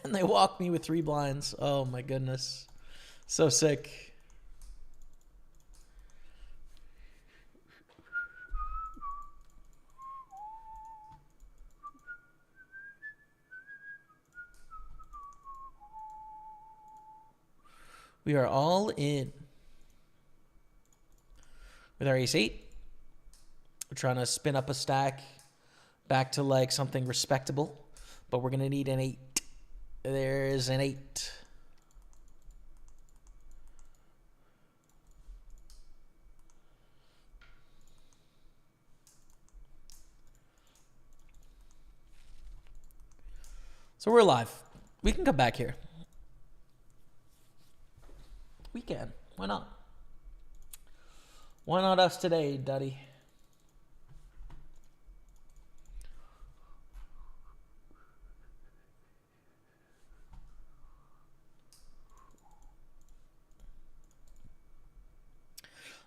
[SPEAKER 1] And they walk me with 3 blinds. Oh, my goodness. So sick. We are all in. With our ace 8. We're trying to spin up a stack back to like something respectable. But we're going to need an 8. There's an 8. So we're alive. We can come back here. We can. Why not? Why not us today, Duddy?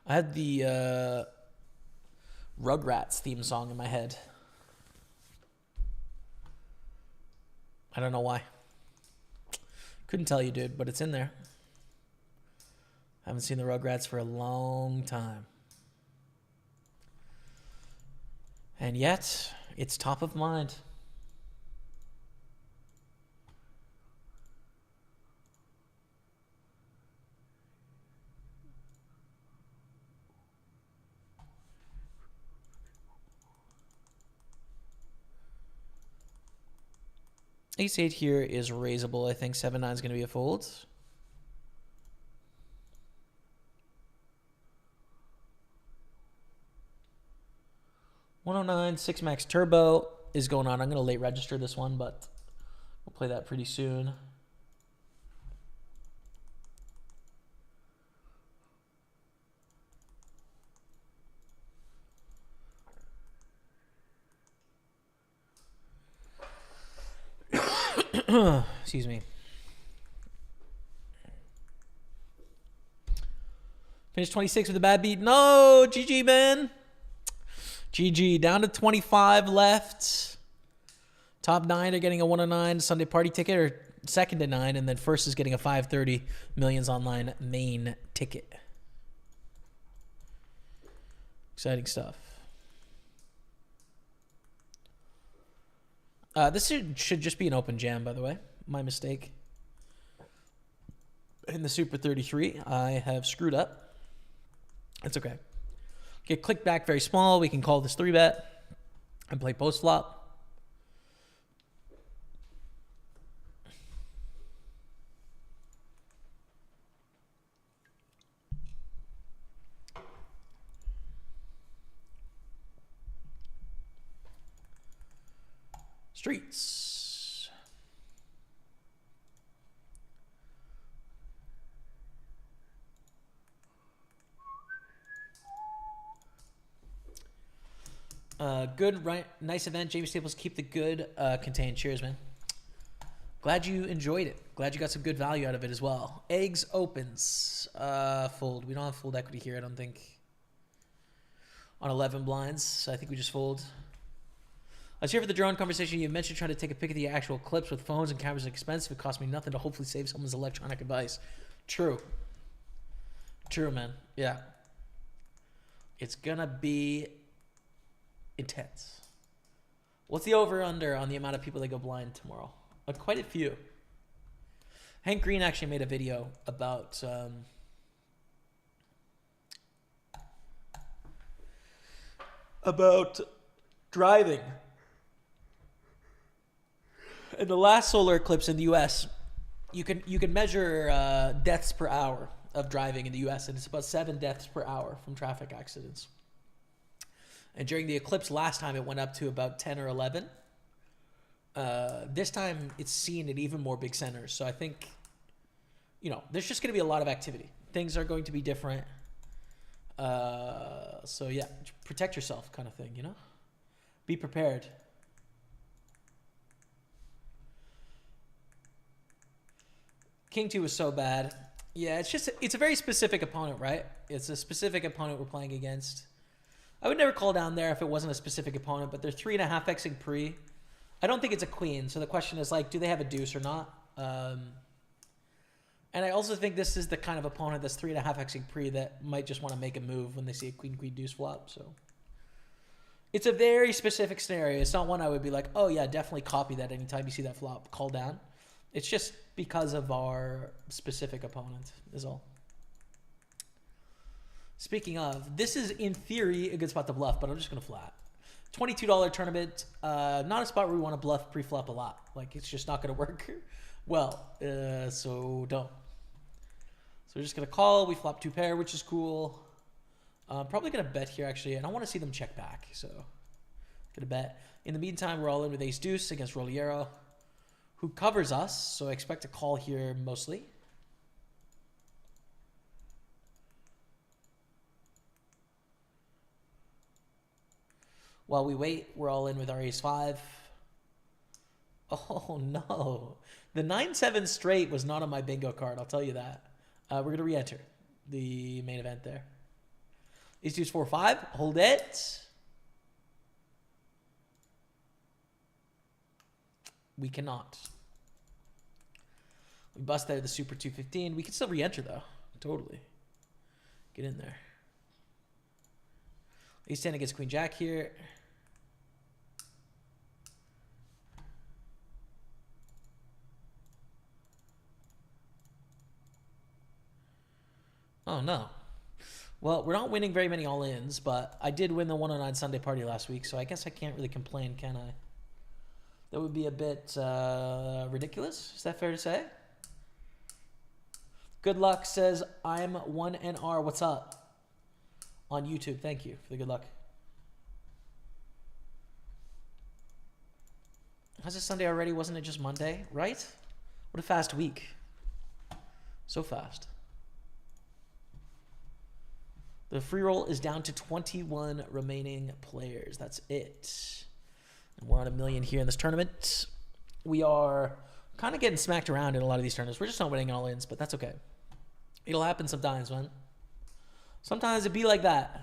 [SPEAKER 1] I had the Rugrats theme song in my head. I don't know why. Couldn't tell you, dude, but it's in there. I haven't seen the Rugrats for a long time. And yet, it's top of mind. Ace 8 here is raisable. I think 7-9 is going to be a fold. $109, 6 max turbo is going on. I'm going to late register this one, but we'll play that pretty soon. Excuse me. Finished 26 with a bad beat. No, GG, man. GG. Down to 25 left. Top 9 are getting a 109 Sunday party ticket, or second to 9, and then first is getting a 530 Millions Online main ticket. Exciting stuff. This should just be an open jam, by the way. My mistake. In the Super 33, I have screwed up. That's okay. Get clicked back very small. We can call this 3-bet and play post flop. Streets. Good, right? Nice event. Jaime Staples, keep the good contained. Cheers, man. Glad you enjoyed it. Glad you got some good value out of it as well. Eggs opens. Fold. We don't have fold equity here, I don't think. On 11 blinds, so I think we just fold. I was here for the drone conversation. You mentioned trying to take a pic of the actual clips with phones and cameras is expensive. It cost me nothing to hopefully save someone's electronic device. True. True, man. Yeah. It's gonna be intense. What's the over-under on the amount of people that go blind tomorrow? Quite a few. Hank Green actually made a video about driving. In the last solar eclipse in the U.S., you can measure deaths per hour of driving in the U.S., and it's about 7 deaths per hour from traffic accidents. And during the eclipse last time, it went up to about 10 or 11. This time, it's seen at even more big centers. So I think, there's just going to be a lot of activity. Things are going to be different. So yeah, protect yourself kind of thing, Be prepared. King 2 was so bad. Yeah, it's a very specific opponent, right? It's a specific opponent we're playing against. I would never call down there if it wasn't a specific opponent, but they're 3.5xing pre. I don't think it's a queen, so the question is, do they have a deuce or not? And I also think this is the kind of opponent that's 3.5xing pre that might just want to make a move when they see a queen deuce flop. So it's a very specific scenario. It's not one I would be like, oh yeah, definitely copy that anytime you see that flop, call down. It's just because of our specific opponent is all. Speaking of, this is in theory a good spot to bluff, but I'm just going to flat. $22 tournament, not a spot where we want to bluff pre-flop a lot. It's just not going to work well, so don't. So we're just going to call. We flop 2 pair, which is cool. Probably going to bet here, actually. I don't want to see them check back, so going to bet. In the meantime, we're all in with ace deuce against Roliero, who covers us, so I expect a call here mostly. While we wait, we're all in with our ace-5. Oh, no. The 9-7 straight was not on my bingo card, I'll tell you that. We're going to re-enter the main event there. Ace-deuce 4-5. Hold it. We cannot. We bust out the Super 215. We can still re-enter, though. Totally. Get in there. Ace-10 against Queen-Jack here. Oh, no. Well, we're not winning very many all-ins, but I did win the 109 Sunday party last week, so I guess I can't really complain, can I? That would be a bit ridiculous. Is that fair to say? Good luck says, I'm 1NR. What's up? On YouTube. Thank you for the good luck. How's it Sunday already? Wasn't it just Monday? Right? What a fast week. So fast. The free roll is down to 21 remaining players. That's it. And we're on 1 million here in this tournament. We are
[SPEAKER 2] Kind of getting smacked around in a lot of these tournaments. We're just not winning all-ins, but that's okay. It'll happen sometimes, man. Sometimes it be like that.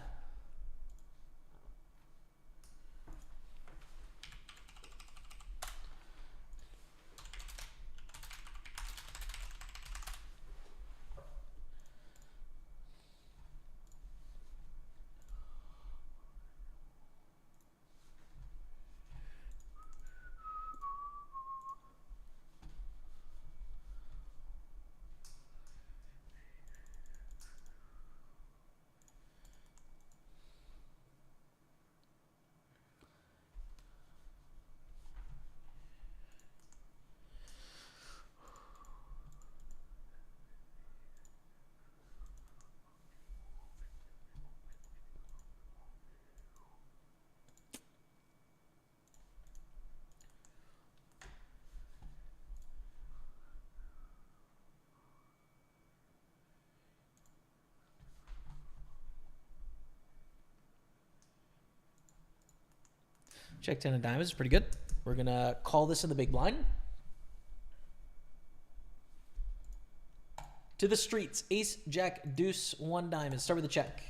[SPEAKER 2] Check 10 of diamonds is pretty good. We're going to call this in the big blind. To the streets. Ace, jack, deuce, 1 diamond. Start with the check.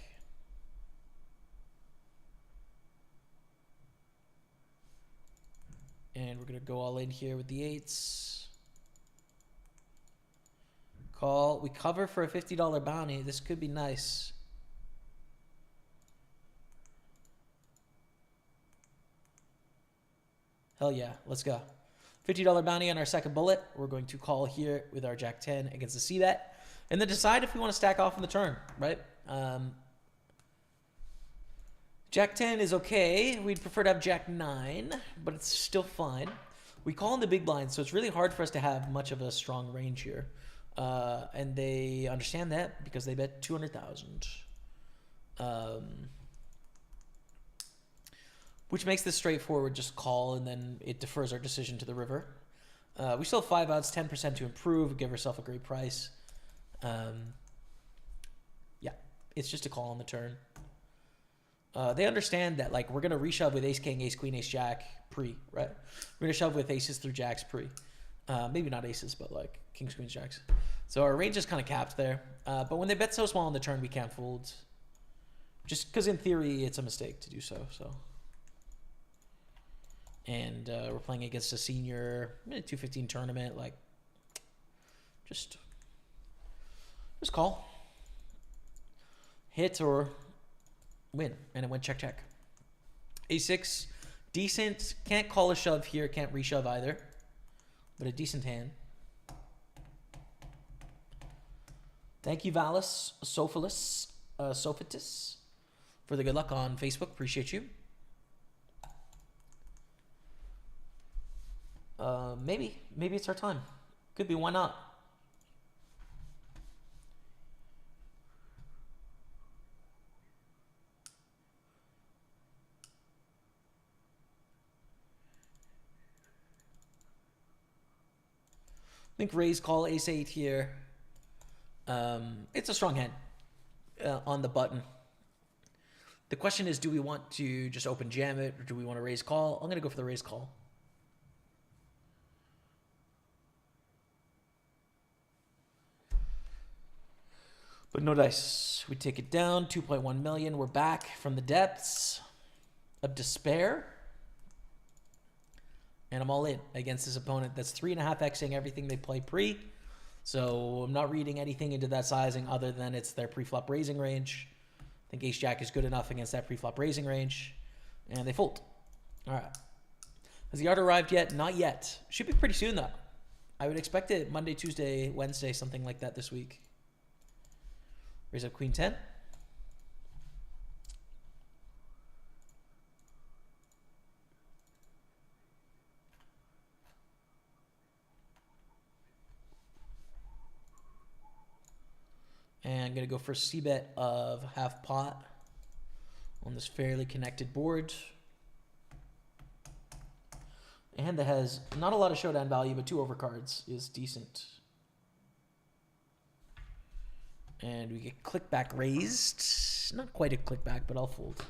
[SPEAKER 2] And we're going to go all in here with the 8s. Call. We cover for a $50 bounty. This could be nice. Hell yeah, let's go. $50 bounty on our second bullet. We're going to call here with our jack 10 against the c-bet. And then decide if we want to stack off on the turn, right? Jack 10 is okay. We'd prefer to have jack 9, but it's still fine. We call in the big blind, so it's really hard for us to have much of a strong range here. And they understand that because they bet 200,000. Which makes this straightforward, just call, and then it defers our decision to the river. We still have 5 outs, 10% to improve, give ourselves a great price. Yeah, it's just a call on the turn. They understand that, like, we're going to reshove with ace king, ace queen, ace jack pre, right? We're going to shove with aces through jacks pre. Maybe not aces, but like kings, queens, jacks. So our range is kind of capped there. But when they bet so small on the turn, we can't fold. Just because in theory, it's a mistake to do so. And we're playing against a senior 215 tournament. Like, just call, hit or win, and it went check check. A6, decent. Can't call a shove here. Can't reshove either, but a decent hand. Thank you, Valis Sophitis, for the good luck on Facebook. Appreciate you. Maybe it's our time. Could be. Why not? I think raise call ace 8 here. It's a strong hand on the button. The question is, do we want to just open jam it or do we want to raise call? I'm going to go for the raise call. But no dice. We take it down. 2.1 million. We're back from the depths of despair. And I'm all in against this opponent that's 3.5xing everything they play pre. So I'm not reading anything into that sizing other than it's their pre-flop raising range. I think ace-jack is good enough against that pre-flop raising range. And they fold. All right. Has the art arrived yet? Not yet. Should be pretty soon, though. I would expect it Monday, Tuesday, Wednesday, something like that this week. Raise up queen 10. And I'm going to go for a c-bet of half pot on this fairly connected board. A hand that has not a lot of showdown value, but 2 overcards is decent. And we get click back raised. Not quite a click back, but I'll fold.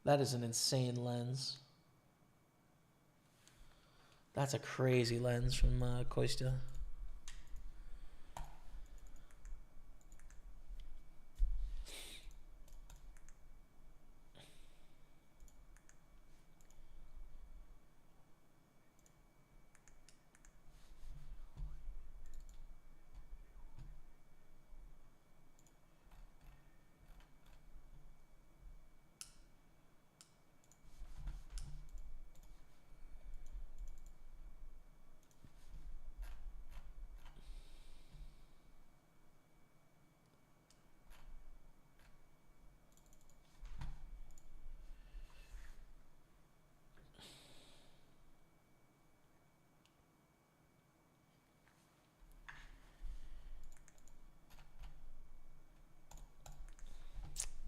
[SPEAKER 2] That is an insane lens. That's a crazy lens from Costa.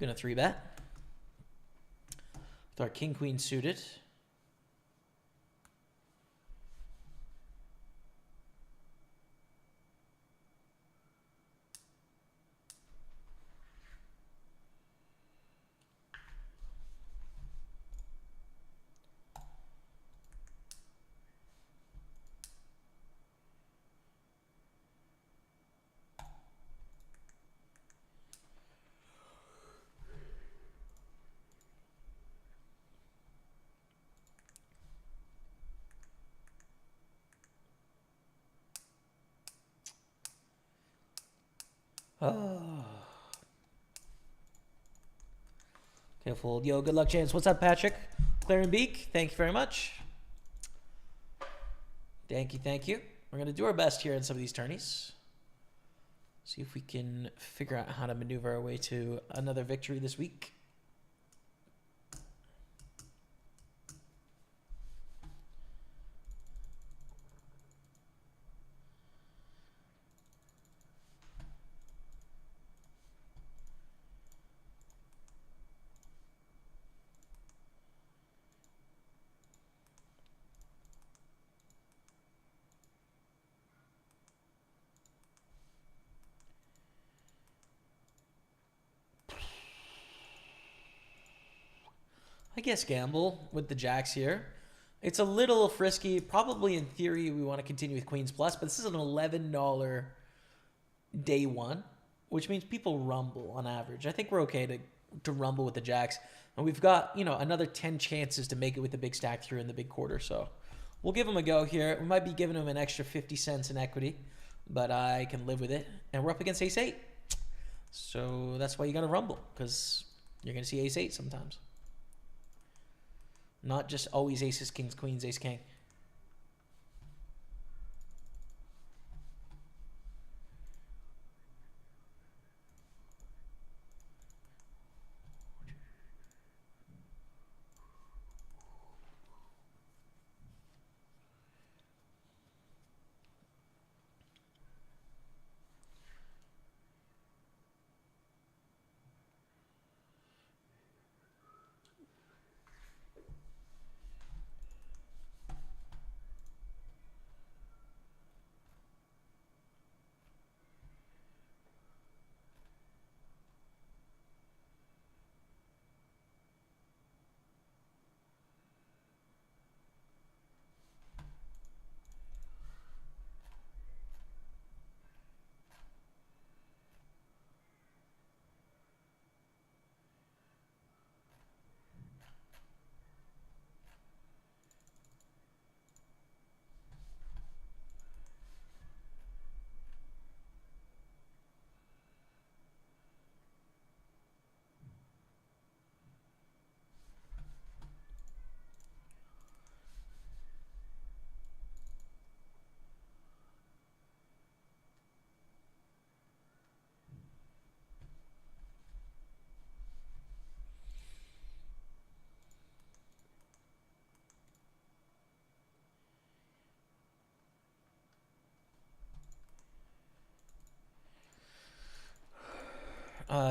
[SPEAKER 2] Gonna 3-bet. With our king queen suited. Oh. Careful. Yo, good luck, James. What's up, Patrick? Claren Beak, thank you very much. Thank you, thank you. We're going to do our best here in some of these tourneys. See if we can figure out how to maneuver our way to another victory this week. I guess gamble with the jacks here. It's a little frisky. Probably in theory we want to continue with Queens Plus, but this is an $11 day one, which means people rumble on average. I think we're okay to rumble with the jacks. And we've got, you know, another 10 chances to make it with the big stack through in the big quarter. So we'll give them a go here. We might be giving them an extra 50 cents in equity, but I can live with it. And we're up against ace-8. So that's why you got to rumble, because you're going to see ace-8 sometimes. Not just always aces, kings, queens, ace, king.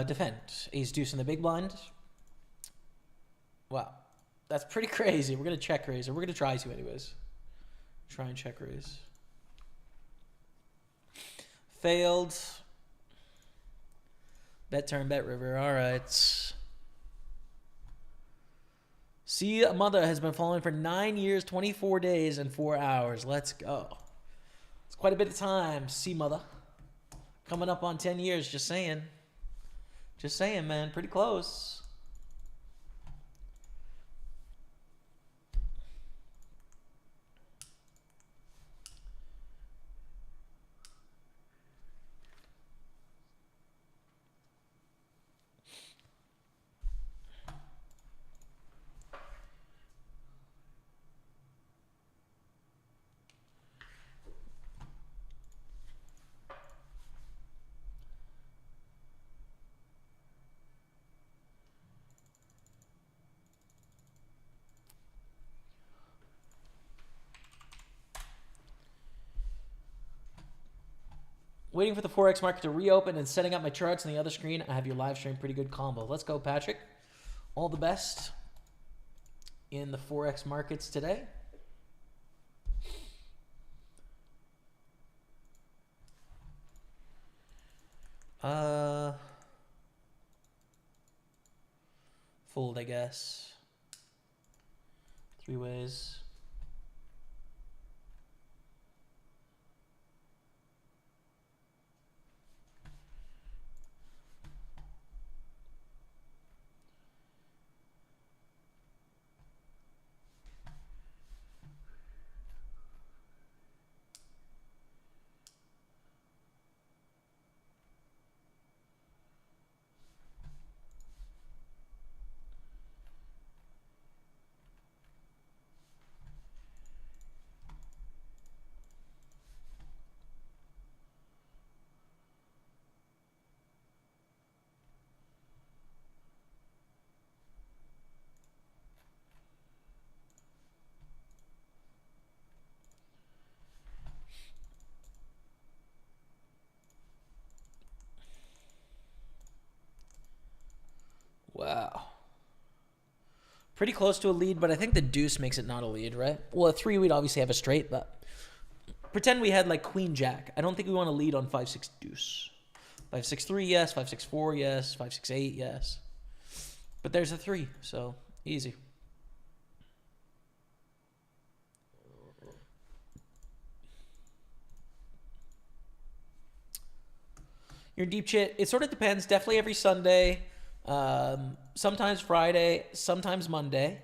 [SPEAKER 2] Defend. Ace deuce in the big blind. Wow. That's pretty crazy. We're going to check raise, or we're going to try to anyways. Try and check raise. Failed. Bet turn, bet river. All right. See, Mother has been following for 9 years, 24 days, and 4 hours. Let's go. It's quite a bit of time. See, Mother. Coming up on 10 years, just saying. Just saying, man. Pretty close. Waiting for the Forex market to reopen and setting up my charts on the other screen. I have your live stream. Pretty good combo. Let's go, Patrick. All the best in the Forex markets today. Fold, I guess. 3 ways. Wow. Pretty close to a lead, but I think the deuce makes it not a lead, right? Well, a 3, we'd obviously have a straight, but pretend we had like queen jack. I don't think we want to lead on 5-6 deuce. 5-6-3, yes. 5-6-4, yes. 5-6-8, yes. But there's a 3, so easy. Your deep chit, it sort of depends. Definitely every Sunday. Sometimes Friday, sometimes Monday.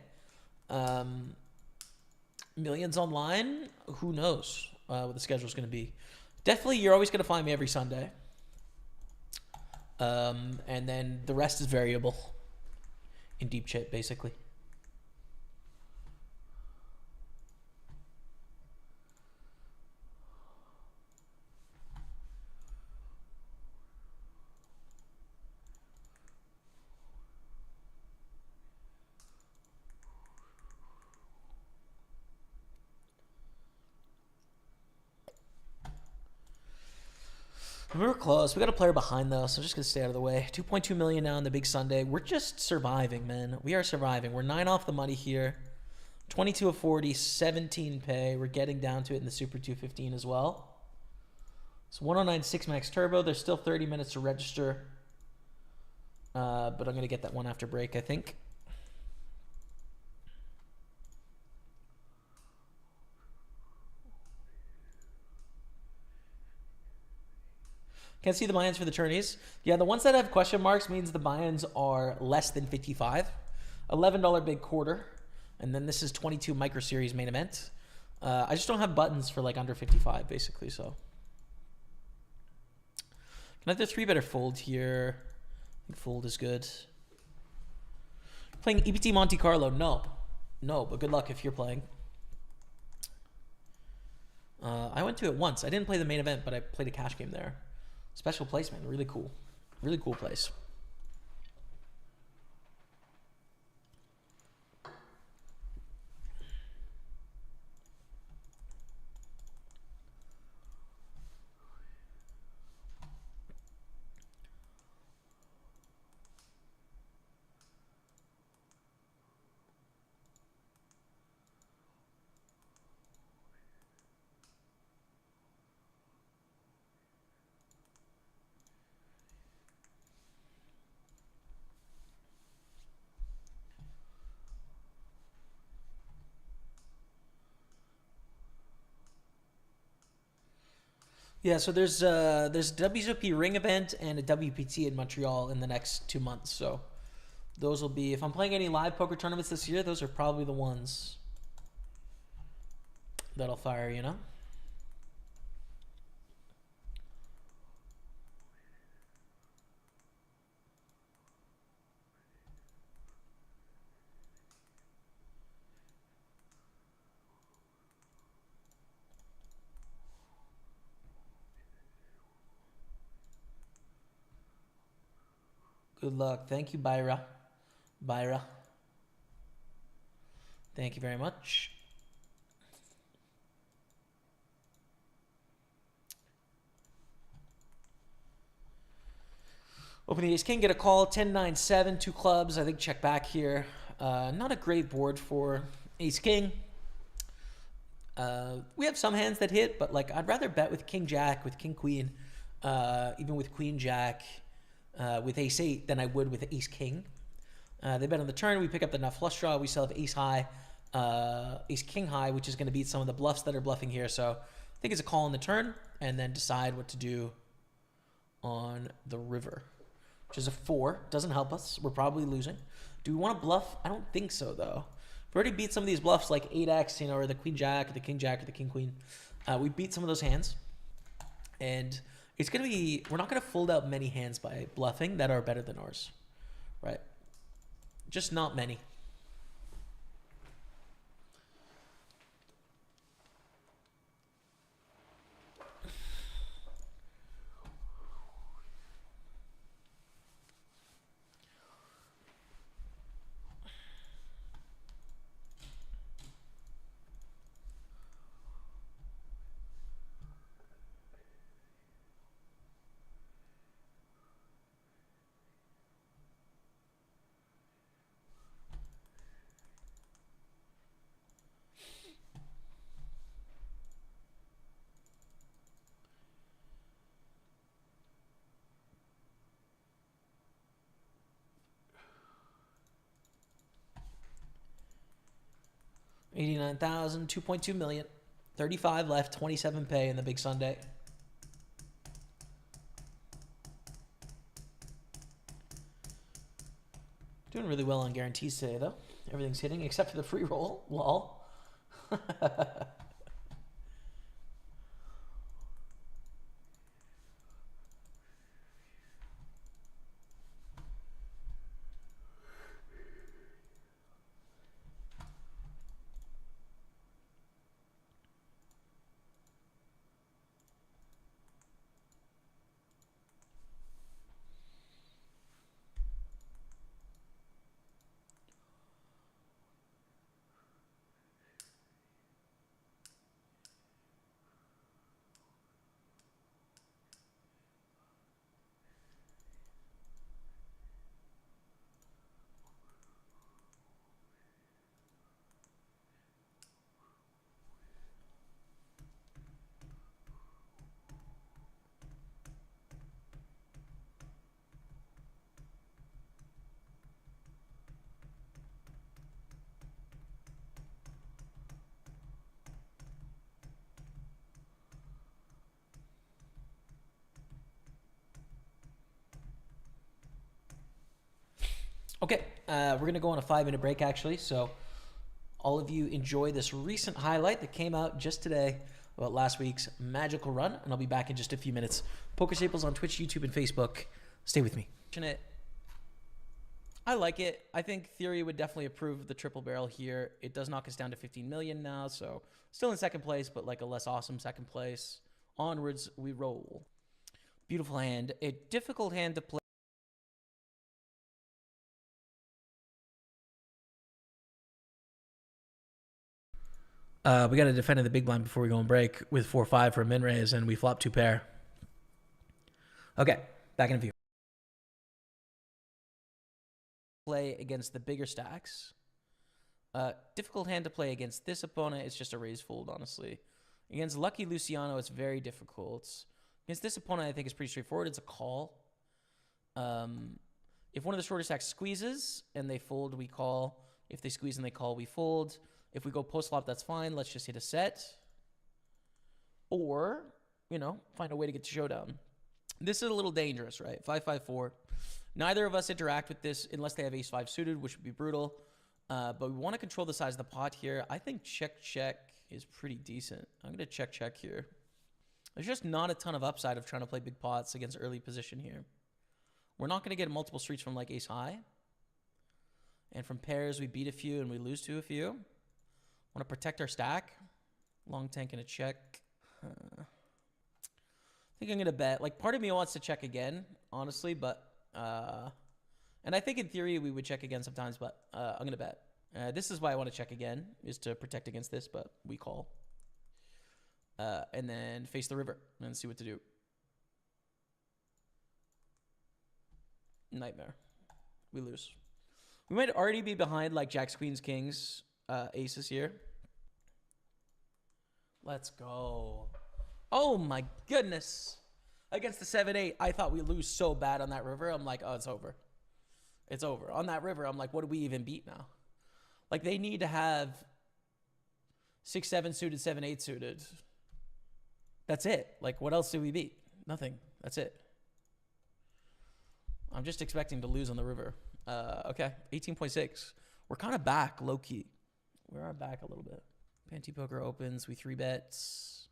[SPEAKER 2] Millions online, who knows what the schedule's going to be. Definitely, you're always going to find me every Sunday. And then the rest is variable in deep chit, basically. We were close. We got a player behind, though, so I'm just going to stay out of the way. 2.2 million now on the big Sunday. We're just surviving, man. We are surviving. We're 9 off the money here. 22 of 40, 17 pay. We're getting down to it in the Super 215 as well. It's 109.6 max turbo. There's still 30 minutes to register. But I'm going to get that one after break, I think. Can't see the buy-ins for the tourneys. Yeah, the ones that have question marks means the buy-ins are less than 55. $11 big quarter. And then this is 22 micro series main event. I just don't have buttons for like under 55 basically, so. Can I have the 3-better fold here? I think fold is good. Playing EPT Monte Carlo? No. No, but good luck if you're playing. I went to it once. I didn't play the main event, but I played a cash game there. Special placement, really cool. Really cool place. Yeah, so there's a WSOP Ring event and a WPT in Montreal in the next 2 months. So those will be, if I'm playing any live poker tournaments this year, those are probably the ones that'll fire, you know? Good luck. Thank you, Byra. Byra. Thank you very much. Open the ace king, get a call, 10-9-7, 2 clubs. I think check back here. Not a great board for ace king. We have some hands that hit, but like I'd rather bet with king jack, with king queen, even with queen jack, with ace 8 than I would with ace king. They bet on the turn. We pick up the nut flush draw. We still have ace high, ace king high, which is going to beat some of the bluffs that are bluffing here. So I think it's a call on the turn, and then decide what to do on the river, which is a 4. Doesn't help us. We're probably losing. Do we want to bluff? I don't think so, though. We've already beat some of these bluffs like 8x, you know, or the queen jack, or the king jack, or the king queen. We beat some of those hands. And it's going to be, we're not going to fold out many hands by bluffing that are better than ours, right? Just not many. $89,000, 2.2 million, 35 left, 27 pay in the big Sunday. Doing really well on guarantees today, though. Everything's hitting except for the free roll. Lol. Okay, we're going to go on a 5-minute break, actually. So all of you enjoy this recent highlight that came out just today about last week's magical run, and I'll be back in just a few minutes. Pokerstaples on Twitch, YouTube, and Facebook. Stay with me. I like it. I think theory would definitely approve the triple barrel here. It does knock us down to 15 million now, so still in second place, but like a less awesome second place. Onwards we roll. Beautiful hand. A difficult hand to play. We got to defend in the big blind before we go on break with 4-5 for a min raise, and we flop 2 pair. Okay, back in a few. Play against the bigger stacks. Difficult hand to play against this opponent. It's just a raise fold, honestly. Against Lucky Luciano, it's very difficult. Against this opponent, I think it's pretty straightforward. It's a call. If one of the shorter stacks squeezes and they fold, we call. If they squeeze and they call, we fold. If we go post flop, that's fine. Let's just hit a set. Or you know, find a way to get to showdown. This is a little dangerous, right? 5-5-4. Neither of us interact with this unless they have ace-5 suited, which would be brutal. But we want to control the size of the pot here. I think check is pretty decent. I'm going to check here. There's just not a ton of upside of trying to play big pots against early position here. We're not going to get multiple streets from like ace-high. And from pairs, we beat a few and we lose to a few. Want to protect our stack. Long tank and a check. I think I'm going to bet. Like, part of me wants to check again, honestly, but... and I think in theory we would check again sometimes, but I'm going to bet. This is why I want to check again, is to protect against this, but we call. And then face the river and see what to do. Nightmare. We lose. We might already be behind like jacks, queens, kings, aces here. Let's go. Oh my goodness. Against the 7-8, I thought we lose so bad on that river. I'm like, oh, it's over. It's over. On that river, I'm like, what do we even beat now? Like, they need to have 6-7 suited, 7-8 suited. That's it. Like, what else do we beat? Nothing. That's it. I'm just expecting to lose on the river. Okay, 18.6. We're kind of back, low-key. We are back a little bit. PartyPoker opens. We 3-bets.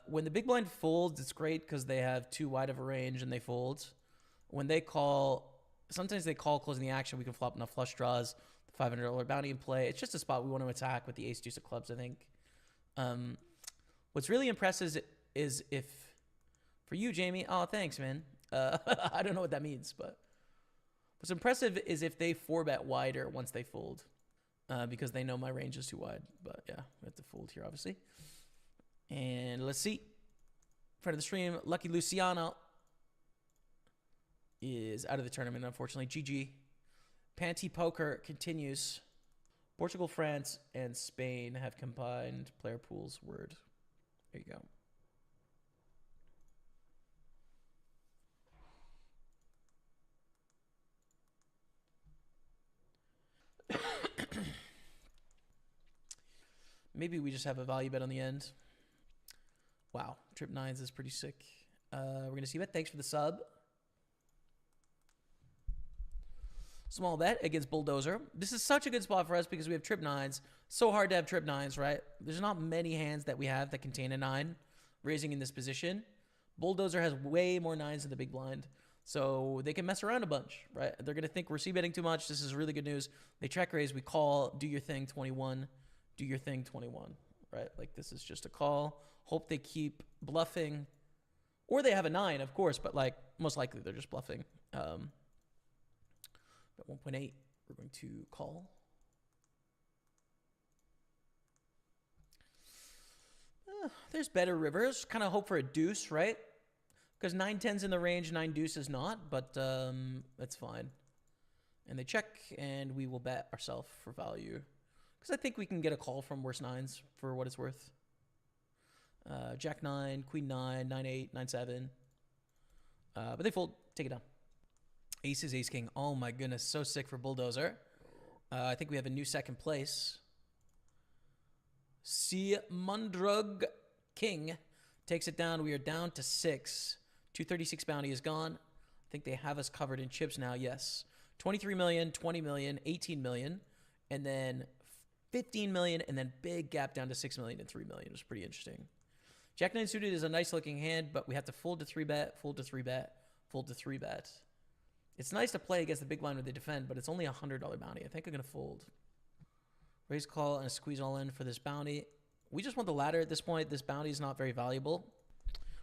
[SPEAKER 2] When the big blind folds, it's great because they have too wide of a range and they fold. When they call, sometimes they call closing the action. We can flop enough flush draws, the $500 bounty in play. It's just a spot we want to attack with the ace deuce of clubs, I think. What's really impressive is if, for you, Jamie, oh, thanks, man. I don't know what that means, but what's impressive is if they 4-bet wider once they fold, because they know my range is too wide. But yeah, we have to fold here, obviously. And let's see. Friend of the stream, Lucky Luciano is out of the tournament, unfortunately. GG. PartyPoker continues. Portugal, France, and Spain have combined player pools. Word. There you go. Maybe we just have a value bet on the end. Wow, trip nines is pretty sick. We're going to see bet. Thanks for the sub. Small bet against Bulldozer. This is such a good spot for us because we have trip nines. So hard to have trip nines, right? There's not many hands that we have that contain a 9 raising in this position. Bulldozer has way more 9s in the big blind. So they can mess around a bunch, right? They're going to think we're c-betting too much. This is really good news. They check raise. We call. Do your thing, 21. Do your thing, 21. Right? Like, this is just a call. Hope they keep bluffing. Or they have a 9, of course, but like most likely they're just bluffing. At 1.8, we're going to call. There's better rivers. Kind of hope for a deuce, right? Because 9-10's in the range, 9 deuce is not, but that's fine. And they check, and we will bet ourselves for value. Because I think we can get a call from worse 9s for what it's worth. Jack 9, Queen 9, 9-8, 9-7. But they fold. Take it down. Aces, ace, king. Oh my goodness, so sick for Bulldozer. I think we have a new second place. Mundrug King takes it down. We are down to 6. 236 bounty is gone. I think they have us covered in chips now. Yes. 23 million, 20 million, 18 million, and then 15 million, and then big gap down to 6 million and 3 million. It was pretty interesting. Jack 9 suited is a nice looking hand, but we have to fold to 3-bet, fold to 3-bet, fold to 3-bet. It's nice to play against the big blind when they defend, but it's only a $100 bounty. I think I'm going to fold. Raise call and a squeeze all in for this bounty. We just want the ladder at this point. This bounty is not very valuable.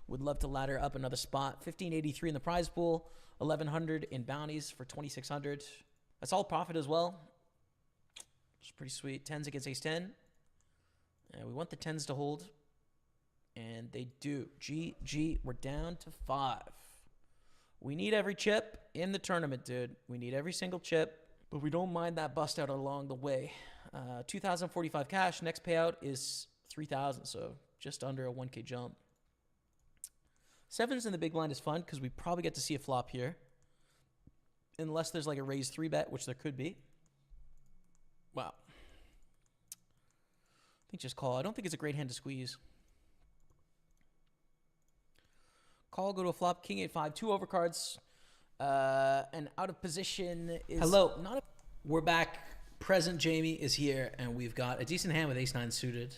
[SPEAKER 2] Would love to ladder up another spot. 1583 in the prize pool. 1100 in bounties for 2600. That's all profit as well. It's pretty sweet. 10s against ace 10. And we want the 10s to hold. And they do. GG. We're down to 5. We need every chip in the tournament, dude. We need every single chip, but we don't mind that bust out along the way. 2,045 cash. Next payout is 3,000, so just under a 1K jump. 7s in the big blind is fun because we probably get to see a flop here. Unless there's like a raise 3-bet, which there could be. Wow. I think just call. I don't think it's a great hand to squeeze. Call, go to a flop. King 8-5, 2 overcards. And out of position is... Hello. We're back. Present Jamie is here, and we've got a decent hand with ace-9 suited.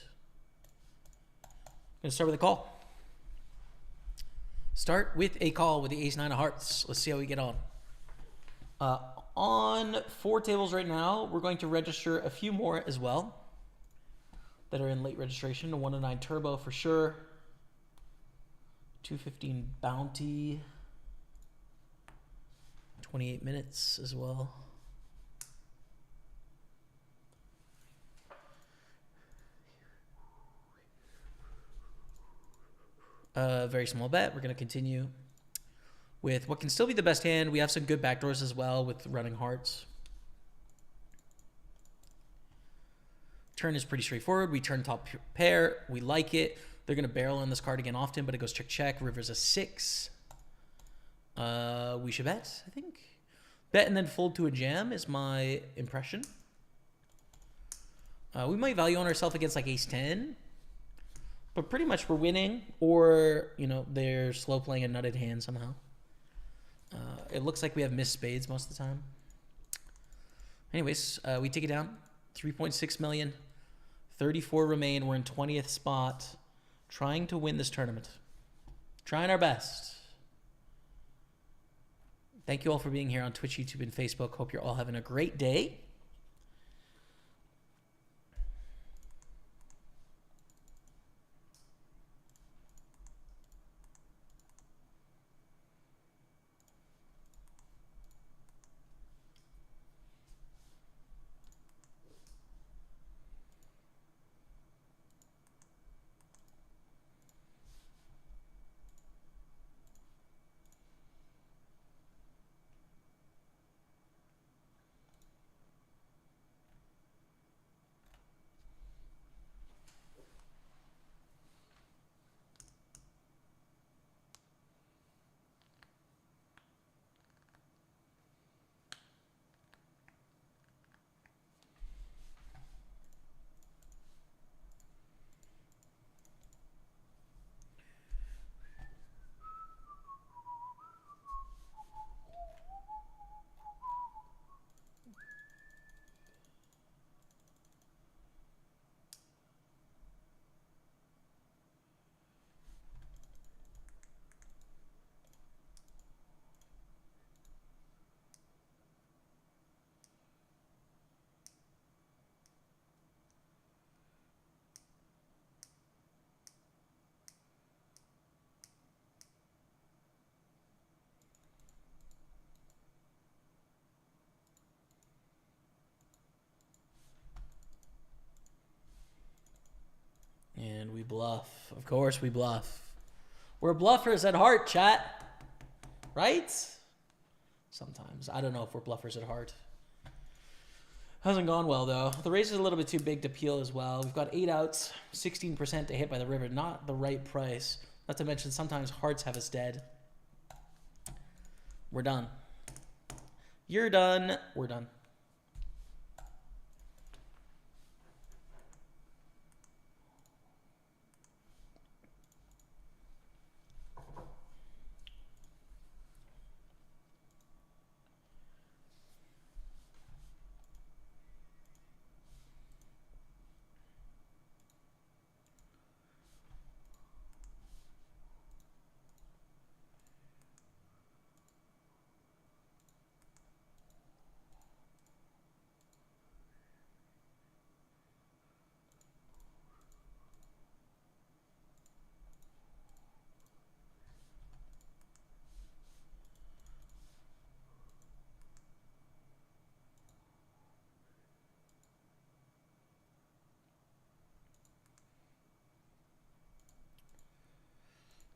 [SPEAKER 2] Gonna start with a call. Start with a call with the ace-9 of hearts. Let's see how we get on. On 4 tables right now, we're going to register a few more as well that are in late registration. A 109 turbo for sure. 215 bounty. 28 minutes as well. Very small bet. We're going to continue with what can still be the best hand. We have some good backdoors as well with running hearts. Turn is pretty straightforward. We turn top pair. We like it. They're going to barrel on this card again often, but it goes check, check. River's a 6. We should bet, I think. Bet and then fold to a jam is my impression. We might value on ourselves against like ace-10. But pretty much we're winning, or, you know, they're slow playing a nutted hand somehow. It looks like we have missed spades most of the time. Anyways, we take it down. 3.6 million. 34 remain. We're in 20th spot. Trying to win this tournament. Trying our best. Thank you all for being here on Twitch, YouTube, and Facebook. Hope you're all having a great day. And we bluff. Of course we bluff. We're bluffers at heart, chat. Right? Sometimes. I don't know if we're bluffers at heart. Hasn't gone well, though. The raise is a little bit too big to peel as well. We've got 8 outs, 16% to hit by the river. Not the right price. Not to mention, sometimes hearts have us dead. We're done. You're done. We're done.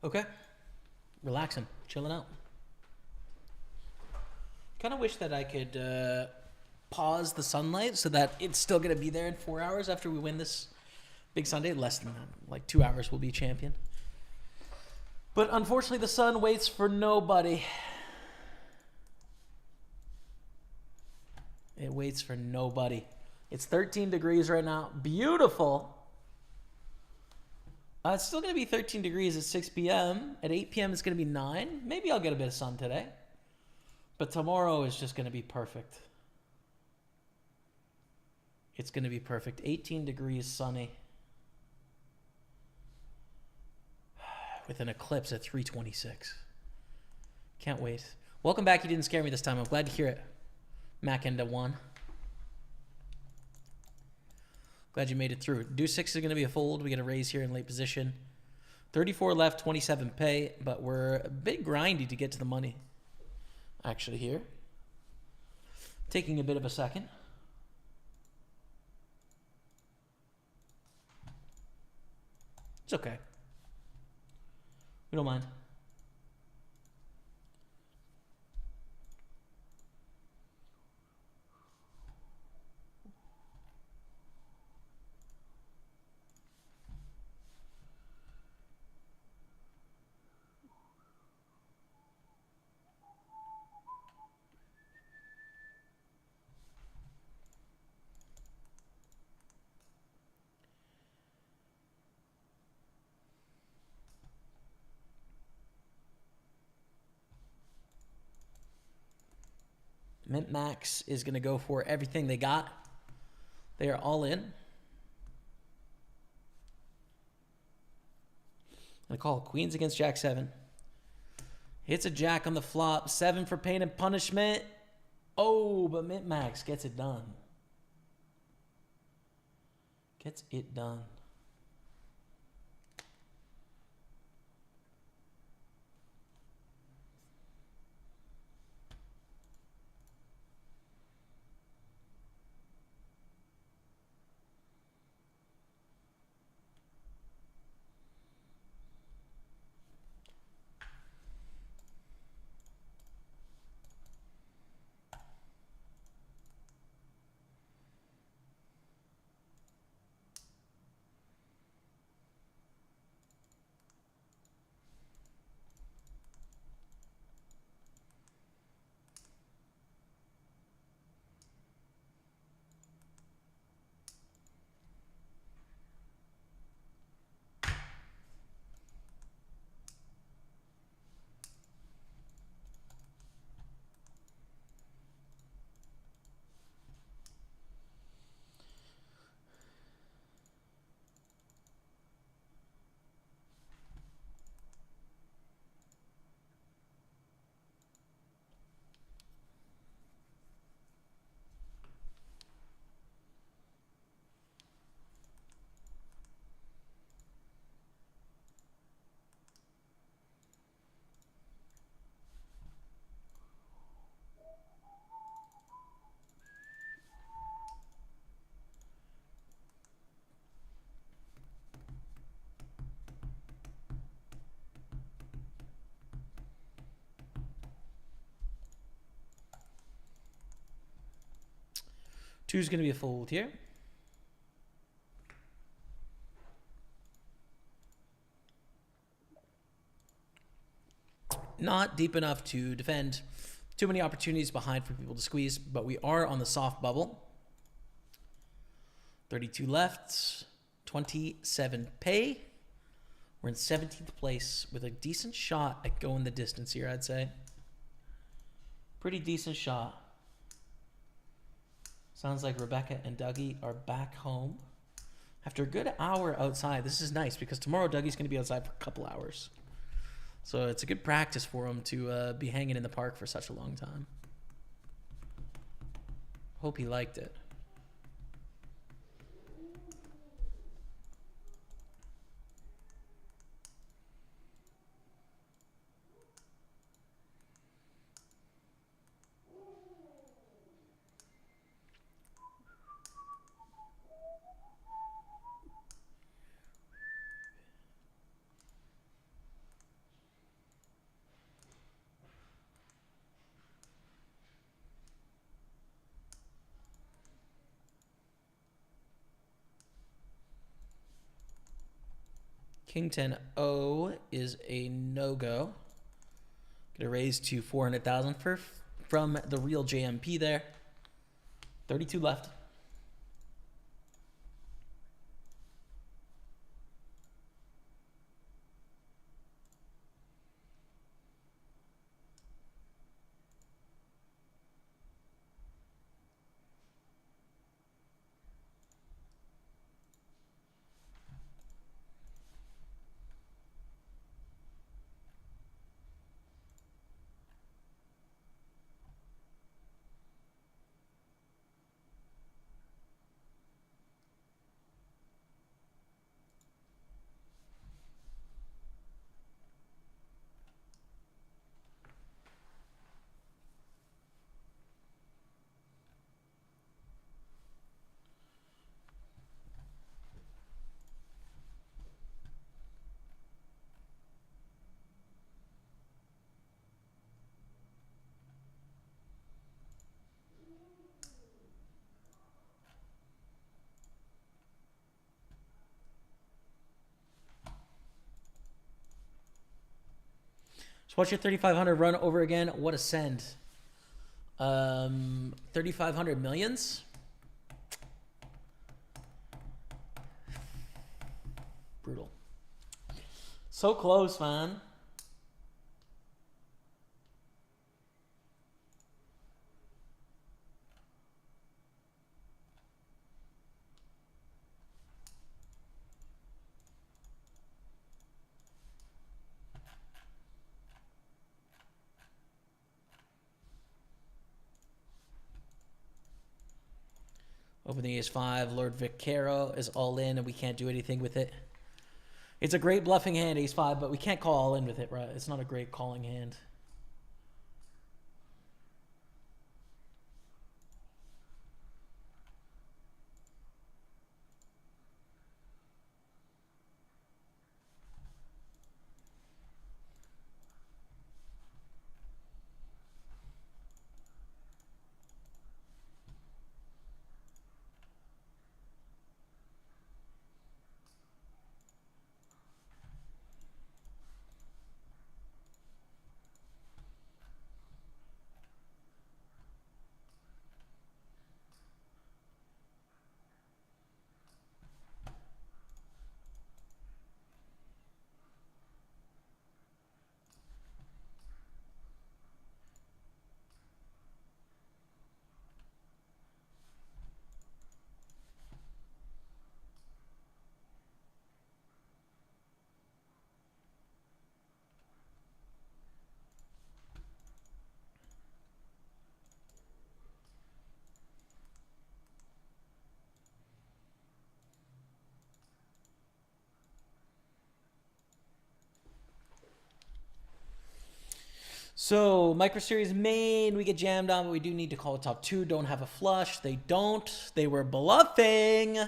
[SPEAKER 2] Okay. Relaxing. Chilling out. Kind of wish that I could pause the sunlight so that it's still going to be there in 4 hours after we win this big Sunday. Less than that. Like 2 hours we'll be champion. But unfortunately the sun waits for nobody. It waits for nobody. It's 13 degrees right now. Beautiful. It's still going to be 13 degrees at 6 p.m. At 8 p.m. it's going to be 9. Maybe I'll get a bit of sun today. But tomorrow is just going to be perfect. It's going to be perfect. 18 degrees sunny. With an eclipse at 3:26. Can't wait. Welcome back. You didn't scare me this time. I'm glad to hear it. Mac into 1. Glad you made it through. Deuce 6 is going to be a fold. We get a raise here in late position. 34 left, 27 pay, but we're a bit grindy to get to the money. Actually here. Taking a bit of a second. It's okay. We don't mind. Mint Max is going to go for everything they got. They are all in. I call queens against Jack 7. Hits a jack on the flop. 7 for pain and punishment. Oh, but Mint Max gets it done. Gets it done. Two's going to be a fold here. Not deep enough to defend. Too many opportunities behind for people to squeeze, but we are on the soft bubble. 32 left, 27 pay. We're in 17th place with a decent shot at going the distance here, I'd say. Pretty decent shot. Sounds like Rebecca and Dougie are back home after a good hour outside. This is nice because tomorrow Dougie's going to be outside for a couple hours. So it's a good practice for him to be hanging in the park for such a long time. Hope he liked it. King 10-0 is a no-go. Get a raise to 400,000 from the real JMP there. 32 left. So what's your 3,500 run over again? What a send. 3,500 millions? Brutal. So close, man. Open the ace-5. Lord Vicaro is all in, and we can't do anything with it. It's a great bluffing hand, ace-5, but we can't call all in with it, right? It's not a great calling hand. So, Micro Series main, we get jammed on, but we do need to call a top 2. Don't have a flush. They don't. They were bluffing.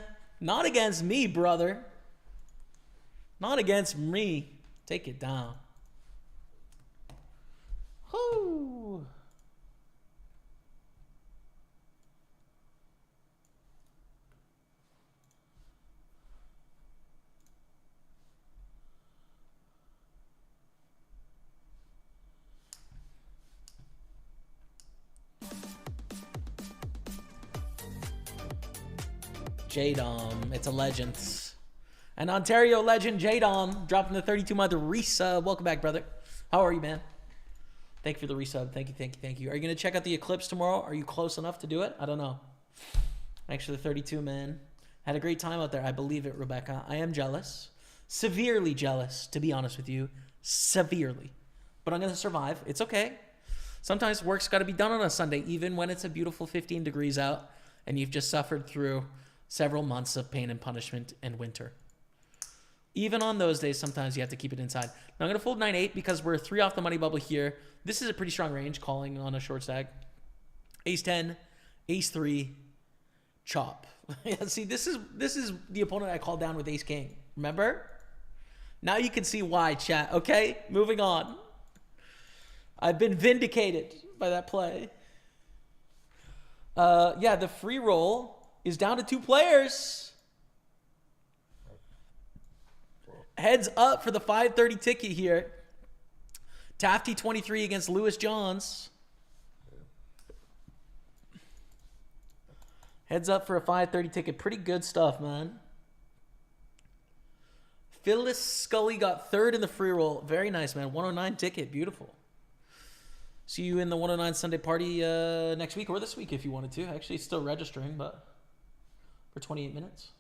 [SPEAKER 2] Not against me, brother. Not against me. Take it down. Whoo. J-Dom. It's a legend. An Ontario legend, J-Dom, dropping the 32-month resub. Welcome back, brother. How are you, man? Thank you for the resub. Thank you, thank you, thank you. Are you going to check out the eclipse tomorrow? Are you close enough to do it? I don't know. Thanks for the 32, man. Had a great time out there. I believe it, Rebecca. I am jealous. Severely jealous, to be honest with you. Severely. But I'm going to survive. It's okay. Sometimes work's got to be done on a Sunday, even when it's a beautiful 15 degrees out and you've just suffered through several months of pain and punishment and winter. Even on those days, sometimes you have to keep it inside. Now I'm going to fold 9-8 because we're 3 off the money bubble here. This is a pretty strong range, calling on a short stack. Ace-10, Ace-3, chop. Yeah, see, this is the opponent I called down with Ace-King. Remember? Now you can see why, chat. Okay, moving on. I've been vindicated by that play. Yeah, the free roll is down to 2 players. Heads up for the 530 ticket here. Tafty 23 against Lewis Johns. Heads up for a 530 ticket. Pretty good stuff, man. Phyllis Scully got 3rd in the free roll. Very nice, man. 109 ticket. Beautiful. See you in the 109 Sunday party next week or this week if you wanted to. Actually, it's still registering, but for 28 minutes.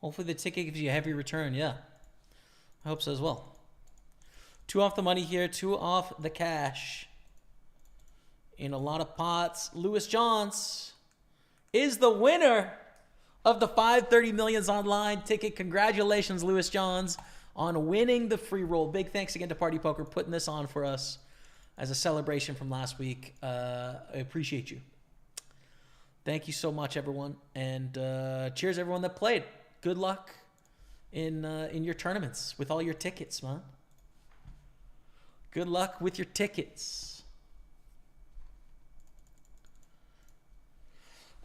[SPEAKER 2] Hopefully the ticket gives you a heavy return. Yeah. I hope so as well. 2 off the money here. 2 off the cash. In a lot of pots. Lewis Johns is the winner of the 530 Millions Online ticket. Congratulations, Lewis Johns, on winning the free roll. Big thanks again to PartyPoker putting this on for us as a celebration from last week. I appreciate you. Thank you so much, everyone. And cheers, everyone that played. Good luck in your tournaments with all your tickets, man. Good luck with your tickets.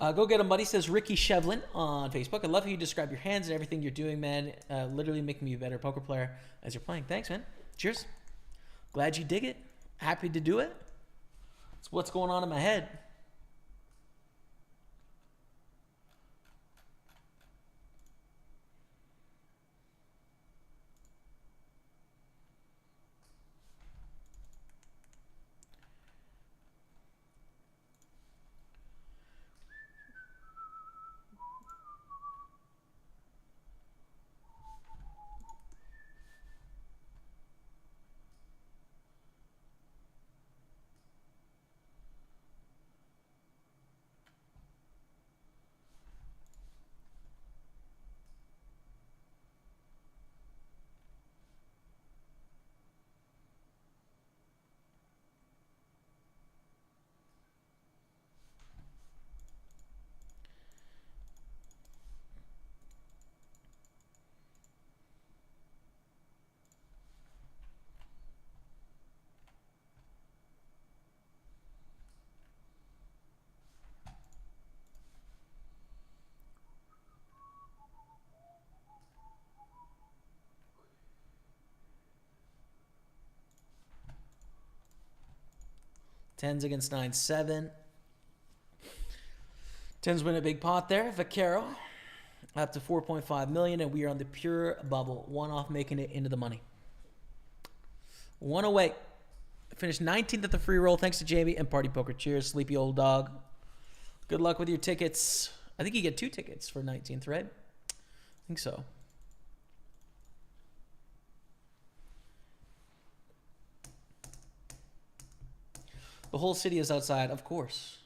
[SPEAKER 2] Go get him, buddy, says Ricky Shevlin on Facebook. I love how you describe your hands and everything you're doing, man. Literally making me a better poker player as you're playing. Thanks, man. Cheers. Glad you dig it. Happy to do it. It's what's going on in my head. Tens against 9-7. Tens win a big pot there. Vaquero up to 4.5 million, and we are on the pure bubble. 1 off making it into the money. 1 away. Finished 19th at the free roll. Thanks to Jamie and PartyPoker. Cheers, sleepy old dog. Good luck with your tickets. I think you get 2 tickets for 19th, right? I think so. The whole city is outside, of course.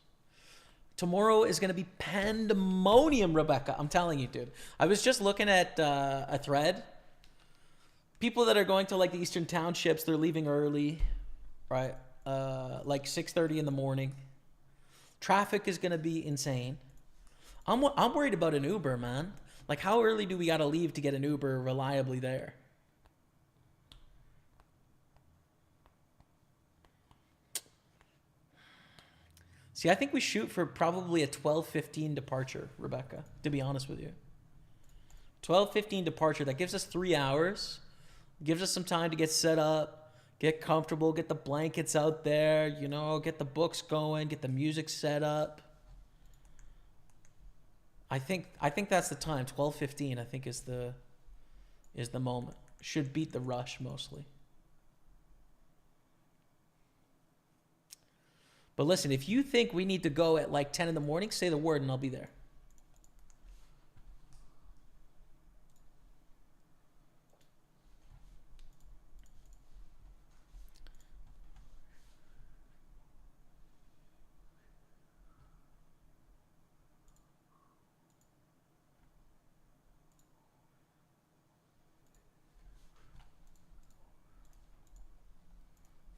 [SPEAKER 2] Tomorrow is going to be pandemonium, Rebecca. I'm telling you, dude. I was just looking at a thread. People that are going to like the Eastern Townships, they're leaving early, right? Like 6:30 in the morning. Traffic is going to be insane. I'm worried about an Uber, man. Like, how early do we got to leave to get an Uber reliably there? See, I think we shoot for probably a 12:15 departure, Rebecca, to be honest with you. 12:15 departure. That gives us 3 hours. Gives us some time to get set up, get comfortable, get the blankets out there, you know, get the books going, get the music set up. I think that's the time. 12:15, I think, is the moment. Should beat the rush mostly. But listen, if you think we need to go at like 10 in the morning, say the word and I'll be there.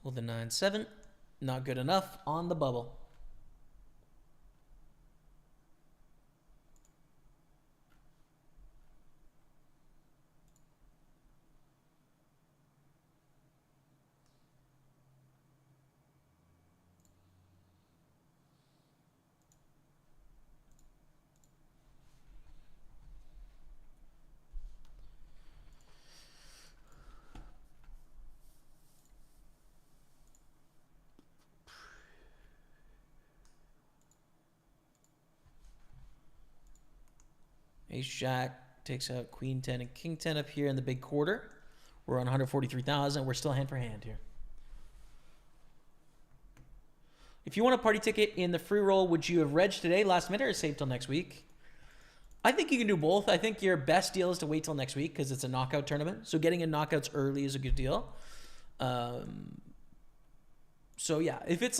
[SPEAKER 2] Well, the 9-7. Not good enough on the bubble. Ace-Jack takes out Queen 10 and King 10 up here in the big quarter. We're on 143,000. We're still hand for hand here. If you want a party ticket in the free roll, would you have regged today, last minute, or save till next week? I think you can do both. I think your best deal is to wait till next week because it's a knockout tournament. So getting in knockouts early is a good deal. So yeah, if it's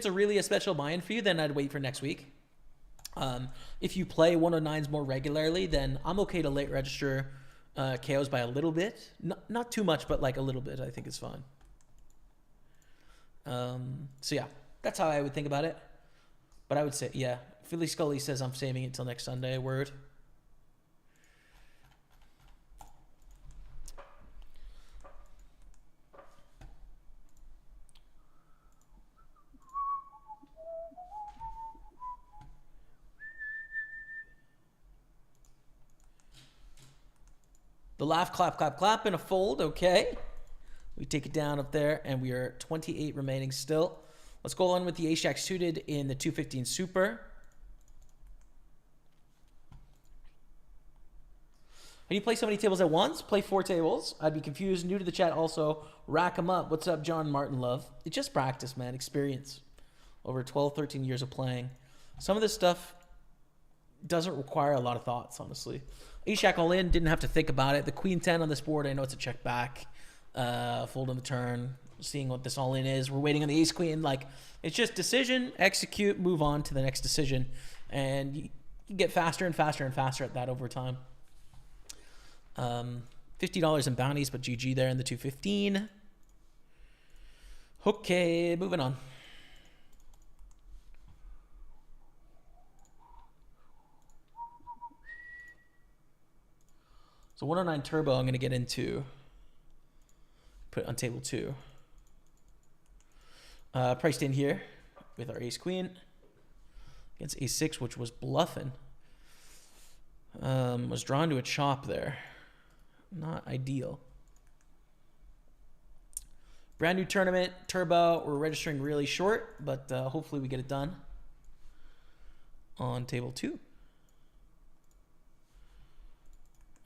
[SPEAKER 2] a really a special buy-in for you, then I'd wait for next week. If you play 109s more regularly, then I'm okay to late register KOs by a little bit. Not too much, but like a little bit I think is fine. So yeah, that's how I would think about it. But I would say, yeah, Philly Scully says I'm saving it till next Sunday. Word. The laugh, clap, clap, clap, and a fold. Okay. We take it down up there, and we are 28 remaining still. Let's go on with the ace-jack suited in the 215 super. How do you play so many tables at once? Play 4 tables. I'd be confused. New to the chat also. Rack them up. What's up, John Martin Love? It's just practice, man. Experience. Over 12, 13 years of playing. Some of this stuff doesn't require a lot of thoughts, honestly. Ace-jack all in. Didn't have to think about it. The queen 10 on this board. I know it's a check back. Fold on the turn. Seeing what this all in is. We're waiting on the ace queen. Like, it's just decision, execute, move on to the next decision. And you get faster and faster and faster at that over time. $50 in bounties, but GG there in the 215. Okay, moving on. So 109 turbo I'm going to get into. Put on table 2. Priced in here with our ace queen. Against ace 6, which was bluffing. Was drawn to a chop there. Not ideal. Brand new tournament, turbo. We're registering really short, but hopefully we get it done on table 2.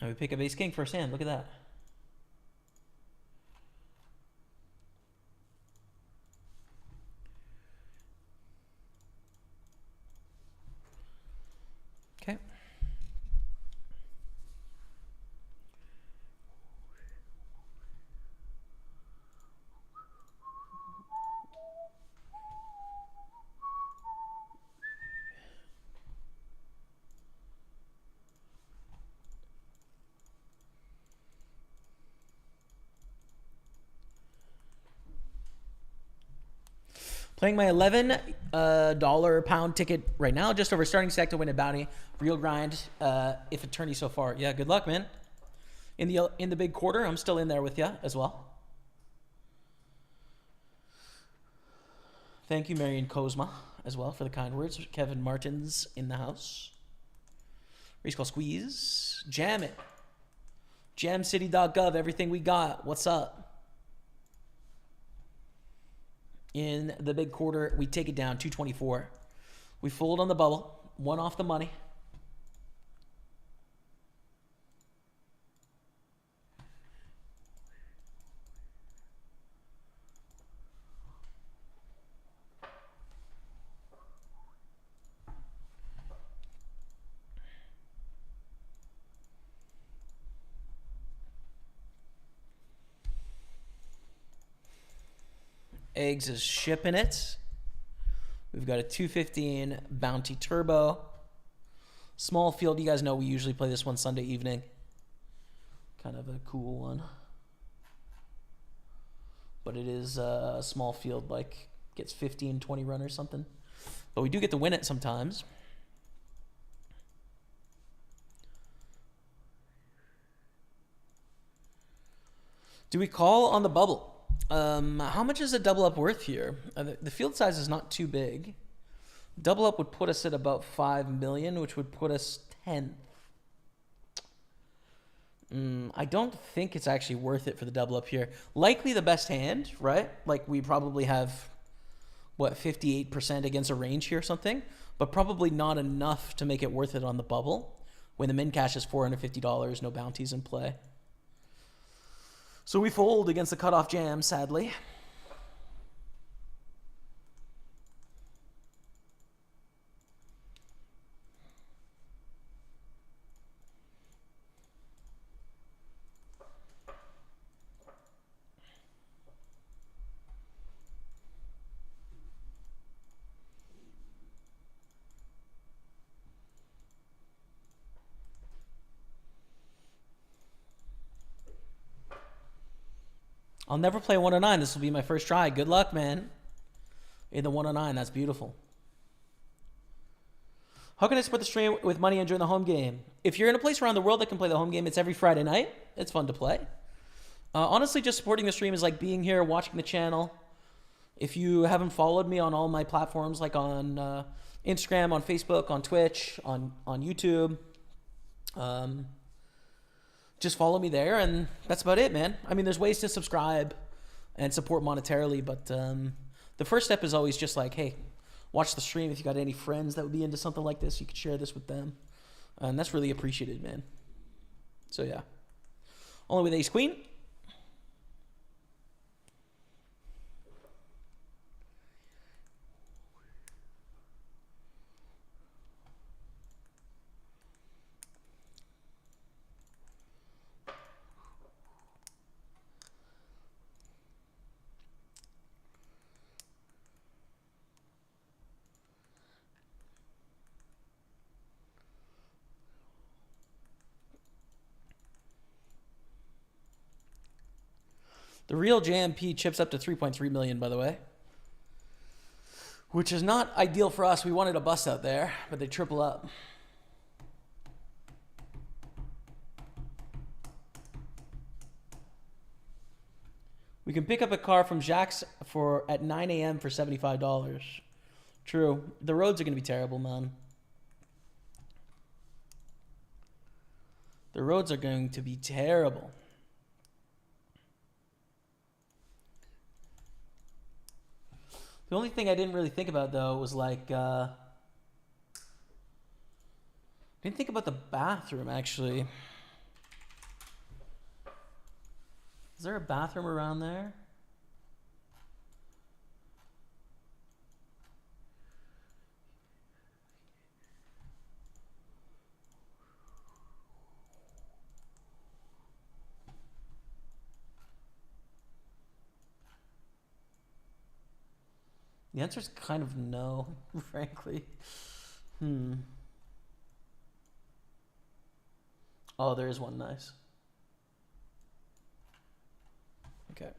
[SPEAKER 2] And we pick up ace king first hand. Look at that. Okay. Playing my $11 pound ticket right now, just over starting stack to win a bounty. Real grind. If a tourney so far, yeah. Good luck, man. In the big quarter, I'm still in there with you as well. Thank you, Marion Kozma, as well for the kind words. Kevin Martin's in the house. Race call squeeze. Jam it. Jamcity.gov. Everything we got. What's up? In the big quarter, we take it down, 224. We fold on the bubble, 1 off the money. Eggs is shipping it. We've got a 215 Bounty Turbo. Small field. You guys know we usually play this one Sunday evening. Kind of a cool one. But it is a small field, like gets 15, 20 run or something. But we do get to win it sometimes. Do we call on the bubble? How much is a double up worth here? The field size is not too big. Double up would put us at about 5 million, which would put us 10th. I don't think it's actually worth it for the double up here. Likely the best hand, right? Like we probably have, what, 58% against a range here or something, but probably not enough to make it worth it on the bubble when the min cash is $450, no bounties in play. So we fold against the cutoff jam, sadly. I'll never play 109. This will be my first try. Good luck, man. In the 109, that's beautiful. How can I support the stream with money and join the home game? If you're in a place around the world that can play the home game, it's every Friday night. It's fun to play. Honestly, just supporting the stream is like being here, watching the channel. If you haven't followed me on all my platforms, like on Instagram, on Facebook, on Twitch, on YouTube, just follow me there, and that's about it, man. I mean, there's ways to subscribe and support monetarily, but the first step is always just like, hey, watch the stream. If you got any friends that would be into something like this, you could share this with them. And that's really appreciated, man. So, yeah. Only with ace queen. The real JMP chips up to 3.3 million, by the way, which is not ideal for us. We wanted a bust out there, but they triple up. We can pick up a car from Jack's at 9 a.m. for $75. True. The roads are going to be terrible, man. The roads are going to be terrible. The only thing I didn't really think about, though, was like, I didn't think about the bathroom, actually. Is there a bathroom around there? The answer is kind of no, frankly. Oh, there is one. Nice. Okay.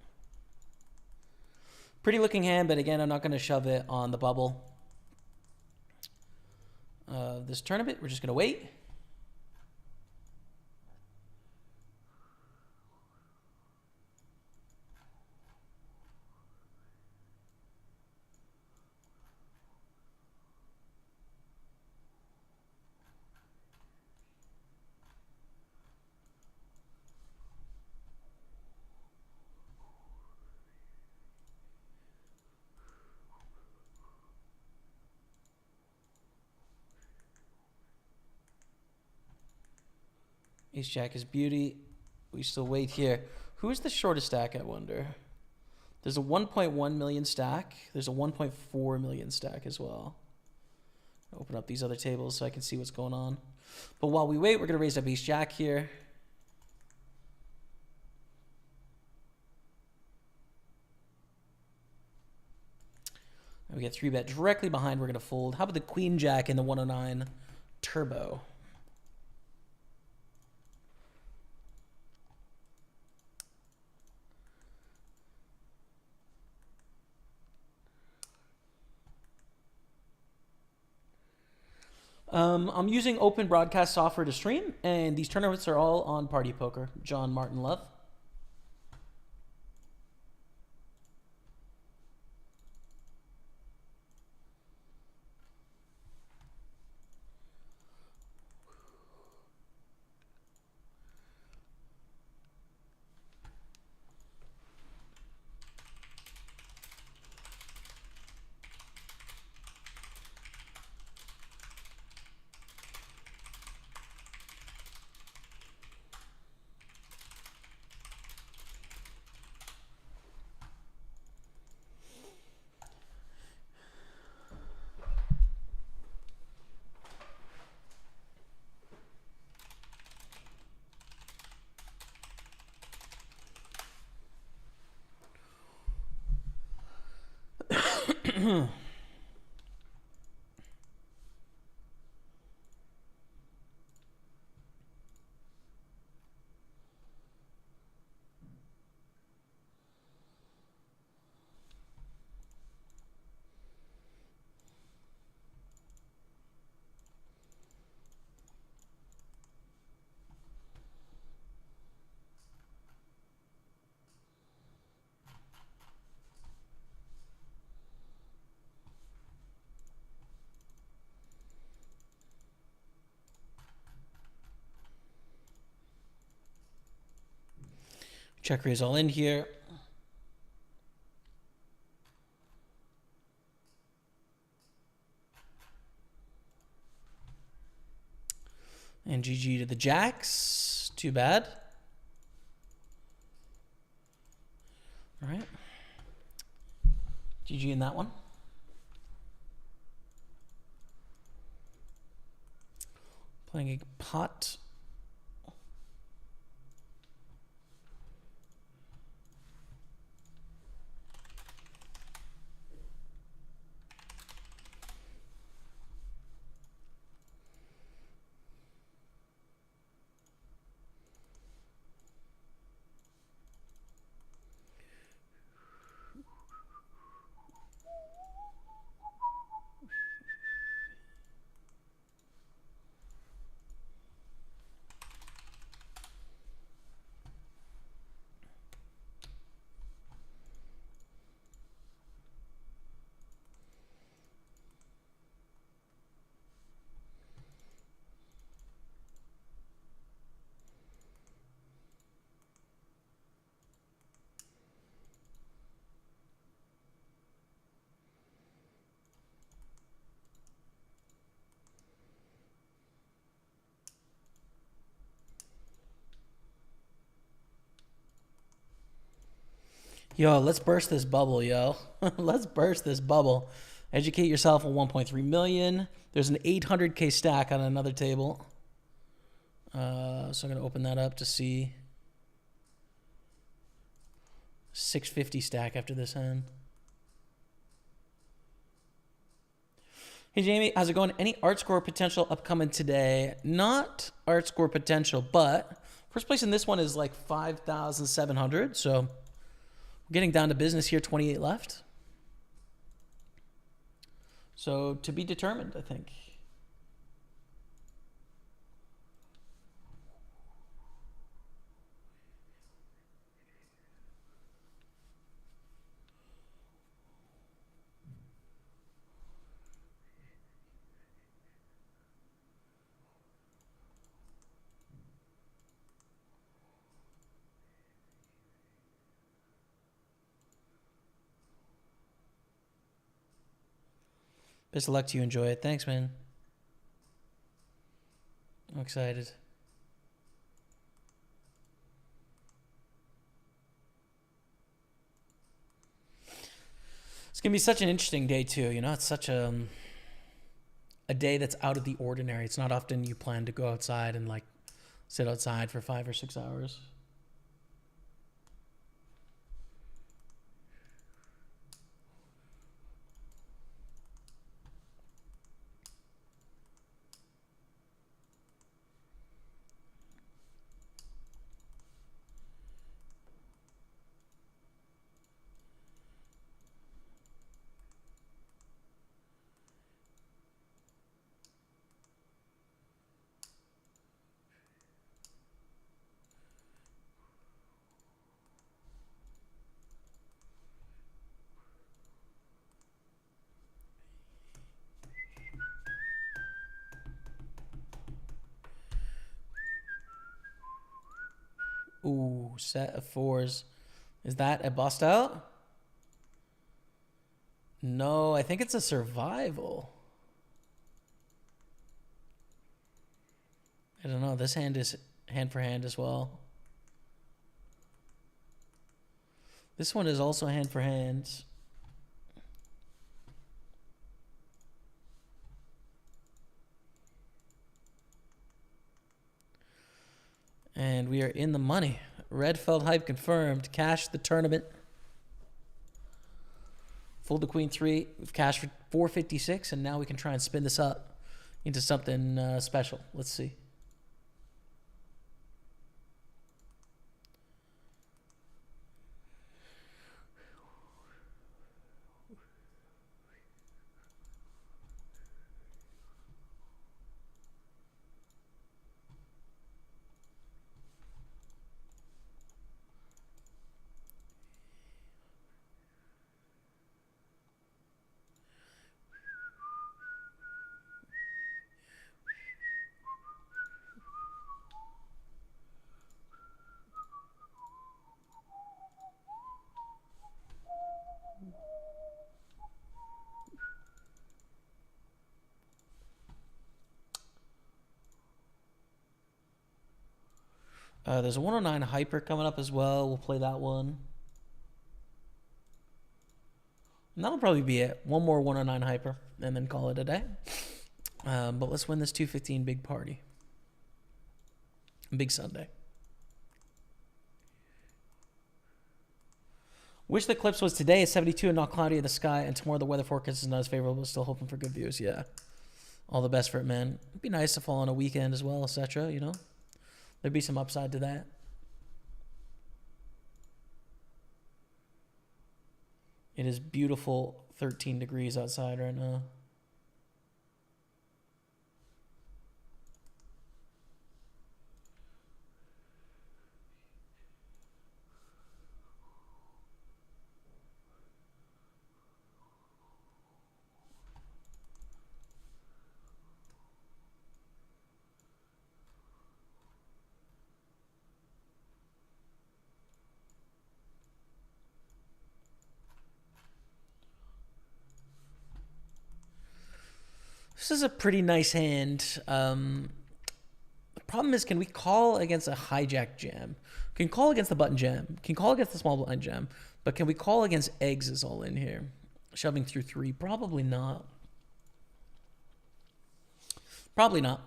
[SPEAKER 2] Pretty looking hand, but again, I'm not going to shove it on the bubble. This tournament, we're just going to wait. Ace Jack is beauty. We still wait here. Who is the shortest stack, I wonder? There's a 1.1 million stack. There's a 1.4 million stack as well. Open up these other tables so I can see what's going on. But while we wait, we're going to raise up Ace Jack here. And we get 3-bet directly behind. We're going to fold. How about the Queen Jack in the 109 Turbo? I'm using open broadcast software to stream, and these tournaments are all on PartyPoker. John Martin Love. Check raise all in here. And GG to the jacks. Too bad. All right. GG in that one. Playing a pot. Yo, let's burst this bubble, yo. Let's burst this bubble. Educate yourself on 1.3 million. There's an 800K stack on another table. So I'm going to open that up to see 650 stack after this hand. Hey, Jamie, how's it going? Any art score potential upcoming today? Not art score potential, but first place in this one is like 5,700. So we're getting down to business here, 28 left. So to be determined, I think. Best of luck to you. Enjoy it. Thanks, man. I'm excited. It's going to be such an interesting day, too. You know, it's such a day that's out of the ordinary. It's not often you plan to go outside and, like, sit outside for 5 or 6 hours. Ooh, set of 4s. Is that a bust out? No, I think it's a survival. I don't know. This hand is hand for hand as well. This one is also hand for hand. And we are in the money. Red felt hype confirmed. Cash the tournament. Fold the queen 3. We've cashed for 456, and now we can try and spin this up into something special. Let's see. There's a 109 hyper coming up as well. We'll play that one. And that'll probably be it. One more 109 hyper and then call it a day. But let's win this 215 big party. Big Sunday. Wish the Eclipse was today at 72 and not cloudy in the sky, and tomorrow the weather forecast is not as favorable. Still hoping for good views. Yeah. All the best for it, man. It'd be nice to fall on a weekend as well, etc. You know? There'd be some upside to that. It is beautiful 13 degrees outside right now. This is a pretty nice hand. The problem is, can we call against a hijack jam? Can call against the button jam. Can call against the small blind jam. But can we call against eggs is all in here? Shoving through 3? Probably not. Probably not.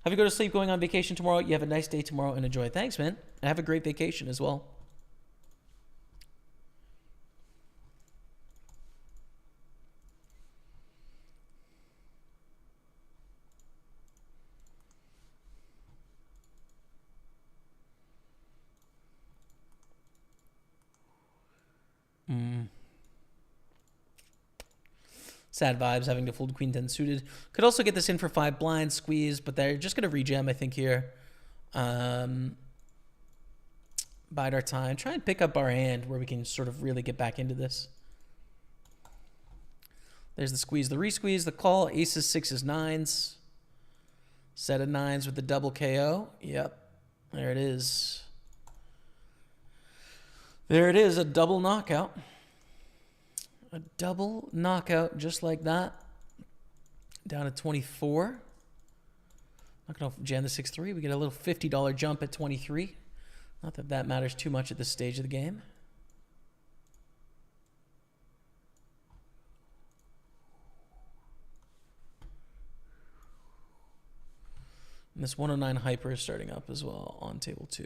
[SPEAKER 2] Have you go to sleep going on vacation tomorrow? You have a nice day tomorrow and enjoy. Thanks, man. And have a great vacation as well. Sad vibes having to fold queen 10 suited. Could also get this in for 5 blinds squeeze, but they're just going to rejam, I think, here. Bide our time. Try and pick up our hand where we can sort of really get back into this. There's the squeeze, the re-squeeze, the call. Aces, 6s, 9s. Set of 9s with the double KO. Yep. There it is. There it is, a double knockout. A double knockout just like that. Down to 24. Not going to jam the 6-3. We get a little $50 jump at 23. Not that that matters too much at this stage of the game. And this 109 hyper is starting up as well on table 2.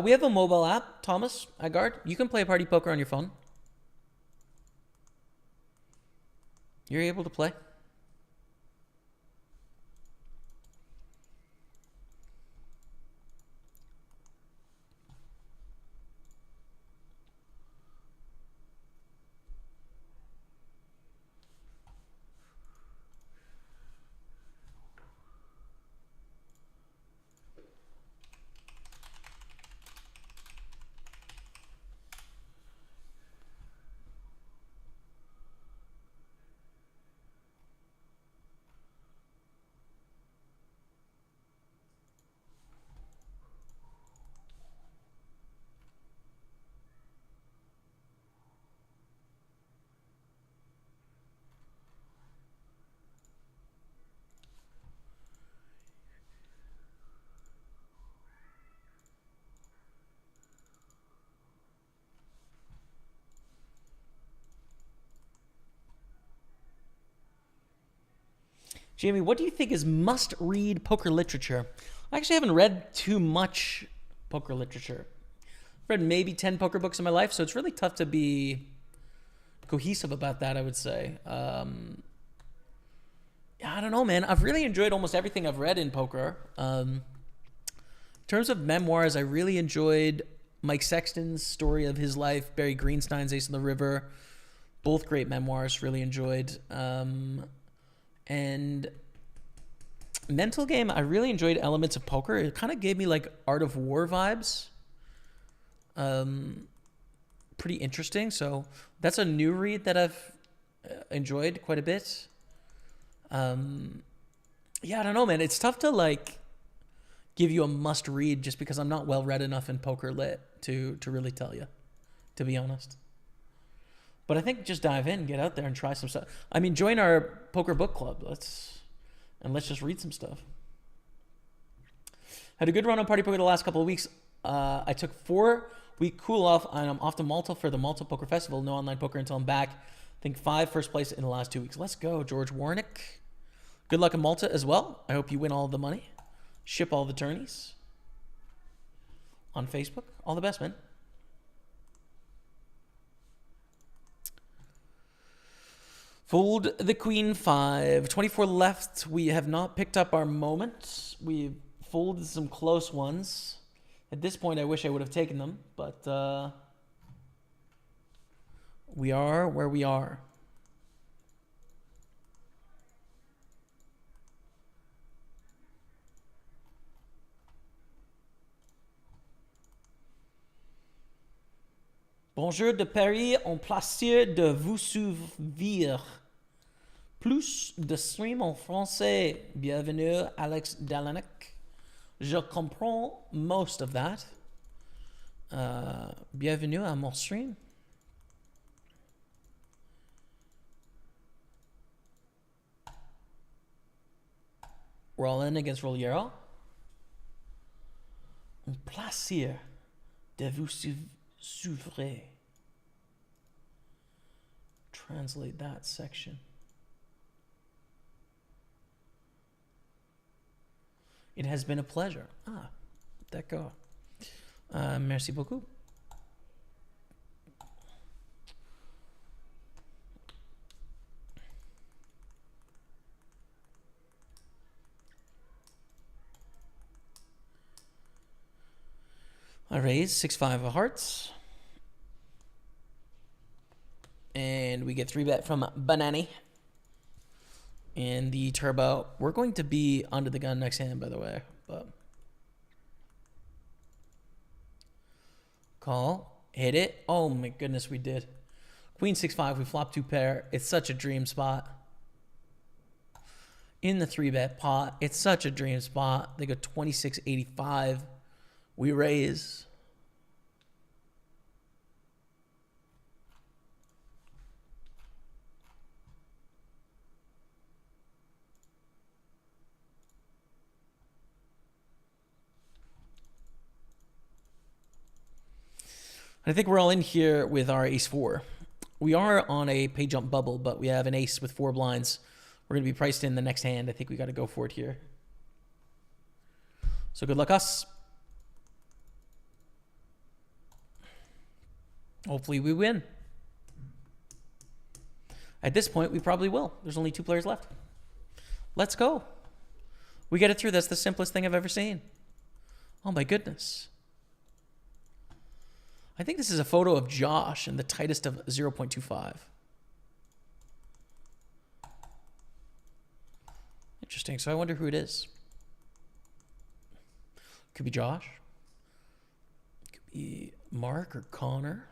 [SPEAKER 2] We have a mobile app, Thomas Agard. You can play Party Poker on your phone. You're able to play. Jamie, what do you think is must-read poker literature? I actually haven't read too much poker literature. I've read maybe 10 poker books in my life, so it's really tough to be cohesive about that, I would say. I don't know, man. I've really enjoyed almost everything I've read in poker. In terms of memoirs, I really enjoyed Mike Sexton's story of his life, Barry Greenstein's Ace in the River, both great memoirs, really enjoyed. And Mental Game, I really enjoyed Elements of Poker. It kind of gave me like Art of War vibes. Pretty interesting. So that's a new read that I've enjoyed quite a bit. Yeah, I don't know, man. It's tough to like give you a must read just because I'm not well read enough in poker lit to really tell you, to be honest. But I think just dive in, get out there and try some stuff. I mean, join our poker book club. Let's just read some stuff. Had a good run on Party Poker the last couple of weeks. I took 4-week cool off and I'm off to Malta for the Malta Poker Festival. No online poker until I'm back. I think 5 first place in the last 2 weeks. Let's go, George Warnick. Good luck in Malta as well. I hope you win all the money. Ship all the tourneys on Facebook. All the best, man. Fold the Queen 5. 24 left. We have not picked up our moment. We've folded some close ones. At this point, I wish I would have taken them, but we are where we are. Bonjour de Paris, on plaisir de vous suivre. Plus de stream en français. Bienvenue, Alex Dalanek. Je comprends most of that. Bienvenue à mon stream. We're all in against Roliero. Un plaisir de vous suivre. Translate that section. It has been a pleasure. D'accord. Merci beaucoup. I raise 6-5 of hearts. And we get 3-bet from Banani. And the turbo. We're going to be under the gun next hand, by the way. But call. Hit it. Oh my goodness, we did. Queen 6-5. We flop 2 pair. It's such a dream spot. In the 3-bet pot. It's such a dream spot. They go 26.85. We raise. I think we're all in here with our ace-4. We are on a pay jump bubble, but we have an ace with 4 blinds. We're going to be priced in the next hand. I think we got to go for it here. So good luck us. Hopefully we win. At this point, we probably will. There's only 2 players left. Let's go. We get it through. That's the simplest thing I've ever seen. Oh my goodness. I think this is a photo of Josh in the tightest of 0.25. Interesting. So I wonder who it is. Could be Josh. Could be Mark or Connor.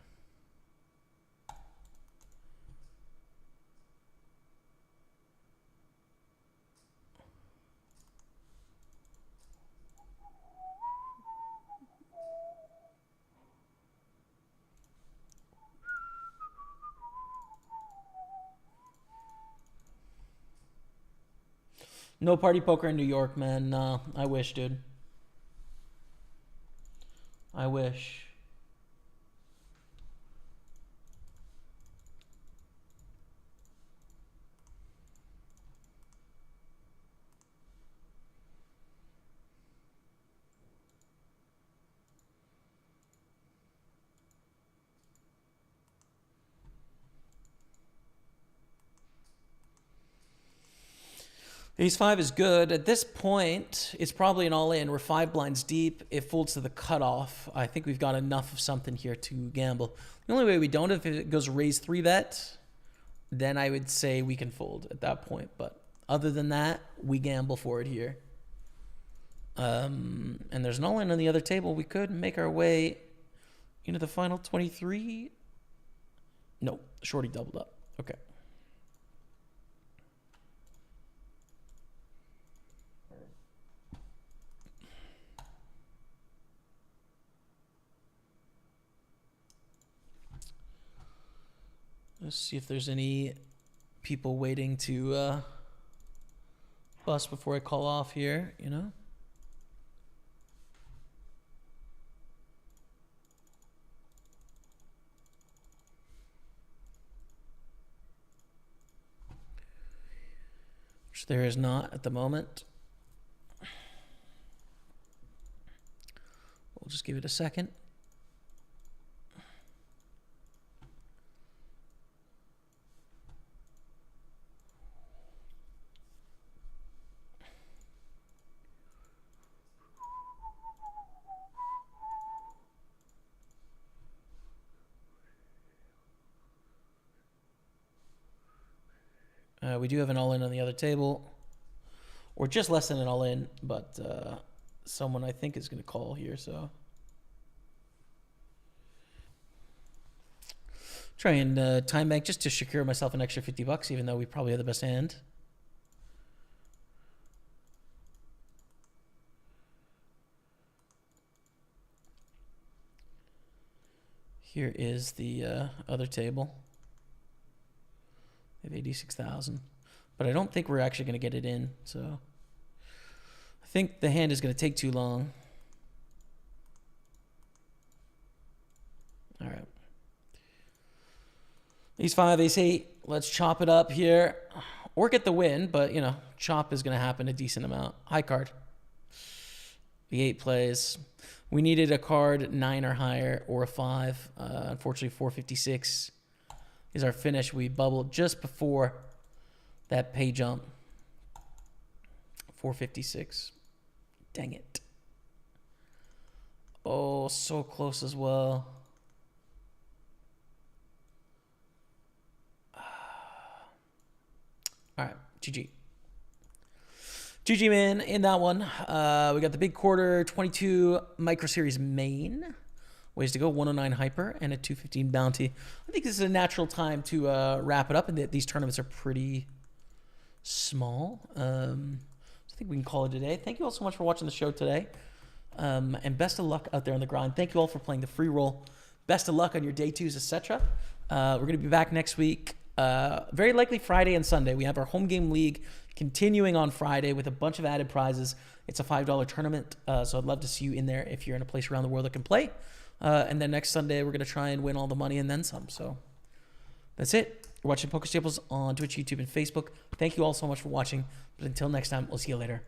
[SPEAKER 2] No party poker in New York, man. I wish, dude. I wish. Ace 5 is good. At this point, it's probably an all-in. We're 5 blinds deep. It folds to the cutoff. I think we've got enough of something here to gamble. The only way we don't, if it goes raise 3-bet, then I would say we can fold at that point. But other than that, we gamble for it here. And there's an all-in on the other table. We could make our way into the final 23. No, shorty doubled up. Okay. Let's see if there's any people waiting to bust before I call off here, you know? Which there is not at the moment. We'll just give it a second. We do have an all-in on the other table, or just less than an all-in, but someone I think is going to call here, so. Try and time bank just to secure myself an extra $50, even though we probably have the best hand. Here is the other table. We have 86,000, but I don't think we're actually going to get it in. So I think the hand is going to take too long. All right. Ace 5, Ace 8. Let's chop it up here or get the win, but you know, chop is going to happen a decent amount. High card. The 8 plays. We needed a card 9 or higher or a 5. Unfortunately, 456 is our finish. We bubbled just before that pay jump. 456. Dang it. Oh, so close as well. All right, GG. GG, man, in that one. We got the big quarter, 22 Micro Series main. Ways to go, 109 hyper and a 215 bounty. I think this is a natural time to wrap it up, and these tournaments are pretty small. So I think we can call it a day. Thank you all so much for watching the show today. And best of luck out there on the grind. Thank you all for playing the free roll. Best of luck on your day twos, etc. We're going to be back next week. Very likely Friday and Sunday. We have our home game league continuing on Friday with a bunch of added prizes. It's a $5 tournament, so I'd love to see you in there if you're in a place around the world that can play. And then next Sunday, we're going to try and win all the money and then some. So that's it. You're watching Pokerstaples on Twitch, YouTube, and Facebook. Thank you all so much for watching. But until next time, we'll see you later.